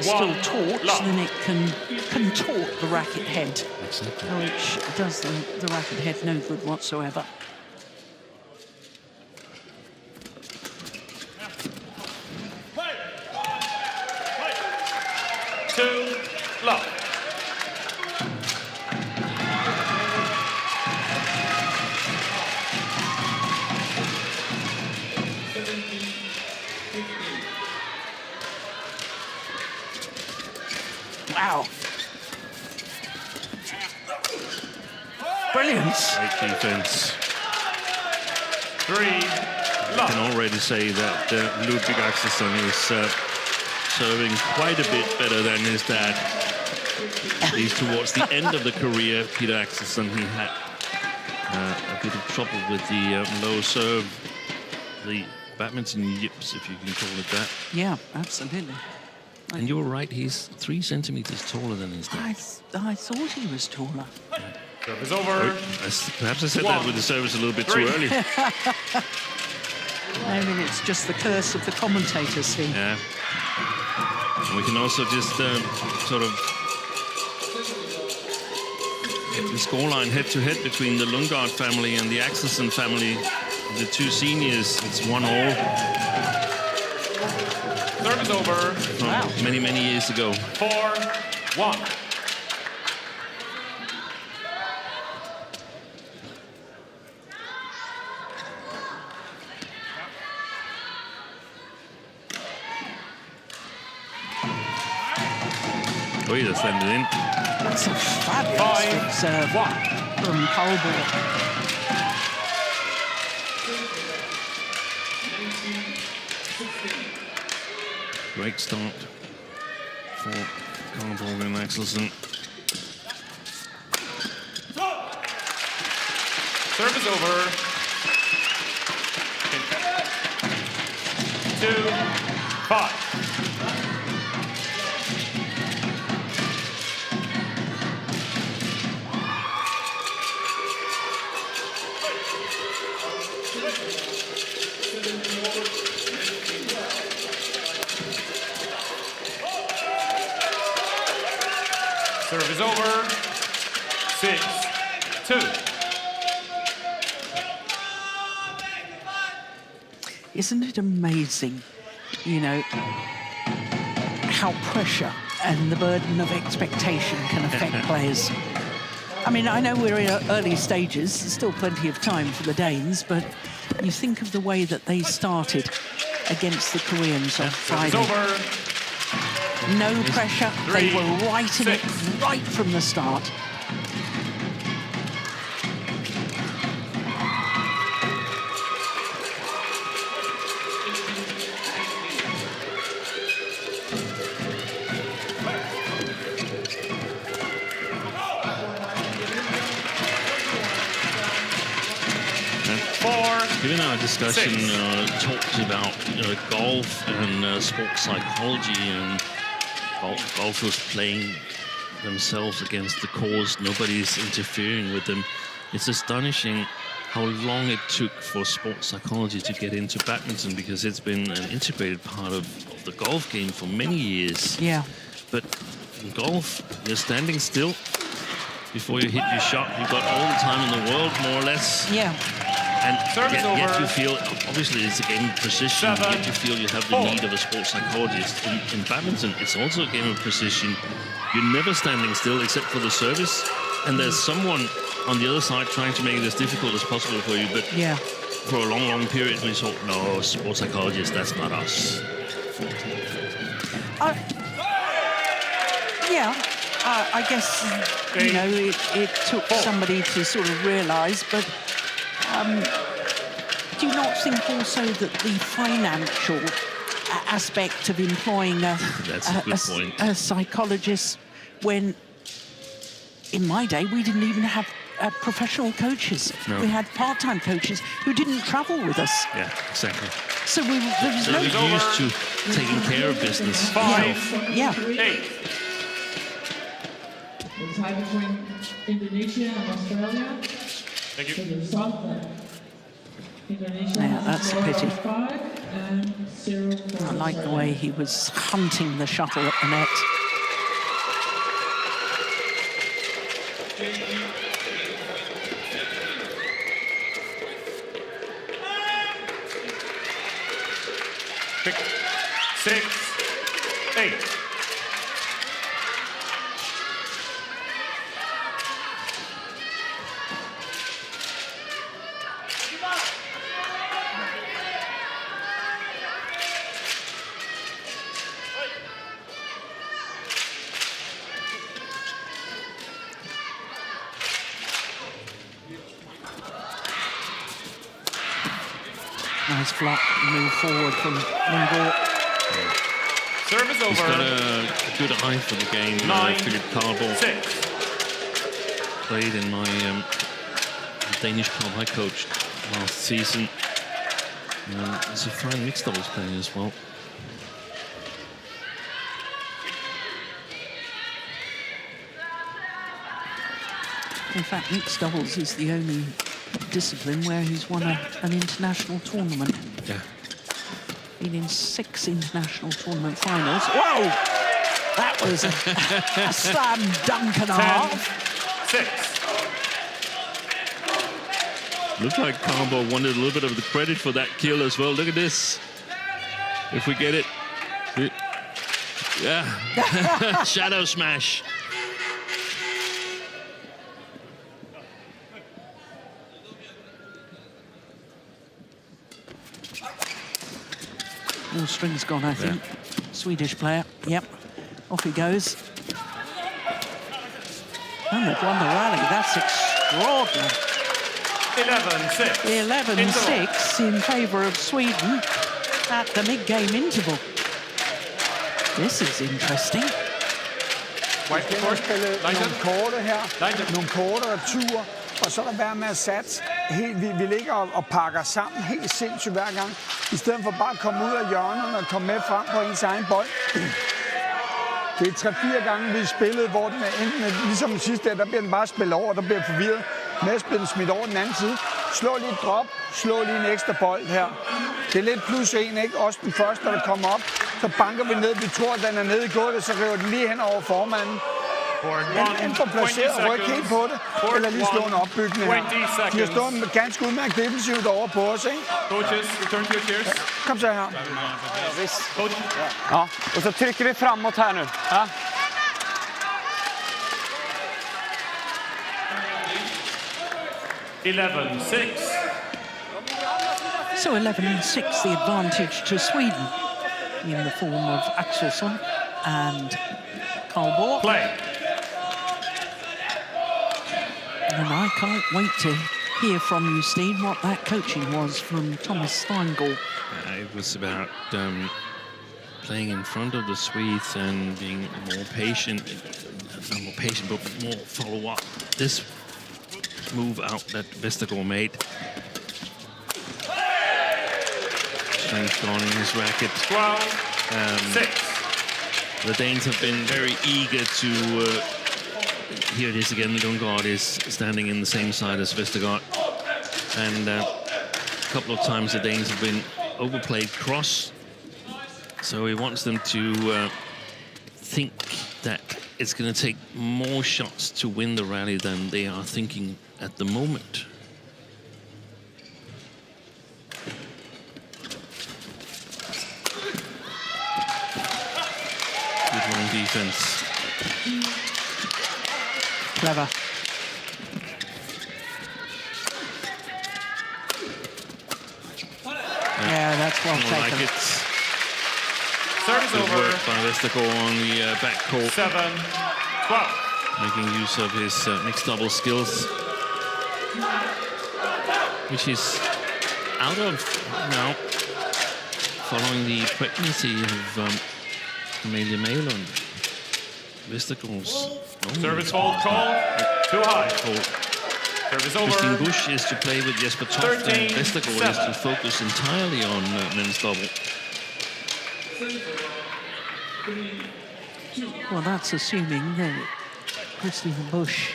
still taut, then it can contort the racket head, which does the racket head no good whatsoever. Two, love. Wow. Brilliant. Great defense. 3, I can already say that Ludwig Axelsson is serving quite a bit better than his dad. At least towards the end of the career, Peter Axelsson, he had a bit of trouble with the low serve, the badminton yips, if you can call it that. Yeah, absolutely. And you were right, he's 3 centimeters taller than his dad. I thought he was taller. Service over. Perhaps I said that with the service a little bit too early. I mean, it's just the curse of the commentators here. Yeah. And we can also just sort of get the scoreline head-to-head between the Lundgaard family and the Axelsson family. The 2 seniors, it's 1-all. Service over. Wow. Many, many years ago. 4-1. Oh, he just landed in. That's a fabulous serve from Karlborg. Great start for Karlborg and Axelsson. Service over. 2-5. Serve is over. 6-2. Isn't it amazing, you know, how pressure and the burden of expectation can affect players? I mean, I know we're in early stages, there's still plenty of time for the Danes, but you think of the way that they started against the Koreans on Friday. It's over. No pressure. They were right in it right from the start. Given our discussion talked about golf and sports psychology and golfers playing themselves against the course, nobody's interfering with them. It's astonishing how long it took for sports psychology to get into badminton, because it's been an integrated part of the golf game for many years. Yeah. But in golf, you're standing still before you hit your shot. You've got all the time in the world, more or less. Yeah. And yet you feel, obviously it's a game of precision, yet you feel you have the need of a sports psychologist. In badminton, it's also a game of precision. You're never standing still except for the service, and there's someone on the other side trying to make it as difficult as possible for you. But for a long, long period, we thought, no, sports psychologist, that's not us. I guess, you know, it took somebody to sort of realise, but do you not think also that the financial aspect of employing a psychologist, when in my day we didn't even have professional coaches. No. We had part-time coaches who didn't travel with us. Yeah, exactly. So there was so no... we're used to taking care of business. 5, yeah. 8. The tie between Indonesia and Australia. Thank you. To the south there. Indonesia Yeah, that's a pity. 5 and 0. I like the way he was hunting the shuttle at the net. Six, 8. Nice block, move forward from Lundgaard. Service over. He's got a good eye for the game. 9, Philip Karlborg 6. Played in my Danish club I coached last season. He's a fine mixed doubles player as well. In fact, mixed doubles is the only discipline where he's won an international tournament. Yeah. Been in 6 international tournament finals. Whoa! That was a slam dunk and a half. 6. Looked like Karlborg wanted a little bit of the credit for that kill as well. Look at this. If we get it. Yeah. Shadow smash. All strings gone, I think. Yeah. Swedish player. Yep. Off he goes. And they've won the rally. That's extraordinary. 11-6. 11-6 in favour of Sweden at the mid-game interval. This is interesting. Vi skal spille nogle korte her, nogle korte returer, og så er der værd med at satse. Vi ligger og pakker sammen helt sindssygt hver gang, i stedet for bare at komme ud af hjørnerne og komme med frem på ens egen bold. Det er 3-4 gange, vi spillede, hvor den er enten, ligesom sidste der bliver den bare spillet over, der bliver forvirret med at spille smidt over den anden side. Slå lige et drop, slå lige en ekstra bold her. Det er lidt +1, ikke? Også den første, der kommer op. Så banker vi ned, vi tror, den er nede i gulvet, så river den lige hen over formanden. Enten får placeret ryg helt på det, eller lige slå en opbygning her. De har stået ganske udmærket defensivt over på os, ikke? Coaches, return to your chairs. Kom så her. Ja, och så trycker vi framåt här nu. Ja. So 11-6, the advantage to Sweden in the form of Axelsson. and Karlborg. Play. And I can't wait to hear from you, Steve, what that coaching was from Thomas Steingall. It was about playing in front of the Swedes and being more patient, not more patient, but more follow-up. This move out that Vestergaard made. Strength gone in his racket. 12-6. The Danes have been very eager to... here it is again, Lundgaard is standing in the same side as Vestergaard. And a couple of times the Danes have been overplayed cross. So he wants them to think that it's going to take more shots to win the rally than they are thinking at the moment. Good long defense. Clever. Yeah, that's well taken. Like it. Service Good over. work by Vestergaard on the backcourt. 7-12. Making use of his mixed double skills, which is out of now, following the pregnancy of Amelia Malon. Vestergaard's Service hold call. Too high. Service over. Christine Busch is to play with Jesper Toft, and Vestergaard is to focus entirely on men's double. Well, that's assuming that Christine Busch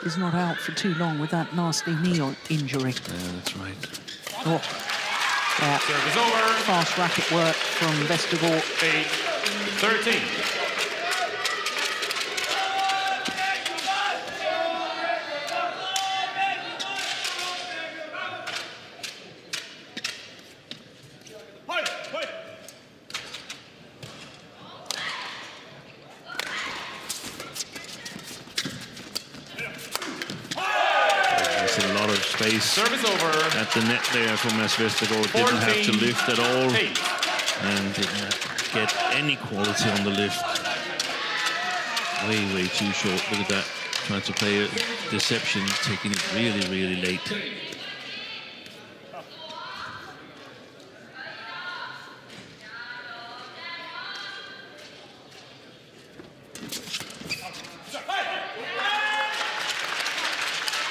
is not out for too long with that nasty knee injury. Yeah, that's right. Oh, yeah. Service over. Fast racket work from Vestergaard. 8-13. Service over. At the net there from Vestergaard. Didn't have to lift at all. And did not get any quality on the lift. Way, way too short. Look at that. Trying to play a deception, taking it really, really late.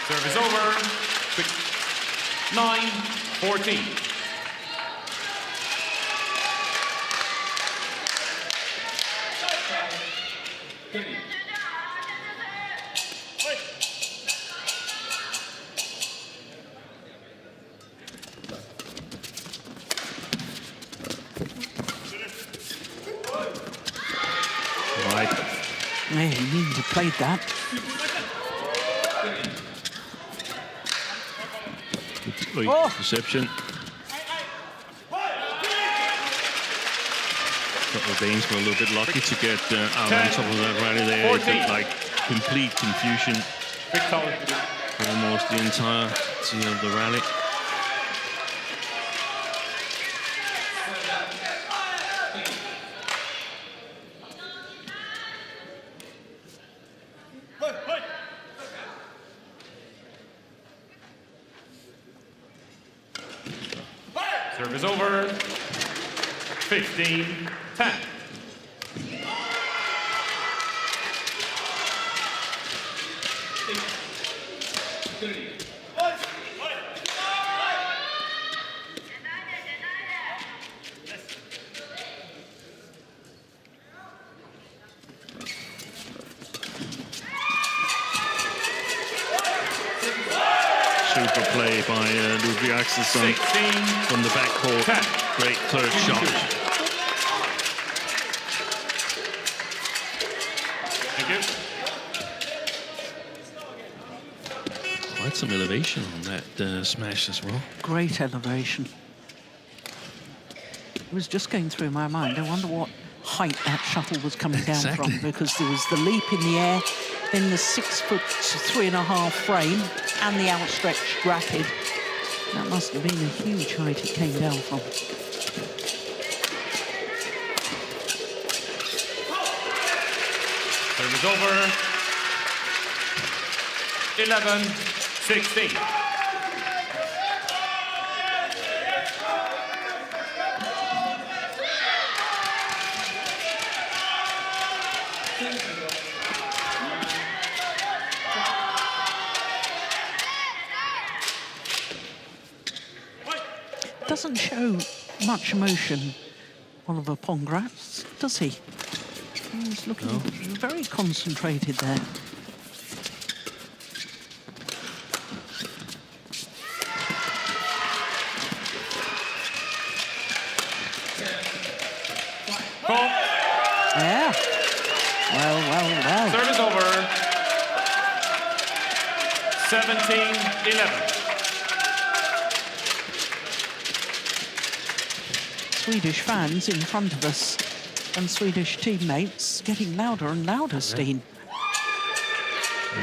Service over. 9-14. Right. Yeah, he needed to play that. Deception. The Danes were a little bit lucky to get out on top of that rally there. It looked like complete confusion for almost the entirety of the rally. Service over. 15-10. Super play by Ludwig Axelsson from the backcourt. Great third shot. Thank you. Quite some elevation on that smash as well. Great elevation. It was just going through my mind. I wonder what height that shuttle was coming down from, because there was the leap in the air, then the 6'3.5" frame, and the outstretched racket. That must have been a huge height it came down from. Service over. 11-16. Doesn't show much emotion, Oliver Pongratz, does he? He's looking very concentrated there. Yeah. Well. Service over. 17-11. Swedish fans in front of us and Swedish teammates getting louder and louder, Steen. A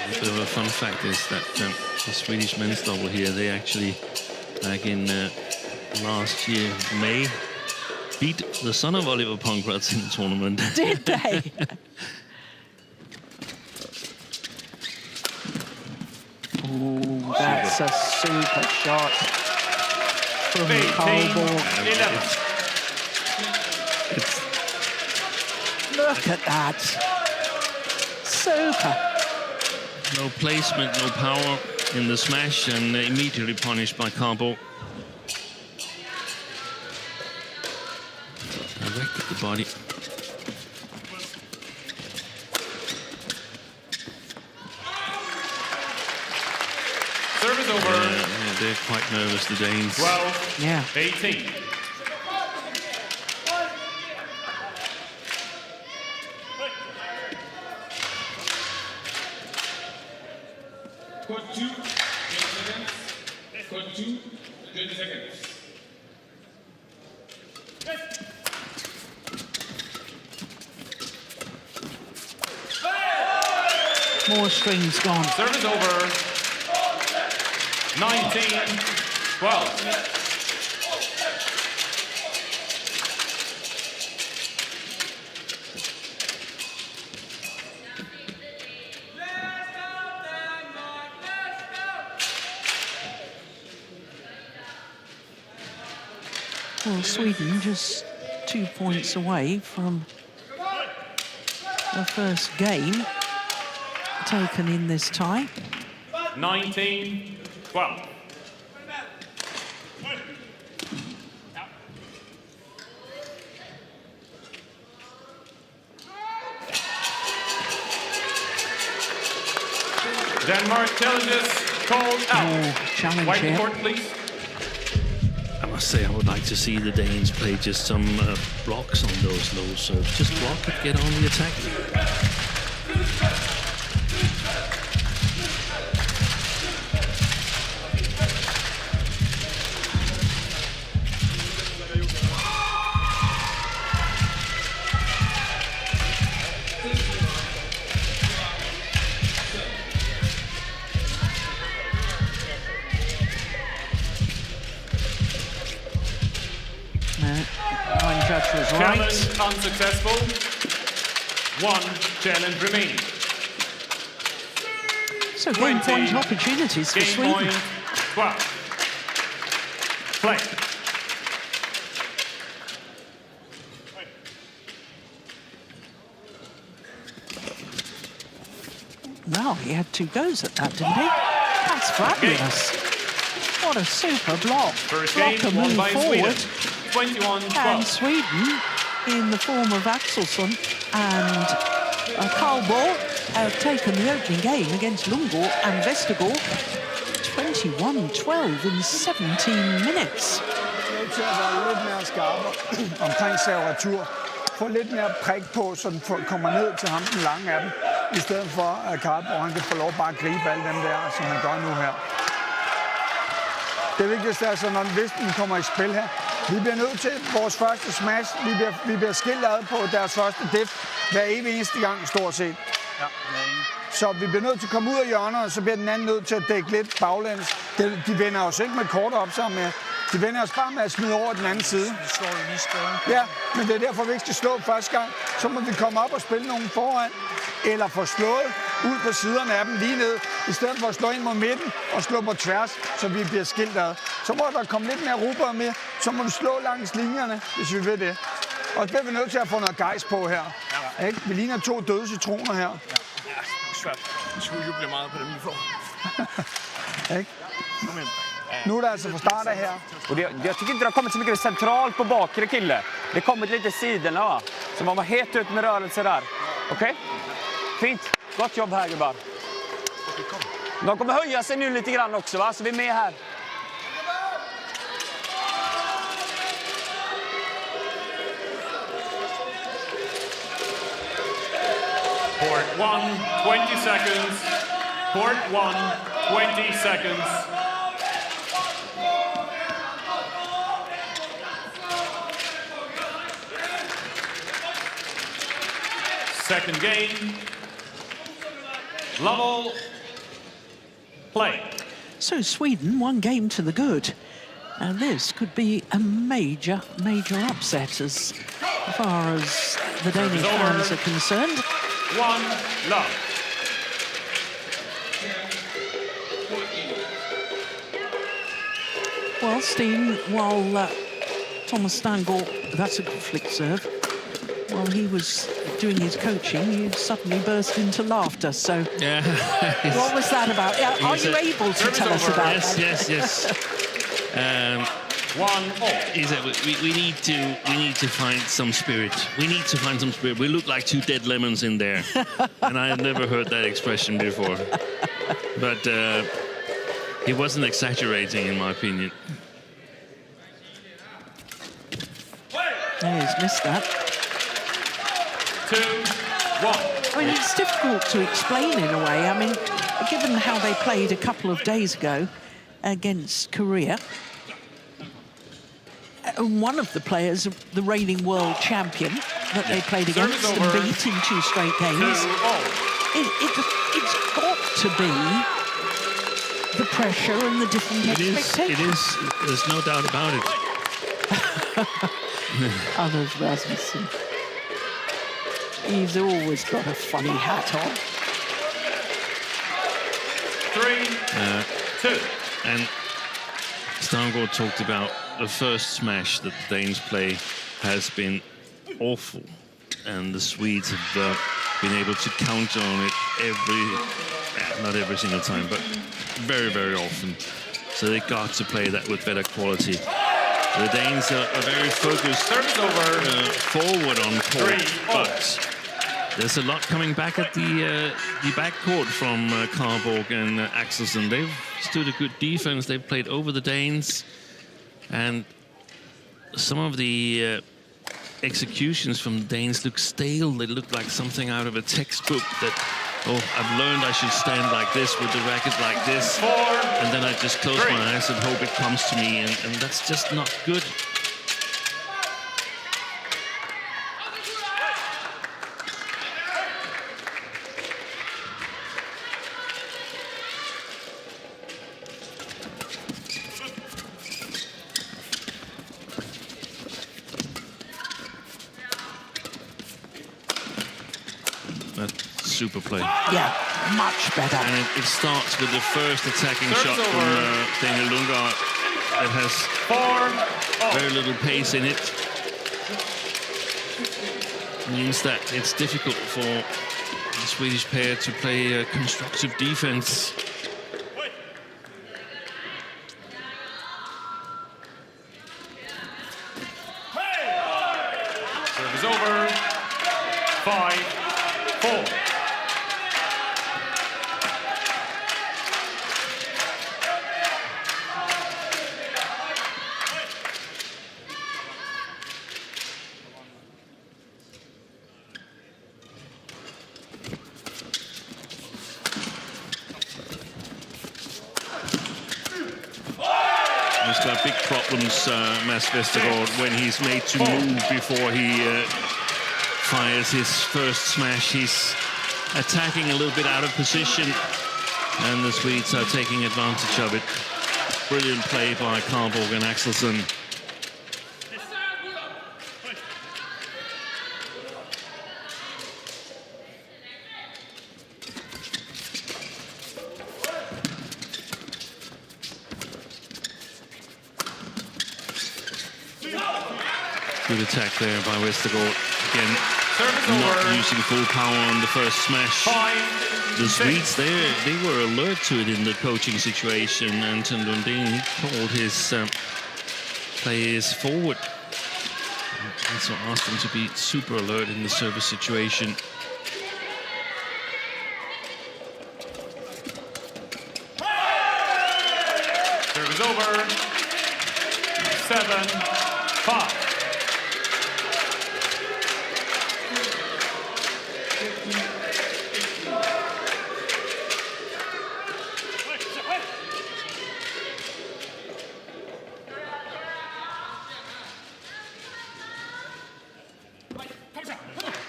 bit of a fun fact is that the Swedish men's double here, they actually, back in last year, May, beat the son of Oliver Pongratz in the tournament. Did they? Oh, that's a super shot from Karlborg. Look at that. Super. No placement, no power in the smash, and immediately punished by Karlborg. Directed the body. Service over. Yeah, they're quite nervous, the Danes. 12-18. Court 2, 20 seconds. Court 2, 20 seconds. More strings gone. Service over. 19-12. Well, Sweden just 2 points away from the first game taken in this tie. 19-12. Denmark challenges called out. Challenge White here. court, please. I must say, I would like to see the Danes play just some blocks on those low serves. Just block it, get on the attack. Line judge was right. Challenge unsuccessful. One challenge remaining. So game point opportunities for Game Sweden. point 12. Play. Well, he had 2 goes at that, didn't he? That's fabulous. What a super block. First Blocker game won move by forward. Sweden. 21-12. And Sweden, in the form of Axelsson and Karlborg, have taken the opening game against Lundgaard and Vestergaard. 21-12 in 17 minutes. Til at være lidt mere skarpe omkring serve-retur. Få lidt mere prik på, så den kommer ned til ham, den lange af dem, i stedet for at Karlborg han kan få lov bare at gribe alle dem der, som han gør nu her. Det vigtigste er, så når den kommer i spil her, vi bliver nødt til vores første smash, vi bliver skilt ad på deres første dip hver evig eneste gang, stort set. Ja, så vi bliver nødt til at komme ud af hjørnet, og så bliver den anden nødt til at dække lidt baglæns. De vender os ikke med kort op sammen med. De vender os bare med at smide over den anden side. Vi slår jo lige skade. Ja, men det er derfor, vi ikke skal slå første gang. så må vi komme op og spille nogen foran, eller få slået ud på siderne af dem lige ned, i stedet for at slå ind mod midten og slå på tværs, så vi bliver skilt ad. Så må der komme lidt mere råber med, så må vi slå langs linjerne, hvis vi vil det. Og så bliver vi nødt til at få noget gejs på her. Ja. Ikke? Vi ligner 2 døde citroner her. Ja, svært. Vi skulle juble meget på dem, vi får. Ikke? Nu är det alltså från start här. Och jag tycker inte det har kommit så mycket centralt på bakre kille. Det har kommit lite sidorna, va? Så man var helt ut med rörelser där. Okej? Fint. Gott jobb här, gubbar. De kommer höja sig nu lite grann också, va? Så vi är med här. Court 1, 20 seconds. Court 1, 20 seconds. Second game. Level. Play. So Sweden, 1 game to the good. And this could be a major upset as far as the Danish fans are concerned. 1 love. Well, Steen, while Thomas Stangaard, that's a good flick serve, while he was doing his coaching, you suddenly burst into laughter. So, yeah. What was that about? Are you able to tell us about that? Yes. He said we need to find some spirit. We need to find some spirit. We look like 2 dead lemons in there, and I had never heard that expression before. But he wasn't exaggerating, in my opinion. Yeah, he's missed that. 2, 1. I mean, it's difficult to explain in a way. I mean, given how they played a couple of days ago against Korea, one of the players, the reigning world champion that they played against and beat in 2 straight games, it's got to be the pressure and the different expectations. It is. There's no doubt about it. Anders Rasmussen. He's always got a funny hat on. 3, 2. And Stangaard talked about the first smash that the Danes play has been awful, and the Swedes have been able to counter on it not every single time, but very, very often. So they got to play that with better quality. The Danes are very focused forward on court, but there's a lot coming back at the backcourt from Karlborg and Axelsson. They've stood a good defense. They've played over the Danes, and some of the executions from the Danes look stale. They look like something out of a textbook that, I've learned I should stand like this with the racket like this, and then I just close my eyes and hope it comes to me, and that's just not good. Super play. Yeah, much better. And it starts with the first attacking shot from Daniel Lundgaard that has very little pace in it. Means that it's difficult for the Swedish pair to play constructive defense. Serve is over. 5-4. He's got big problems, Mads Vestergaard, when he's made to move before he fires his first smash. He's attacking a little bit out of position, and the Swedes are taking advantage of it. Brilliant play by Karlborg and Axelsson. Good attack there by Vestergaard. Again, not using full power on the first smash. The Swedes, they were alert to it in the coaching situation. Anton Lundin, he called his players forward. And also asked them to be super alert in the service situation. Serve is over. 7-5.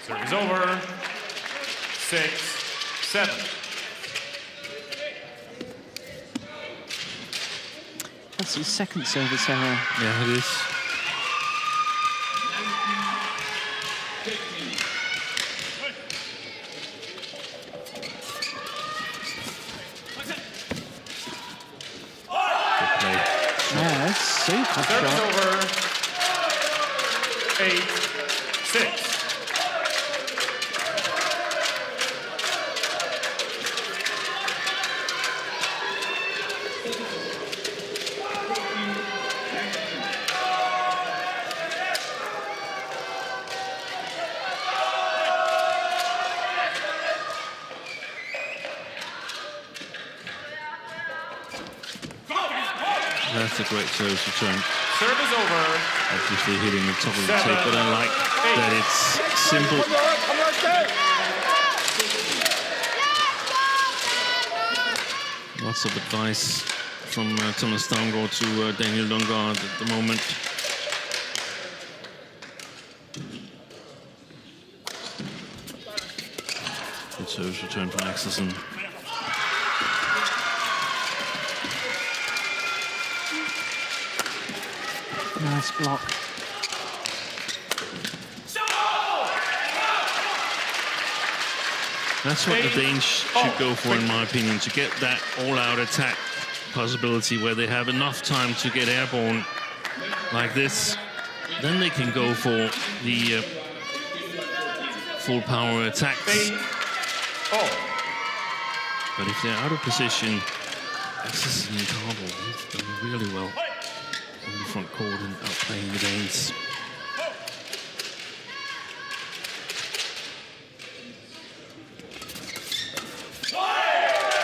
Serve is over. 6-7. That's his second service error. Yeah, it is. Yeah, that's super Serve is shot. over. 8-6. That's a great service return. Serve is over. Obviously hitting the top of the tape, but I like that it's simple. Lots of advice from Thomas Stavngård to Daniel Lundgaard at the moment. Good service return from Axelsson. Nice block. That's what the Danes should go for, in my opinion, to get that all-out attack possibility where they have enough time to get airborne like this. Then they can go for the full power attacks. But if they're out of position, Axelsson and Karlborg have done really well on the front court and outplaying the Danes.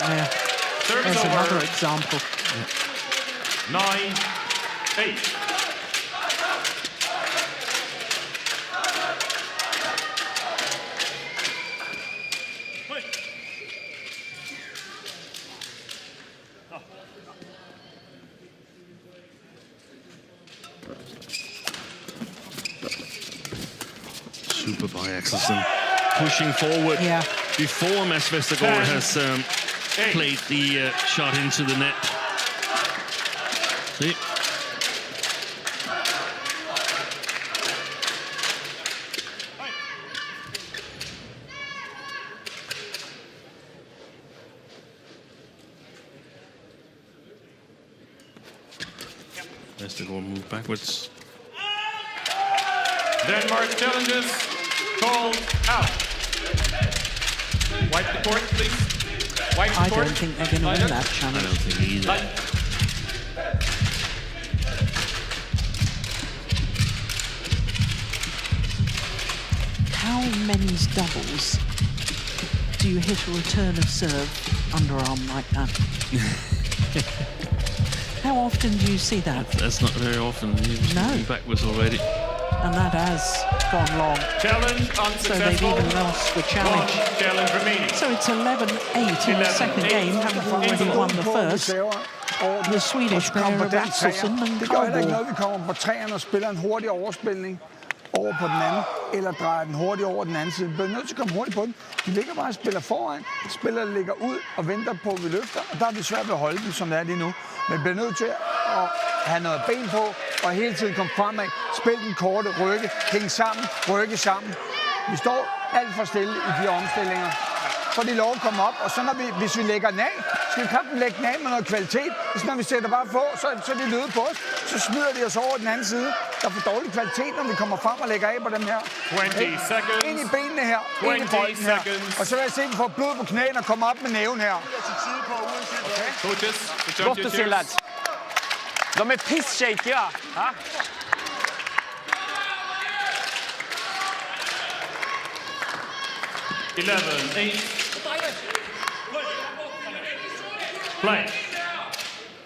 Yeah, there's another example. 9-8. Super by Axelsson, pushing forward before Mads Vestergaard has played the shot into the net. See? Vestergaard moved backwards. Denmark challenges called out. Wipe the court, please. Wipe the I court. don't think they're going to win that challenge. I don't think either. How many doubles do you hit a return of serve underarm like that? How often do you see that? That's not very often. He was backwards already. And that has gone long. Challenge So they've even lost the challenge. Challenge remaining. So it's 11-8 in the second game, having already won the first. The Swedish pair of Axelsson and Det gør heller ikke Karlborg. noget, vi kommer på træerne og spiller en hurtig overspilning over på den anden, eller drejer den hurtigt over den anden side. Vi bliver nødt til at komme hurtigt på den. De ligger bare og spiller foran. Spillere ligger ud og venter på, at vi løfter, og der er vi svært ved at holde dem, som det er lige nu. Men vi bliver nødt til at have noget ben på, og hele tiden komme fremad. Spil den korte, rykke, hænge sammen, rykke sammen. Vi står alt for stille i de omstillinger. For de lov at komme op, og så når hvis vi lægger den af, Skal vi kampen lægge den af med noget kvalitet? Hvis når vi sætter bare få, så er de løde på os. Så smider de os over den anden side. Der er for dårlig kvalitet, når vi kommer frem og lægger af på dem her. 20 seconds. Ind i benene her. Ind i bolden her. Og så vil jeg se, at vi får blod på knæene og kommer op med næven her. Okay. Coaches, the Godt judges att se, here. lads. De är piss-shakiga. Ja? 11-8. Play.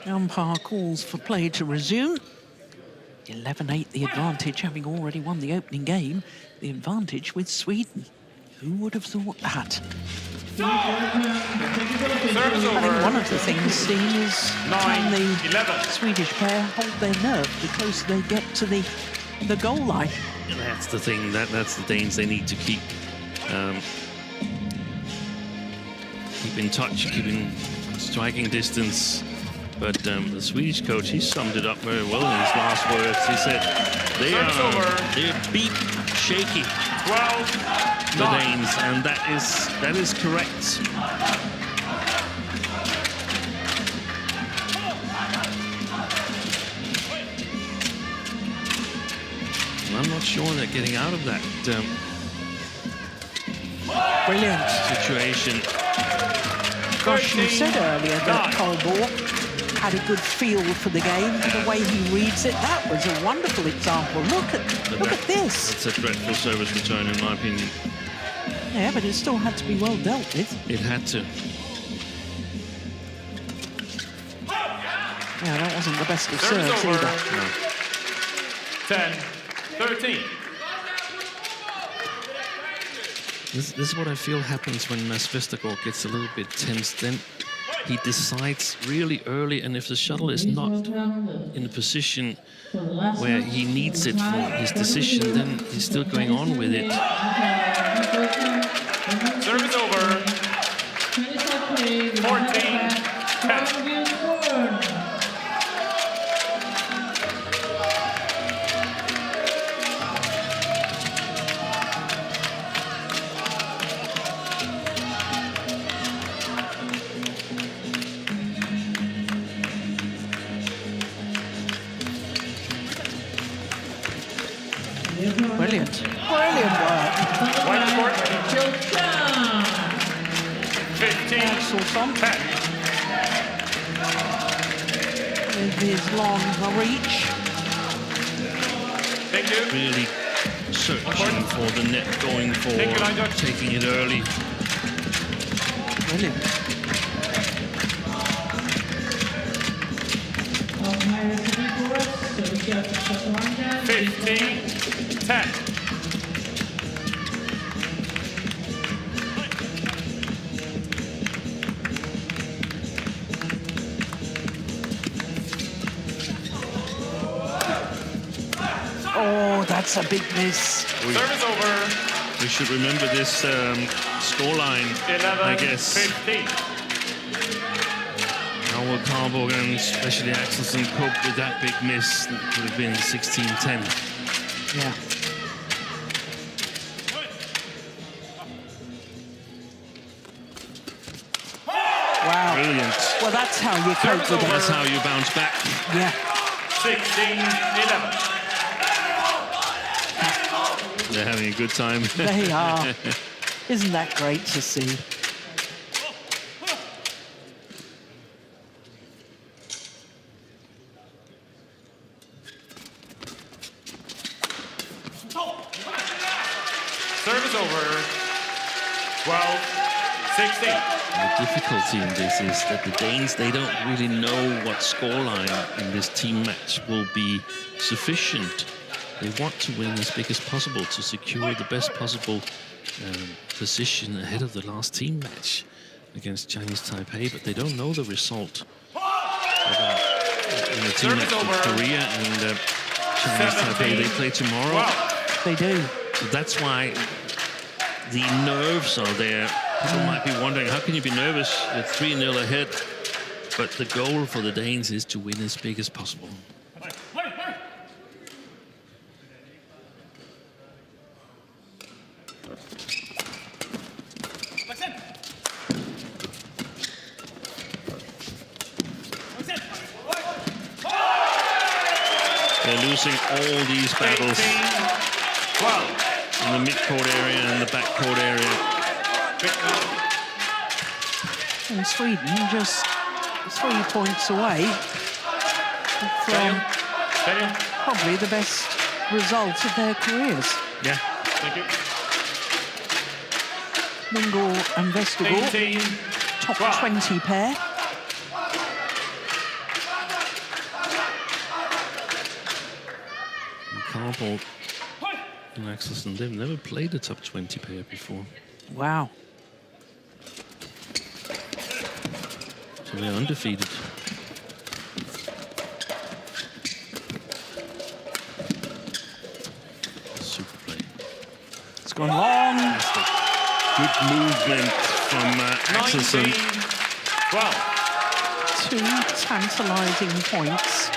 The umpire calls for play to resume. 11-8, the advantage, having already won the opening game. The advantage with Sweden. Who would have thought that? I think one of the things seen is can the Swedish pair hold their nerve the closer they get to the goal line. And that's the thing. That's the Danes. They need to keep in touch, keep in striking distance. But the Swedish coach, he summed it up very well in his last words. He said they're beat shaky. 12. The Danes, and that is correct. I'm not sure they're getting out of that Brilliant situation. Gosh, you said earlier that Karlborg had a good feel for the game, the way he reads it. That was a wonderful example. Look at this. It's a dreadful service return, in my opinion. Yeah, but it still had to be well dealt with. It had to. Yeah, that wasn't the best of serves either. No. 10-13. This is what I feel happens when Vestergaard gets a little bit tense. Then he decides really early, and if the shuttle is not in a position where he needs it for his decision, then he's still going on with it. Service over. 14-10. Brilliant. Brilliant work. White sport. 15. Axelsson. 10. With his long reach. Thank you. Really searching for the net, going for taking it early. Brilliant. 15-10. Oh, that's a big miss. Service over. We should remember this scoreline, I guess. 11-15. How will Karlborg and especially Axelsson cope with that big miss? It would have been 16-10. Yeah. Wow. Brilliant. Well, that's how you cope with it. That's how you bounce back. Yeah. 16-11. They're having a good time. They are. Isn't that great to see? Service over. 12-16. The difficulty in this is that the Danes, they don't really know what scoreline in this team match will be sufficient. They want to win as big as possible to secure the best possible position ahead of the last team match against Chinese Taipei, but they don't know the result in the team match with Korea and Chinese Taipei. They play tomorrow. Wow. They do. So that's why the nerves are there. People might be wondering, how can you be nervous? You're 3-0 ahead. But the goal for the Danes is to win as big as possible. They're losing all these battles 12. in the mid-court area and the back-court area. And Sweden just 3 points away from probably the best result of their careers. Yeah. Thank you. Lundgaard and Vestergaard, 18, top 12. 20 pair. Karlborg and Axelsson, they've never played a top 20 pair before. Wow. So they're undefeated. Super play. It's gone long. Good movement from Axelsson. 12. 2 tantalising points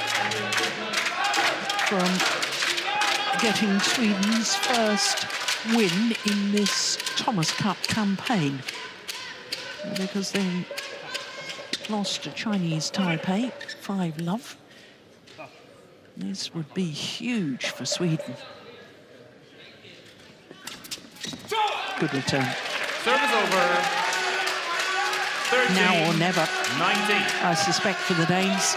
from getting Sweden's first win in this Thomas Cup campaign, because they lost to Chinese Taipei 5-love. This would be huge for Sweden. Good return. Service over. 13. Now or never, 19. I suspect, for the Danes.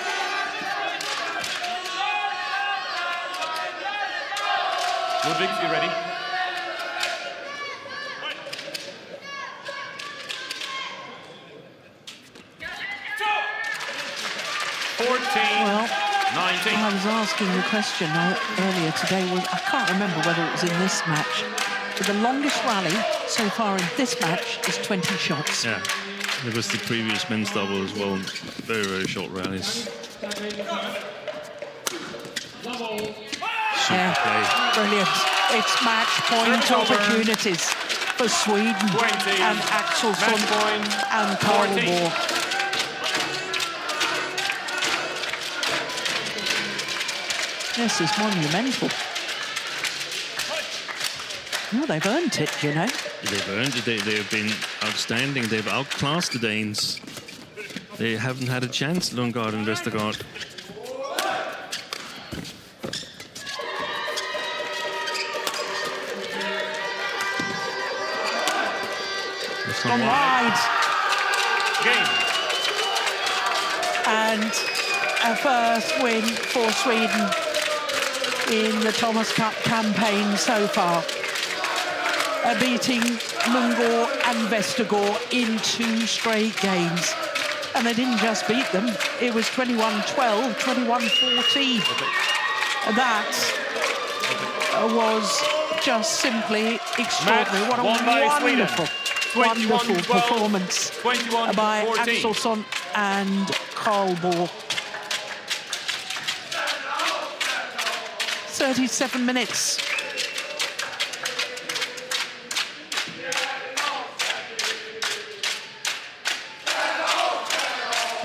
Ludwig, you ready? Well, 19. I was asking the question earlier today, I can't remember whether it was in this match, but the longest rally so far in this match is 20 shots. Yeah, it was the previous men's double as well. Very, very short rallies. Yeah, brilliant. It's match point opportunities for Sweden 20. and Axelsson and Karlborg. This is monumental. Well, they've earned it, you know. They've earned it. They've been outstanding. They've outclassed the Danes. They haven't had a chance, Lundgaard and Vestergaard. Gone wide. Game. And a first win for Sweden in the Thomas Cup campaign so far. Beating Lundgaard and Vestergaard in 2 straight games. And they didn't just beat them, it was 21-12, 21-14. That was just simply extraordinary. What a wonderful, wonderful performance by Axelsson and Karlborg. 37 minutes.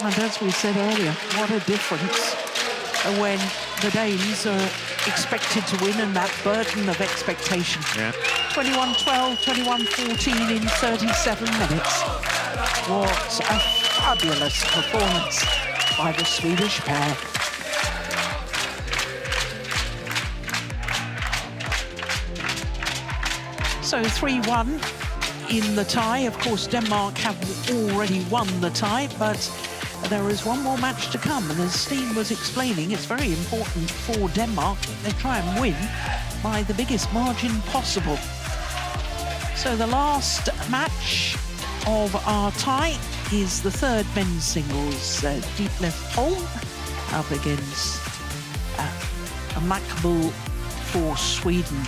And as we said earlier, what a difference when the Danes are expected to win and that burden of expectation. Yeah. 21-12, 21-14 in 37 minutes. What a fabulous performance by the Swedish pair. So 3-1 in the tie. Of course, Denmark have already won the tie, but there is one more match to come. And as Steen was explaining, it's very important for Denmark that they try and win by the biggest margin possible. So the last match of our tie is the third men's singles. Deep left Holm up against Makboul for Sweden.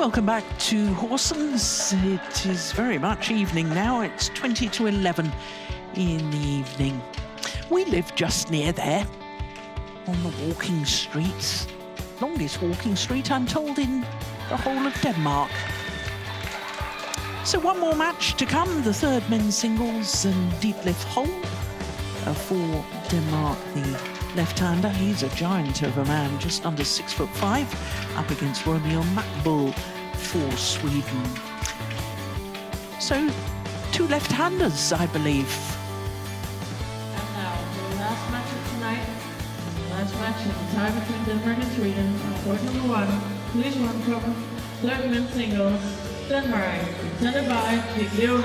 Welcome back to Horsens. It is very much evening now. It's 20 to 11 in the evening. We live just near there on the walking streets. Longest walking street, I'm told, in the whole of Denmark. So one more match to come, the third men's singles, and Detlef Holm for Denmark, the left-hander. He's a giant of a man, just under 6'5", up against Romeo Makboul for Sweden. So, two left-handers, I believe. And now, the last match of tonight. Last match is the tie between Denmark and Sweden. On court number 1, please welcome third men's singles, Denmark, presented by BWF World.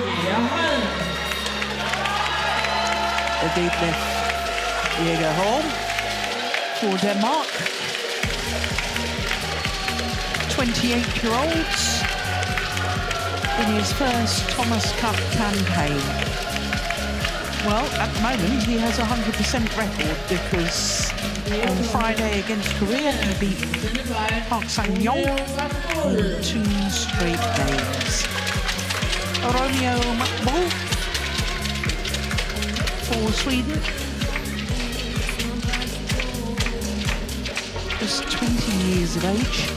The Detlef Holm for Denmark. 28-year-olds in his first Thomas Cup campaign. Well, at the moment, he has a 100% record because on Friday against Korea, he beat Park Sang-yong in 2 straight games. Romeo Makboul for Sweden. Just 20 years of age.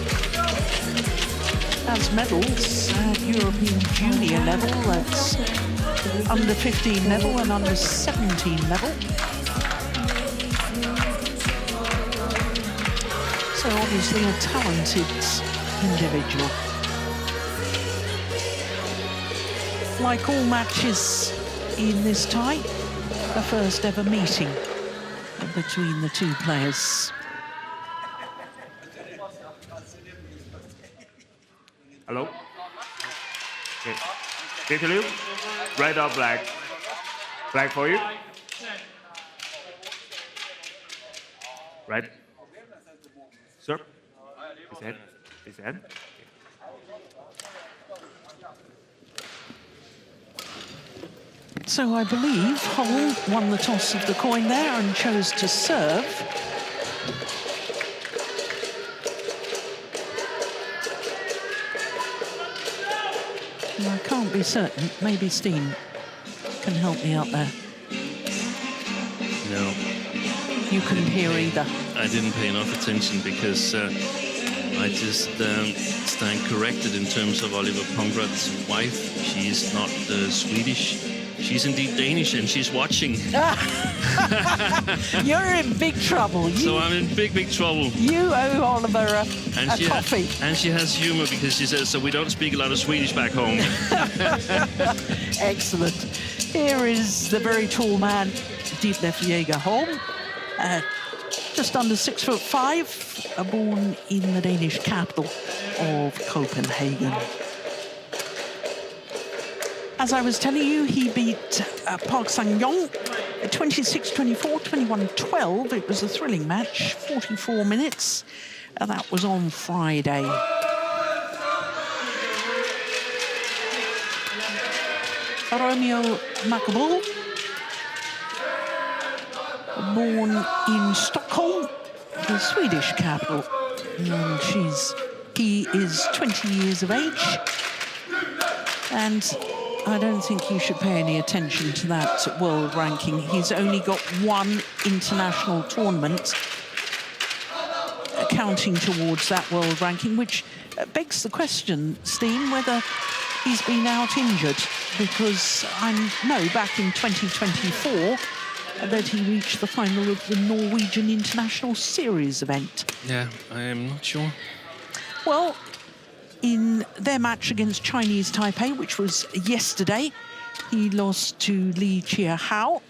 Has medals at European junior level, that's under 15 level and under 17 level. So obviously a talented individual. Like all matches in this tie, the first ever meeting between the two players. Hello? Okay. Italy, red or black? Black for you? Red. Sir? His head. So I believe Holm won the toss of the coin there and chose to serve. I can't be certain. Maybe Steen can help me out there. No. You couldn't hear either. I didn't pay enough attention because I just stand corrected in terms of Oliver Pongrad's wife. She's not Swedish. She's indeed Danish, and she's watching. You're in big trouble. So I'm in big trouble. You owe Oliver a coffee. And she has humor because she says, so we don't speak a lot of Swedish back home. Excellent. Here is the very tall man, Detlef Holm. Just under 6'5", born in the Danish capital of Copenhagen. As I was telling you, he beat Park Sang-yong 26-24, 21-12. It was a thrilling match, 44 minutes. That was on Friday. Romeo Makboul, born in Stockholm, the Swedish capital. And he is 20 years of age. And I don't think you should pay any attention to that world ranking. He's only got one international tournament counting towards that world ranking, which begs the question, Steen, whether he's been out injured, because I know back in 2024 that he reached the final of the Norwegian International Series event. Yeah, I am not sure. Well, in their match against Chinese Taipei, which was yesterday, he lost to Lee Chia-hao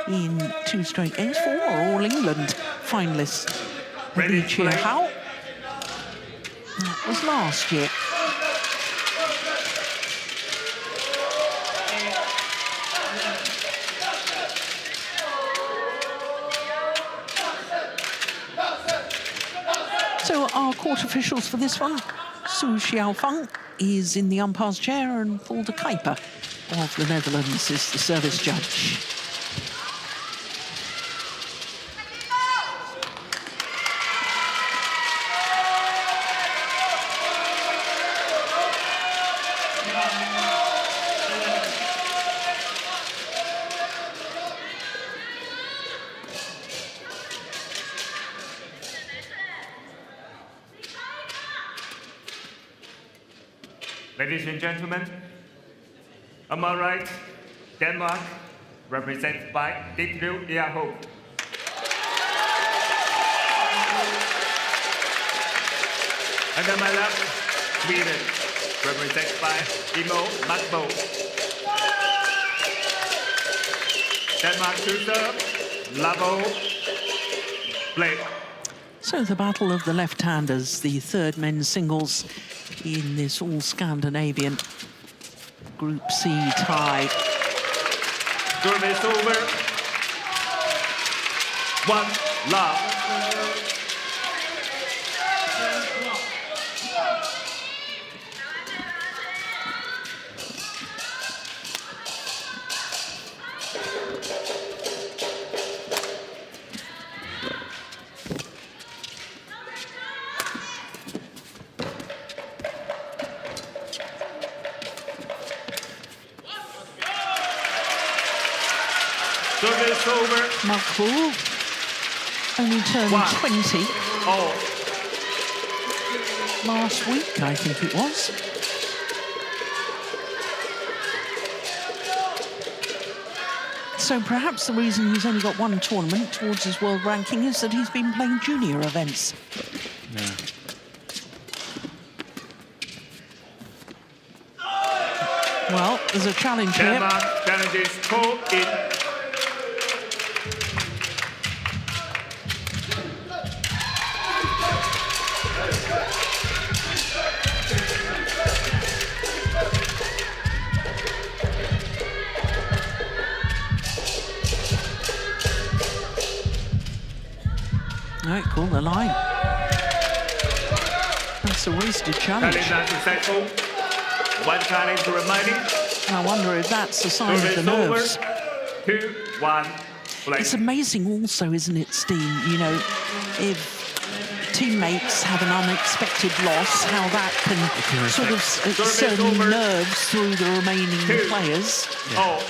in 2 straight games. Former All England finalist Lee Chia-hao. That was last year. So our court officials for this one, Su Xiaofeng is in the umpire's chair and Paul de Kuiper of the Netherlands is the service judge. Ladies and gentlemen, on my right, Denmark, represented by BWF. And on my left, Sweden, represented by Makboul. Denmark to serve, Lavo, play. So the battle of the left-handers, the third men's singles in this all-Scandinavian Group C tie. Service over. 1 love. Service over. Makboul only turned 20 last week, I think it was. So perhaps the reason he's only got one tournament towards his world ranking is that he's been playing junior events. Yeah. Well, there's a challenge here. Denmark challenges Cole in. All right, call the line. That's a wasted challenge. Challenge unsuccessful. One challenge remaining. I wonder if that's a sign of the nerves. 2-1. Play. It's amazing also, isn't it, Steen? You know, if teammates have an unexpected loss, how that can sort of send nerves through the remaining players. Yeah.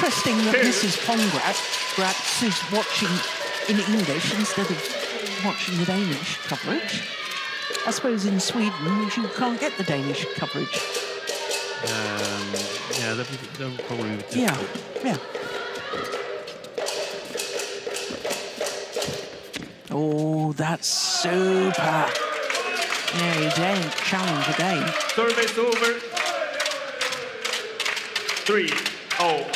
Interesting that Mrs. Pongratz is watching in English instead of watching the Danish coverage. I suppose in Sweden you can't get the Danish coverage. Yeah, that would probably be difficult. Yeah. Oh, that's super. Yeah, again, challenge again. Service over. 3-0.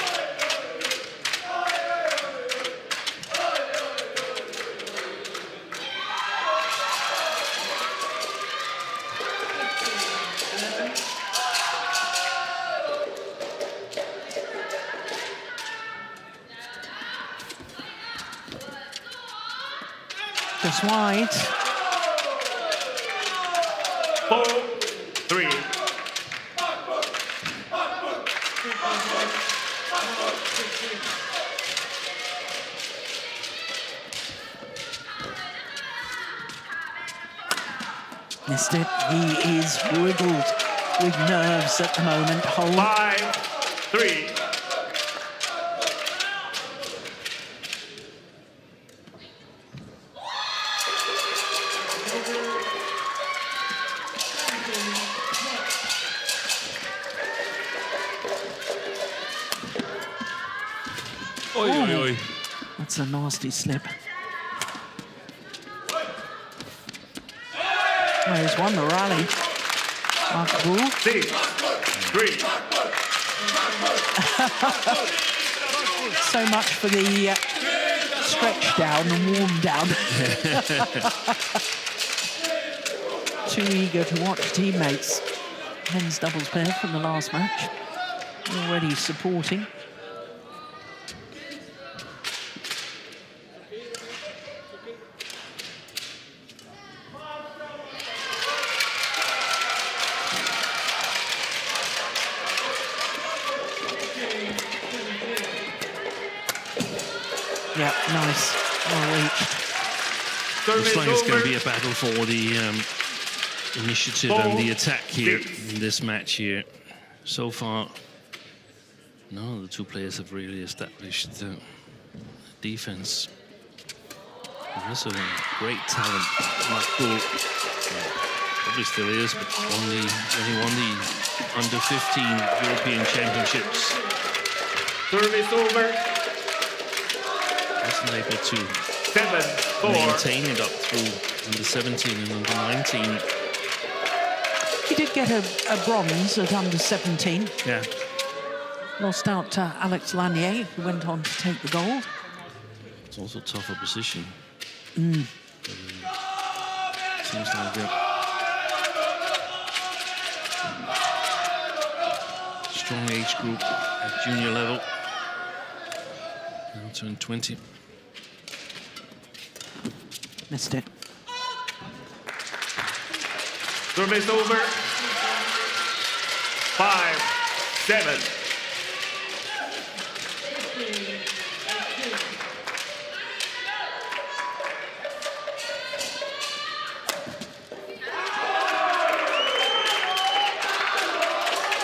Just wide. 4-3. Missed it. He is riddled with nerves at the moment. Holm. 5-3. That's a nasty slip. Well, he's won the rally. Makboul. 6-3. So much for the stretch down and warm down. Too eager to watch teammates. Men's doubles pair from the last match. Already supporting. Yeah, nice. Well reached. Looks like it's going to be a battle for the initiative and the attack here in this match here. So far, none of the two players have really established defense. There's a great talent, Makboul. Probably still is, but only when he won the under-15 European Championships. Service over. Wasn't able to maintain it up through under-17 and under-19. He did get a bronze at under-17. Yeah. Lost out to Alex Lanier, who went on to take the gold. It's also a tougher position. Mm. Seems like a strong age group at junior level. Now turned 20. Missed it. Service over. 5-7.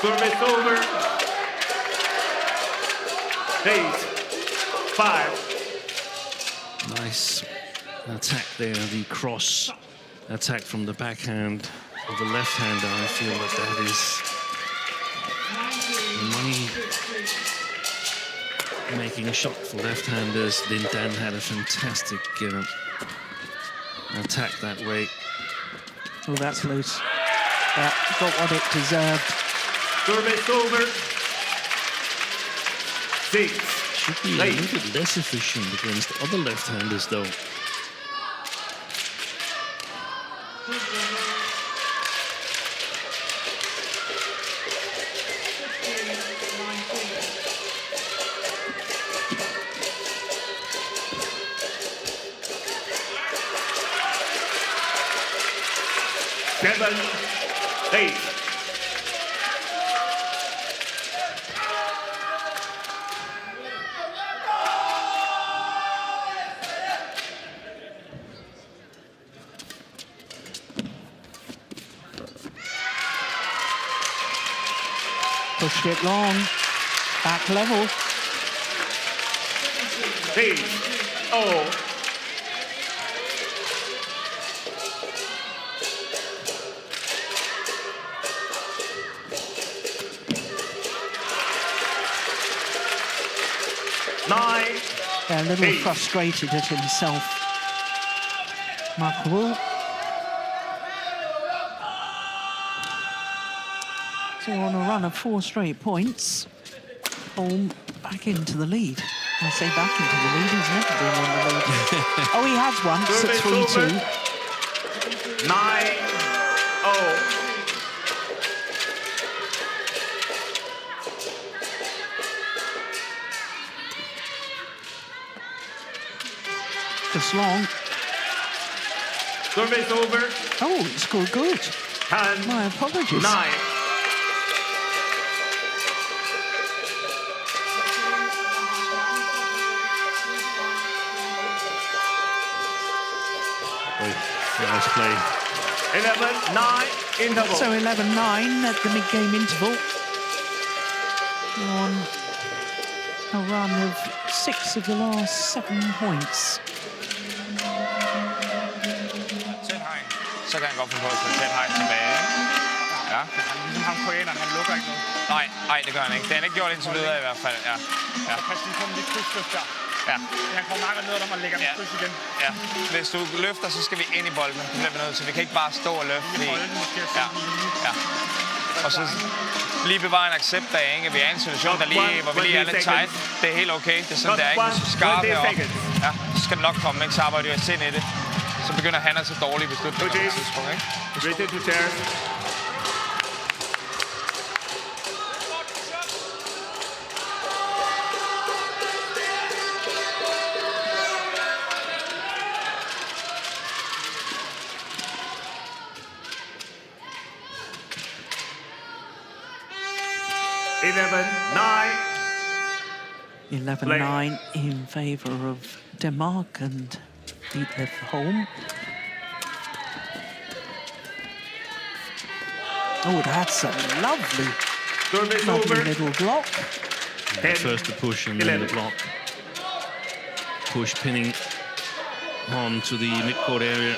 Service over. 8-5. Nice attack there, the cross attack from the backhand of the left-hander. I feel that is money making a shot for left-handers. Linell had a fantastic attack that way. Oh, that's loose. That got what it deserved. Service over. 6. Should be a little bit less efficient against other left-handers, though. Seven, 8. Pushed it long. Back level. 8. Oh. Yeah, a little frustrated at himself. Makboul. So on a run of 4 straight points, Holm back into the lead. I say back into the lead, he's never been on the lead. Oh, he has once at 3-2. 9-0. Just long. Service over. Oh, it's scored good. And my apologies. 9. Nice play. 11-9 interval. So 11-9 at the mid-game interval. On a run of 6 of the last 7 points. Tæt hegn. Så kan han godt finde på at spille tæt hegn tilbage. Ja. Ligesom ham koreaneren, han lukker ikke noget. Nej, det gør han ikke. Det har han ikke gjort indtil videre i hvert fald. Ja. Christian kommer lige krydsløft der. Ja. Han kommer nakker ned, og der må lægge ham kryds igen. Ja. Hvis du løfter, så skal vi ind i bolden. Det bliver vi nødt til. Vi kan ikke bare stå og løfte. Ja. Og så lige bevare en accept af, ikke? Vi er i en situation, hvor vi lige er lidt tight. Det er helt okay. Det er sådan, det er ikke. Hvis vi skarpe heroppe, ja, så skal det nok komme, ikke? Så arbejder vi os ind i det. Så begynder han at så dårlige beslutninger på et tidspunkt, ikke? Ready to tear. 11-9 in favour of Denmark and BWF Holm. Oh, that's a lovely little block. Yeah, first the push and then the block. Push pinning Holm to the mid-court area.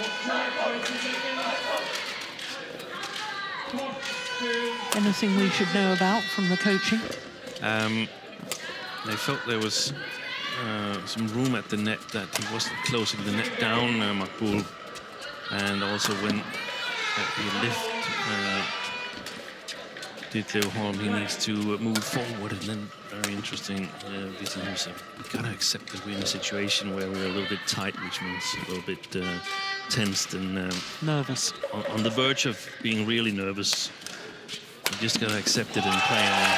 Anything we should know about from the coaching? They felt there was some room at the net, that he wasn't closing the net down, Makboul. And also when he lift Ditlev Holm, he needs to move forward. And then, very interesting, we gotta accept that we're in a situation where we're a little bit tight, which means a little bit tensed and nervous. On the verge of being really nervous. We just gotta accept it and play on.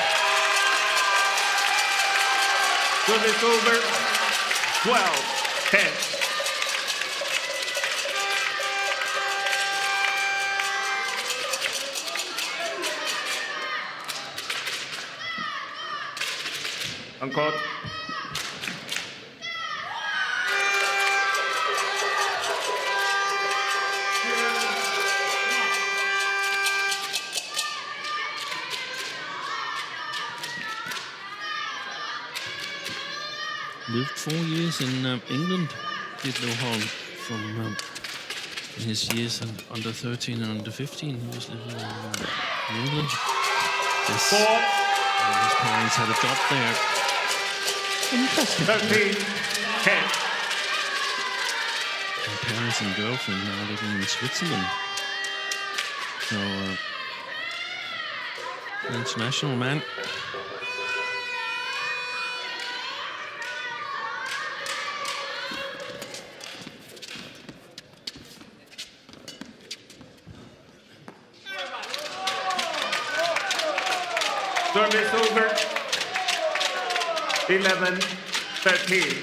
Service over. 12-10. On court. Lived 4 years in England, Ditlev Holm, from his years under 13 and under 15. He was living in England. His parents had a job there. Interesting. 13-10. And parents and girlfriend now living in Switzerland. So, an international man. Service over. 11-13.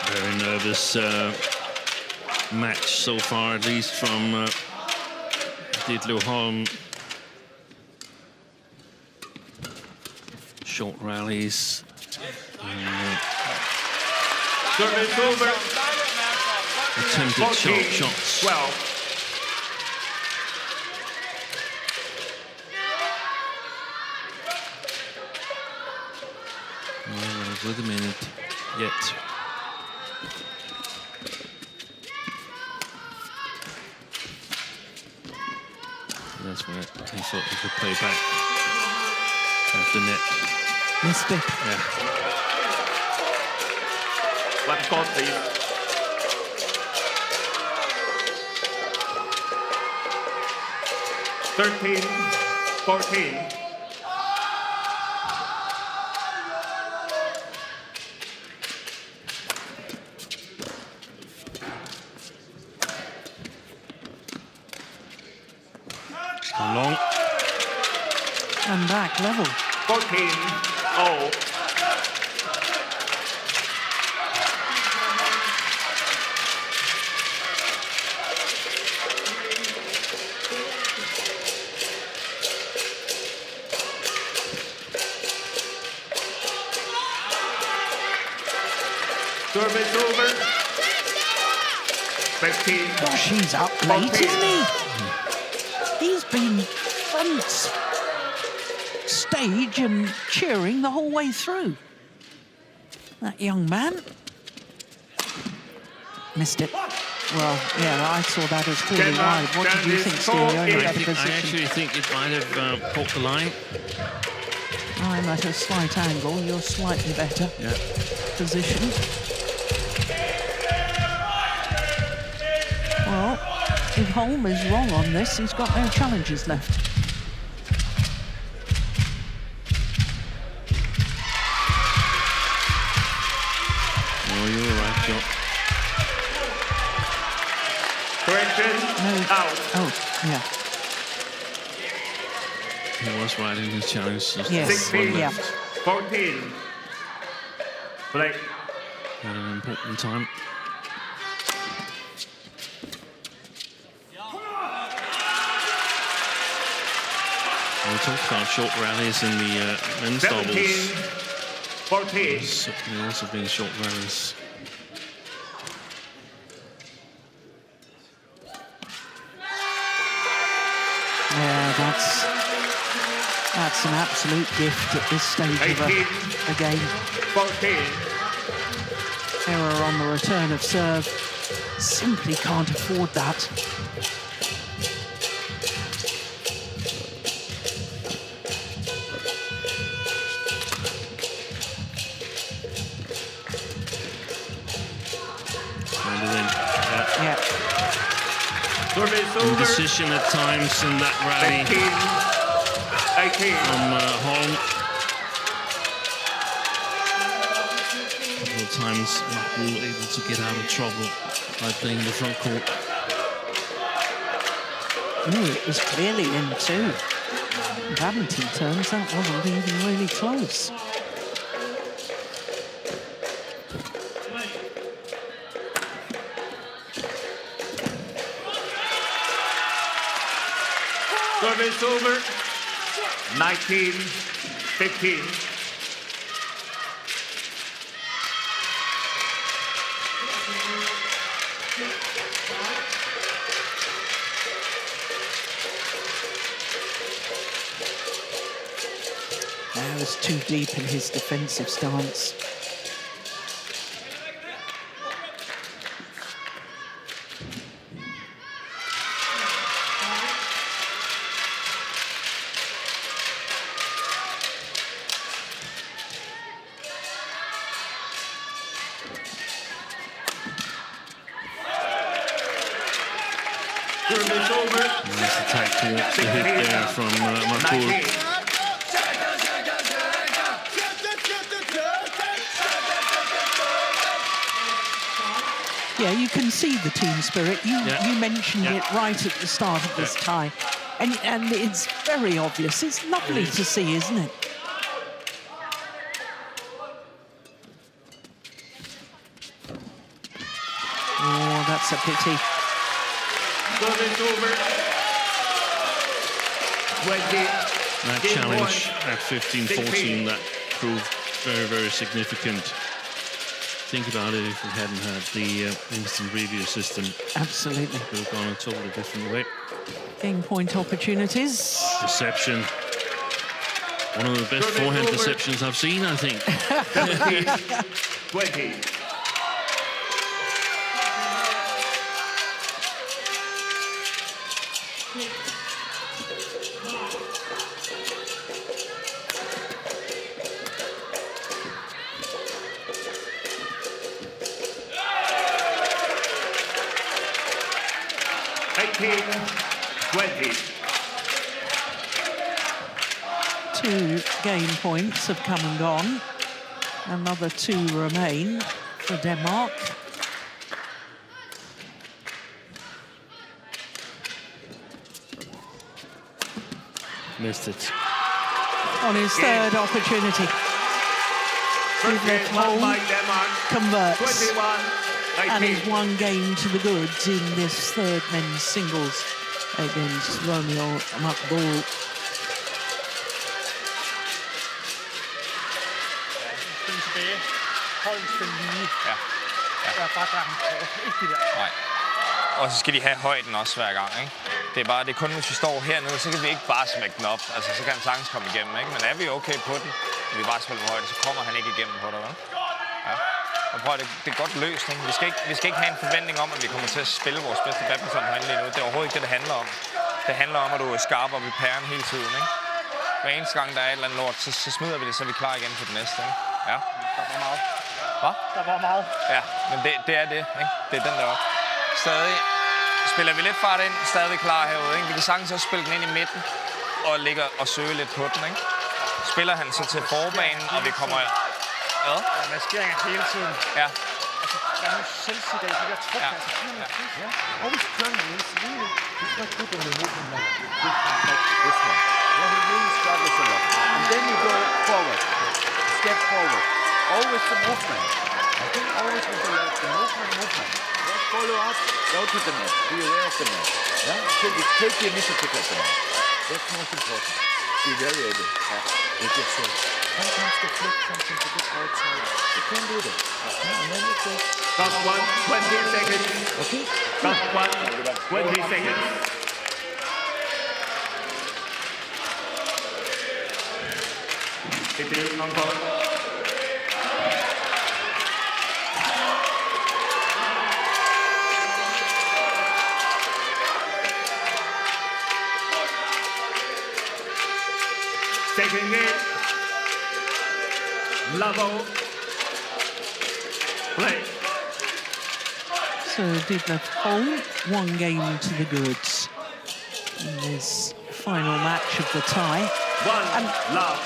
Very nervous match so far, at least from Ditlev Holm. Short rallies. Service over. Attempted sharp shots. 12. Well, wait a minute yet. That's where he thought he could play back at the net. Missed it. Yeah. One court, please. $13-14. Long. And back level. 14-0. Service over. 15. Gosh, he's up late, isn't he? He's been front stage and cheering the whole way through. That young man. Missed it. Well, yeah, I saw that as clearly wide. What did you think, Steely? I actually think it might have caught the line. I'm at a slight angle. You're slightly better positioned. Well, if Holm is wrong on this, he's got no challenges left. Oh, you were right, John. Correction. No. Out. Oh, yeah. He was right in his challenge. Yes. 16, yeah. 14. Break. at an important time. We talked about short rallies in the men's doubles. 14. Certainly also been short rallies. Yeah, that's an absolute gift at this stage 18, of a game. 14. Error on the return of serve. Simply can't afford that. Yeah. Indecision at times in that rally 18. from Holm. A couple of times Makboul able to get out of trouble by playing the front court. It was clearly in two. In badminton terms, that wasn't even really close. Service over. 19-15. That was too deep in his defensive stance. Nice attack to hit there from Makboul. Yeah, you can see the team spirit. You mentioned it right at the start of this tie. And it's very obvious. It's lovely to see, isn't it? Oh, that's a pity. Service over. 20. That challenge at 15-14, that proved very, very significant. Think about it, if we hadn't had the instant review system. Absolutely. It could have gone a totally different way. Game point opportunities. Deception. One of the best forehand deceptions I've seen, I think. 20. Two game points have come and gone. Another two remain for Denmark. Missed it. On his third opportunity. Holm converts. And is one game to the goods in this third men's singles against Romeo Makboul. Nej. Og så skal de have højden også hver gang, ikke? Det er kun, hvis vi står hernede, så kan vi ikke bare smække den op. Altså, så kan han sagtens komme igennem, ikke? Men er vi okay på den, og vi bare spiller med højden, så kommer han ikke igennem på dig, vel? Ja. Og prøv, det er godt løst, ikke? Vi skal ikke have en forventning om, at vi kommer til at spille vores bedste badminton herinde lige nu. Det er overhovedet ikke det, det handler om. Det handler om, at du er skarp op i pæren hele tiden, ikke? Hver eneste gang, der er et eller andet lort, så smider vi det, så er vi klar igen til det næste, ikke? Ja. Der var meget. Hvad? Der var meget. Ja, men det er det, ikke? Det er den der op. Stadig spiller vi lidt fart ind, stadig klar herude, ikke? Vi kan sagtens også spille den ind i midten og ligge og søge lidt på den, ikke? Spiller han så til forbanen, og vi kommer... Ja, maskeringer hele tiden. Ja. Altså, der er jo selvsikker i de der tryk. Ja. Always turn the wings, really. He's not good on the movement like this one. Yeah, he really struggles a lot. And then you go forward, step forward. Always the movement. Okay, always with the left, the movement. Just follow up, go to the net, be aware of the net. Yeah? Take the initiative at the net. That's most important. Be very able with yourself. Sometimes the flip, sometimes a bit outside. You can do that. And then you go. Got 20 seconds. Okay? Got 20 seconds. It on top. Taking it. Level. Play. So BWF Holm, 1 game to the goods in this final match of the tie. One love.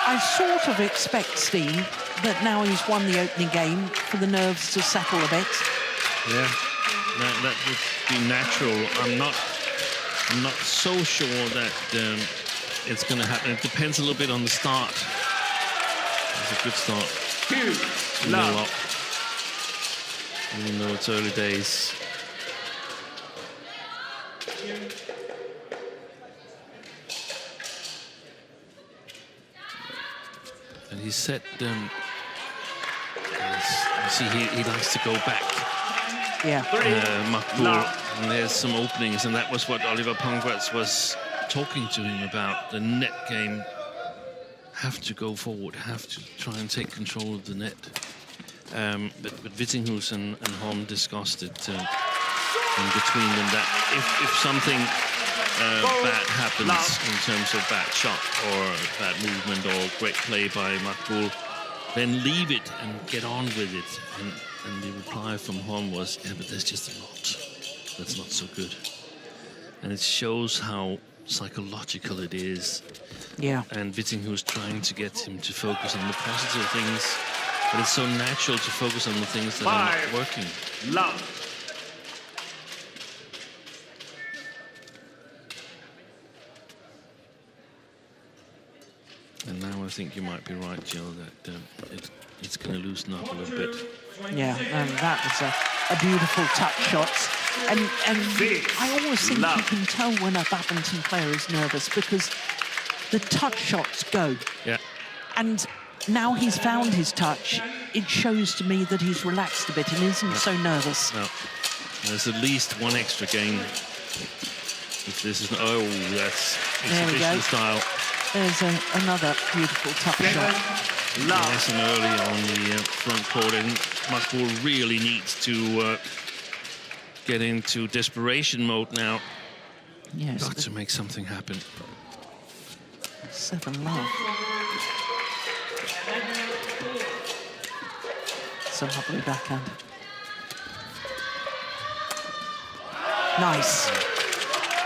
I sort of expect, Steve, that now he's won the opening game for the nerves to settle a bit. Yeah, that would be natural. I'm not so sure that it's going to happen. It depends a little bit on the start. It's a good start. 2 love. Even though it's early days. And he said, see, he likes to go back. Yeah. Makboul, and there's some openings, and that was what Oliver Pongratz was talking to him about. The net game, have to go forward, have to try and take control of the net. But Vittinghus and Holm discussed it in between them that if something bad happens in terms of bad shot or bad movement or great play by Makboul, then leave it and get on with it. And the reply from Holm was, yeah, but there's just a lot. That's not so good. And it shows how psychological it is. Yeah. And Vittinghus trying to get him to focus on the positive things. But it's so natural to focus on the things that are not working. Love. And now I think you might be right, Jill, that it's going to loosen up a little bit. Yeah, and that was a beautiful touch shot. And I always think you can tell when a badminton player is nervous because the touch shots go. Yeah. And now he's found his touch, it shows to me that he's relaxed a bit and isn't so nervous. No. There's at least one extra game. If this is, that's exhibition style. There's another beautiful touch shot. Nice and early on the front court, and Makboul really needs to get into desperation mode now. Yes. Got to make something happen. 7-love. It's a lovely backhand. Nice.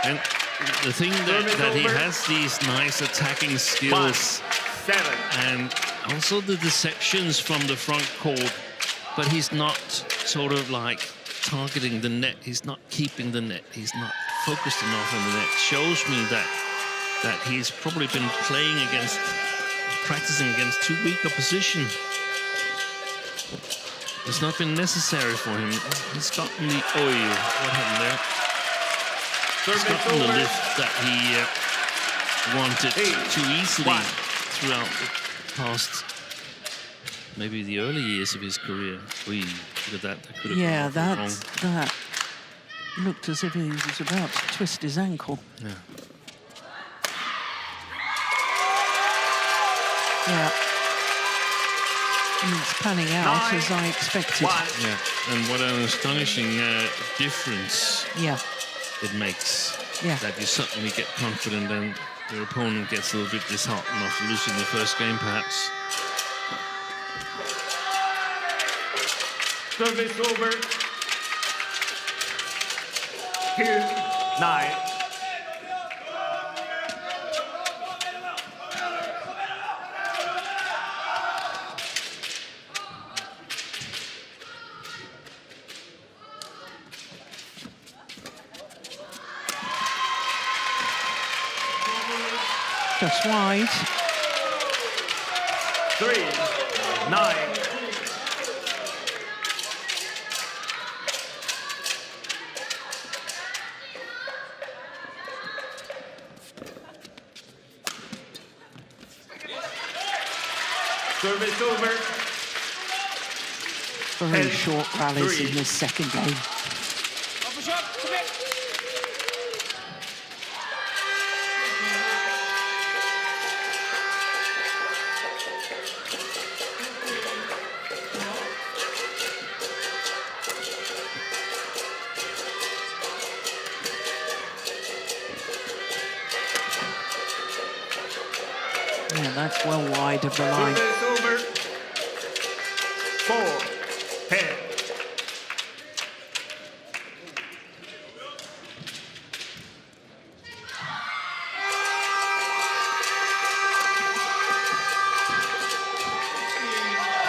And the thing that he has these nice attacking skills. 7. And also the deceptions from the front court, but he's not sort of like targeting the net. He's not keeping the net. He's not focused enough on the net. Shows me that he's probably been practicing against too weak opposition. It's not been necessary for him. He's gotten the what happened there? He's gotten the lift that he wanted too easily throughout the past, maybe the early years of his career. Look at that. That could have gone wrong. That looked as if he was about to twist his ankle. Yeah. Yeah. And it's panning out as I expected. Yeah. And what an astonishing difference it makes. Yeah. That you suddenly get confident and your opponent gets a little bit disheartened after losing the first game, perhaps. Service over. 2-9. Just wide. 3-9. Service over. Very short rallies in this second game. Yeah, that's well wide of the line. Service over. 4, 10.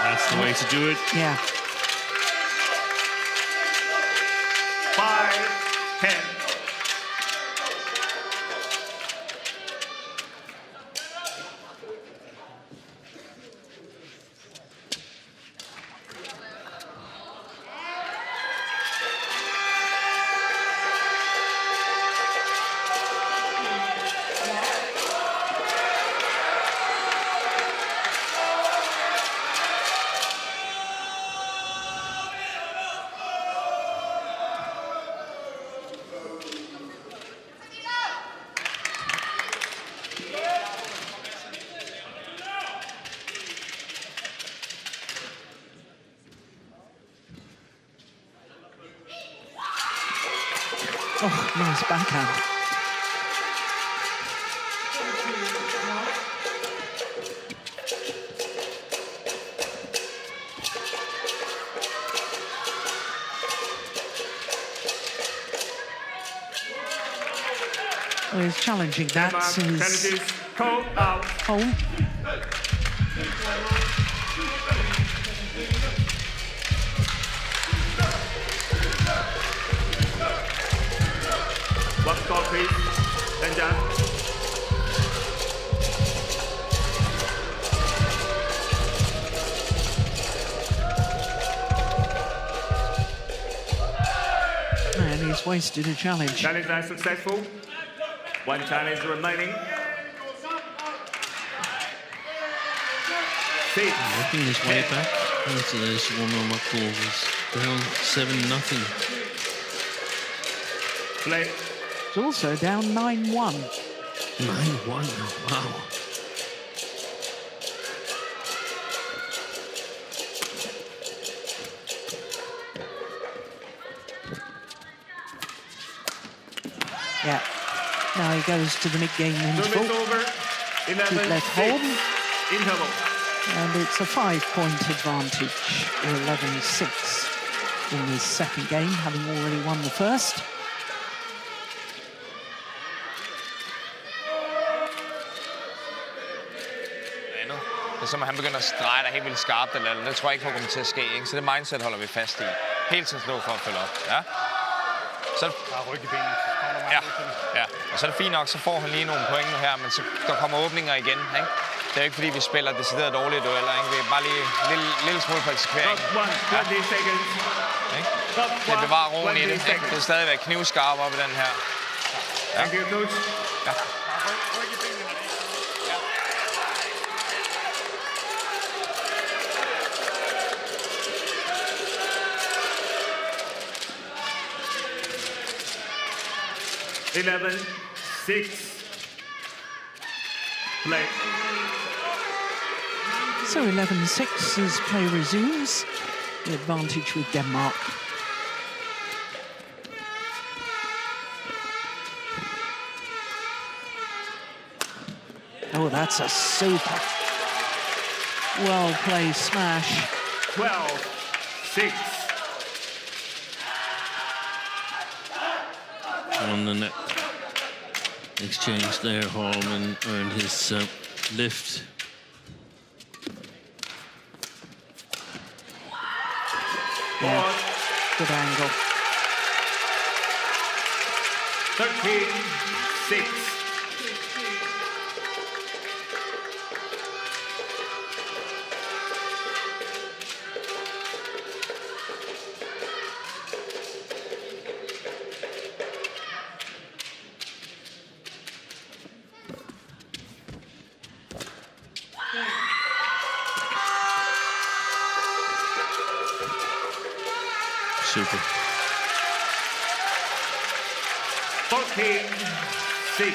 That's the way to do it. Yeah. 5, 10. Oh, nice backhand. Well, he's challenging that since Holm. One score, please. Benjamin. And he's wasted a challenge. Challenge is successful. One challenge remaining. 6. Working his way back into this one on Makboul was down 7-0. Play. It's also down 9-1. 9-1, wow. Yeah. Now he goes to the mid-game interval. Service over. 11, Keep left Holm. Interval. And it's a 5-point advantage, 11-6 in this second game, having already won the first. Det er som, at han begynder at strege dig helt vildt skarpt, eller det tror jeg ikke kommer til at ske, ikke? Så det mindset holder vi fast i. Helt tiden slå for at følge op. Ja. Så ryg i benet. Ja. Og så er det fint nok, så får han lige nogle point nu her, men så der kommer åbninger igen, ikke? Det er jo ikke fordi, vi spiller decideret dårlige dueller, ikke? Det er bare lige en lille smule på eksekvering. Ja. Det bevarer roen i det, ikke? Det er stadigvæk knivskarp op i den her. Ja. Thank you, coach. Ja. 11-6. Play. So 11-6 as play resumes. The advantage with Denmark. Oh, that's a super well-played smash. 12-6. On the net exchange there, Holm earned his lift. Yeah, good angle. 13-6. Super. 14-6.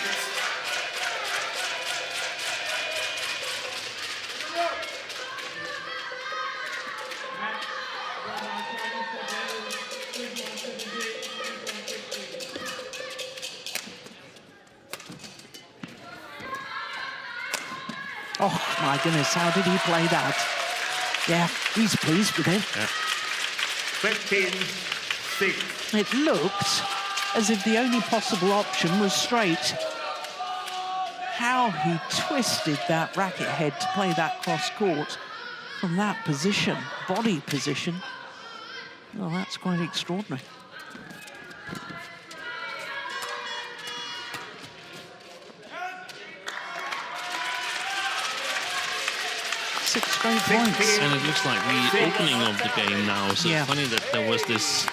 Oh, my goodness, how did he play that? Yeah, he's pleased with it. Yeah. 15-6. It looked as if the only possible option was straight. How he twisted that racket head to play that cross court from that position, body position. Well, that's quite extraordinary. Six straight points. And it looks like the opening of the game now. So Yeah. it's funny that there was this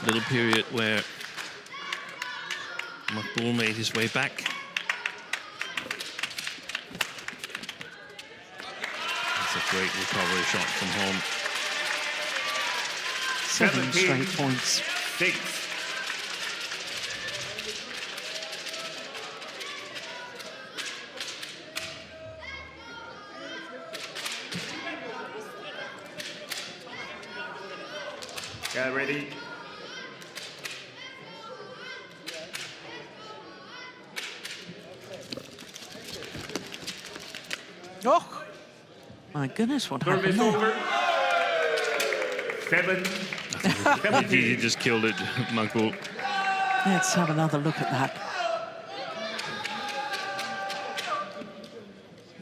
little period where Makboul made his way back. That's a great recovery shot from Holm. 7 straight points. 6. Get ready. Oh, my goodness, what happened Service there? over. 7. He just killed it, Makboul. Let's have another look at that.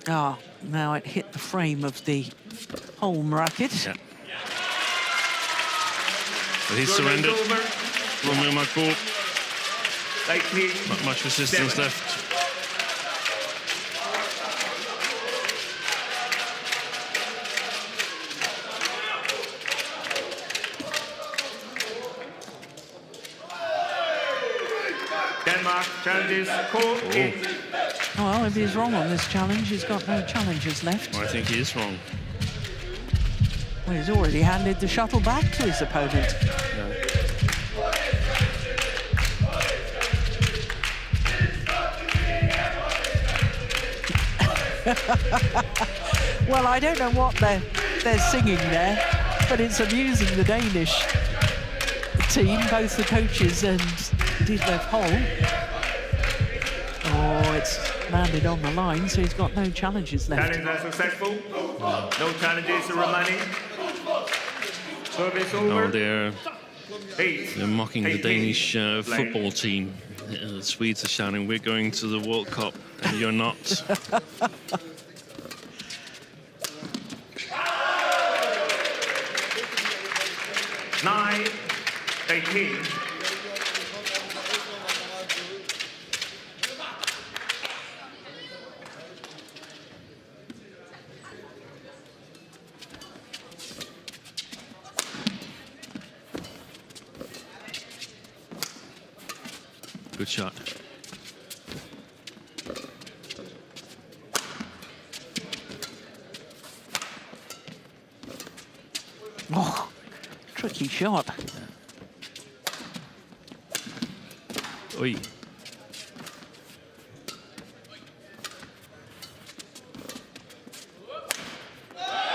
Ah, now it hit the frame of the Holm racket. Yeah. But he's surrendered. Romeo Makboul. Not much resistance left. Denmark challenges court. Well, if he's wrong on this challenge, he's got no challenges left. Well, I think he is wrong. Well, he's already handed the shuttle back to his opponent. Well, I don't know what they're singing there, but it's amusing the Danish team, both the coaches and BWF Holm. Oh, it's landed on the line, so he's got no challenges left. Challenge are successful. No challenges remaining. Service over. No, they're mocking the Danish football team. The Swedes are shouting, "We're going to the World Cup, and you're not." 9-18. Good shot. Oh, tricky shot. Oi.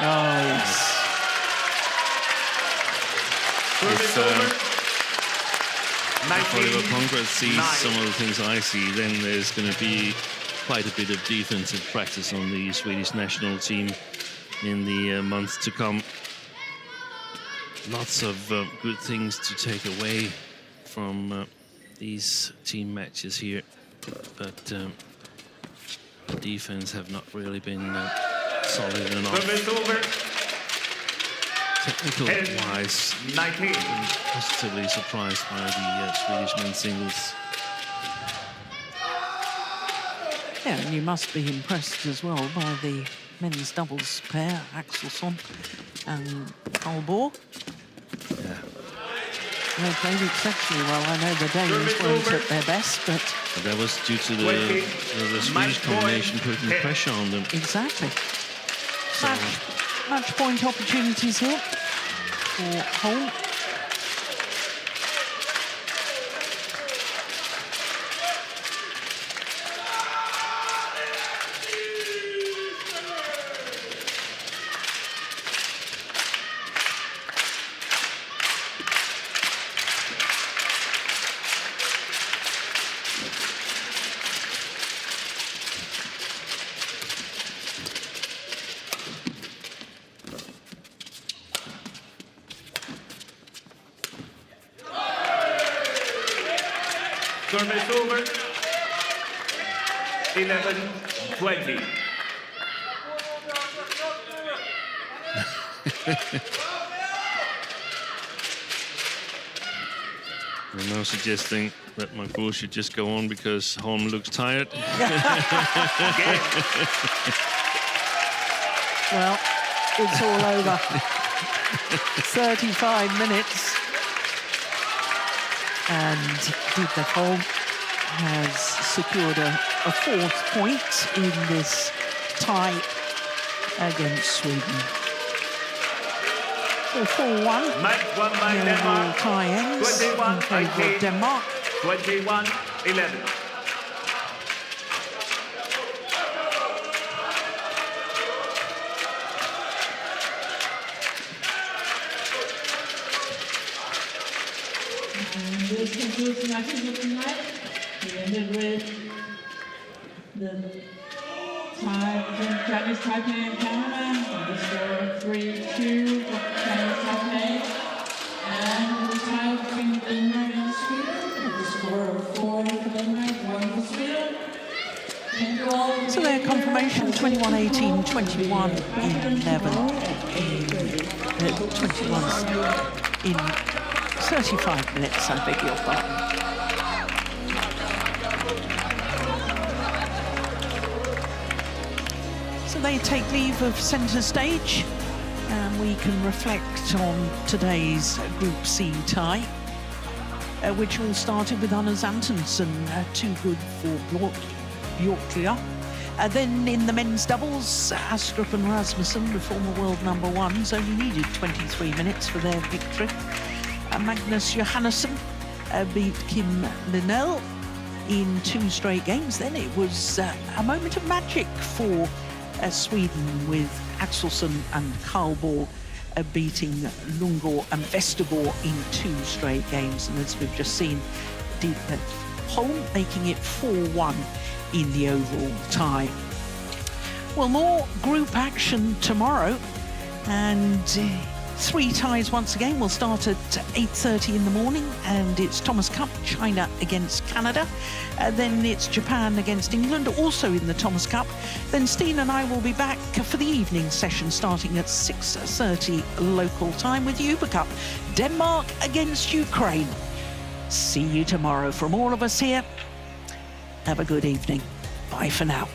Nice. If Oliver Congress sees some of the things I see, then there's going to be quite a bit of defensive practice on the Swedish national team in the months to come. Lots of good things to take away from these team matches here, but the defense have not really been solid enough. Technical-wise, I'm positively surprised by the Swedish men's singles. Yeah, and you must be impressed as well by the men's doubles pair, Axelsson and Karlborg. Yeah. They played exceptionally well. I know the Danes weren't at their best, but that was due to the Swedish combination putting pressure on them. exactly. Match point opportunities here for Holm. Service over. 11-20. I'm now suggesting that Makboul should just go on because Holm looks tired. Well, it's all over. 35 minutes. And BWF Holm has secured a fourth point in this tie against Sweden. So 4-1. Match won by Denmark. Tie ends in favour of Denmark. 21-11. And this concludes the matches of the night. We ended with the tie between Chinese Taipei and Canada, on the score of 3-2 for Chinese Taipei, and the tie between Denmark and Sweden, with the score of 4 for Denmark, 1 for Sweden. Thank you all. So their confirmation, 21-18, 21-11, 21 in 35 minutes, I beg your pardon. So they take leave of centre stage, and we can reflect on today's Group C tie, which all started with Antonsen, too good for Bjorkler. Then in the men's doubles, Astrup and Rasmussen, the former world #1s, only needed 23 minutes for their victory. Johannesen beat Linell in 2 straight games. Then it was a moment of magic for Sweden, with Axelsson and Karlborg beating Lundgaard and Vestergaard in 2 straight games. And as we've just seen, Holm making it 4-1 in the overall tie. Well, more group action tomorrow, and 3 ties once again. Will start at 8:30 in the morning, and it's Thomas Cup, China against Canada. Then it's Japan against England, also in the Thomas Cup. Then Steen and I will be back for the evening session starting at 6:30 local time with Uber Cup, Denmark against Ukraine. See you tomorrow. From all of us here, have a good evening. Bye for now.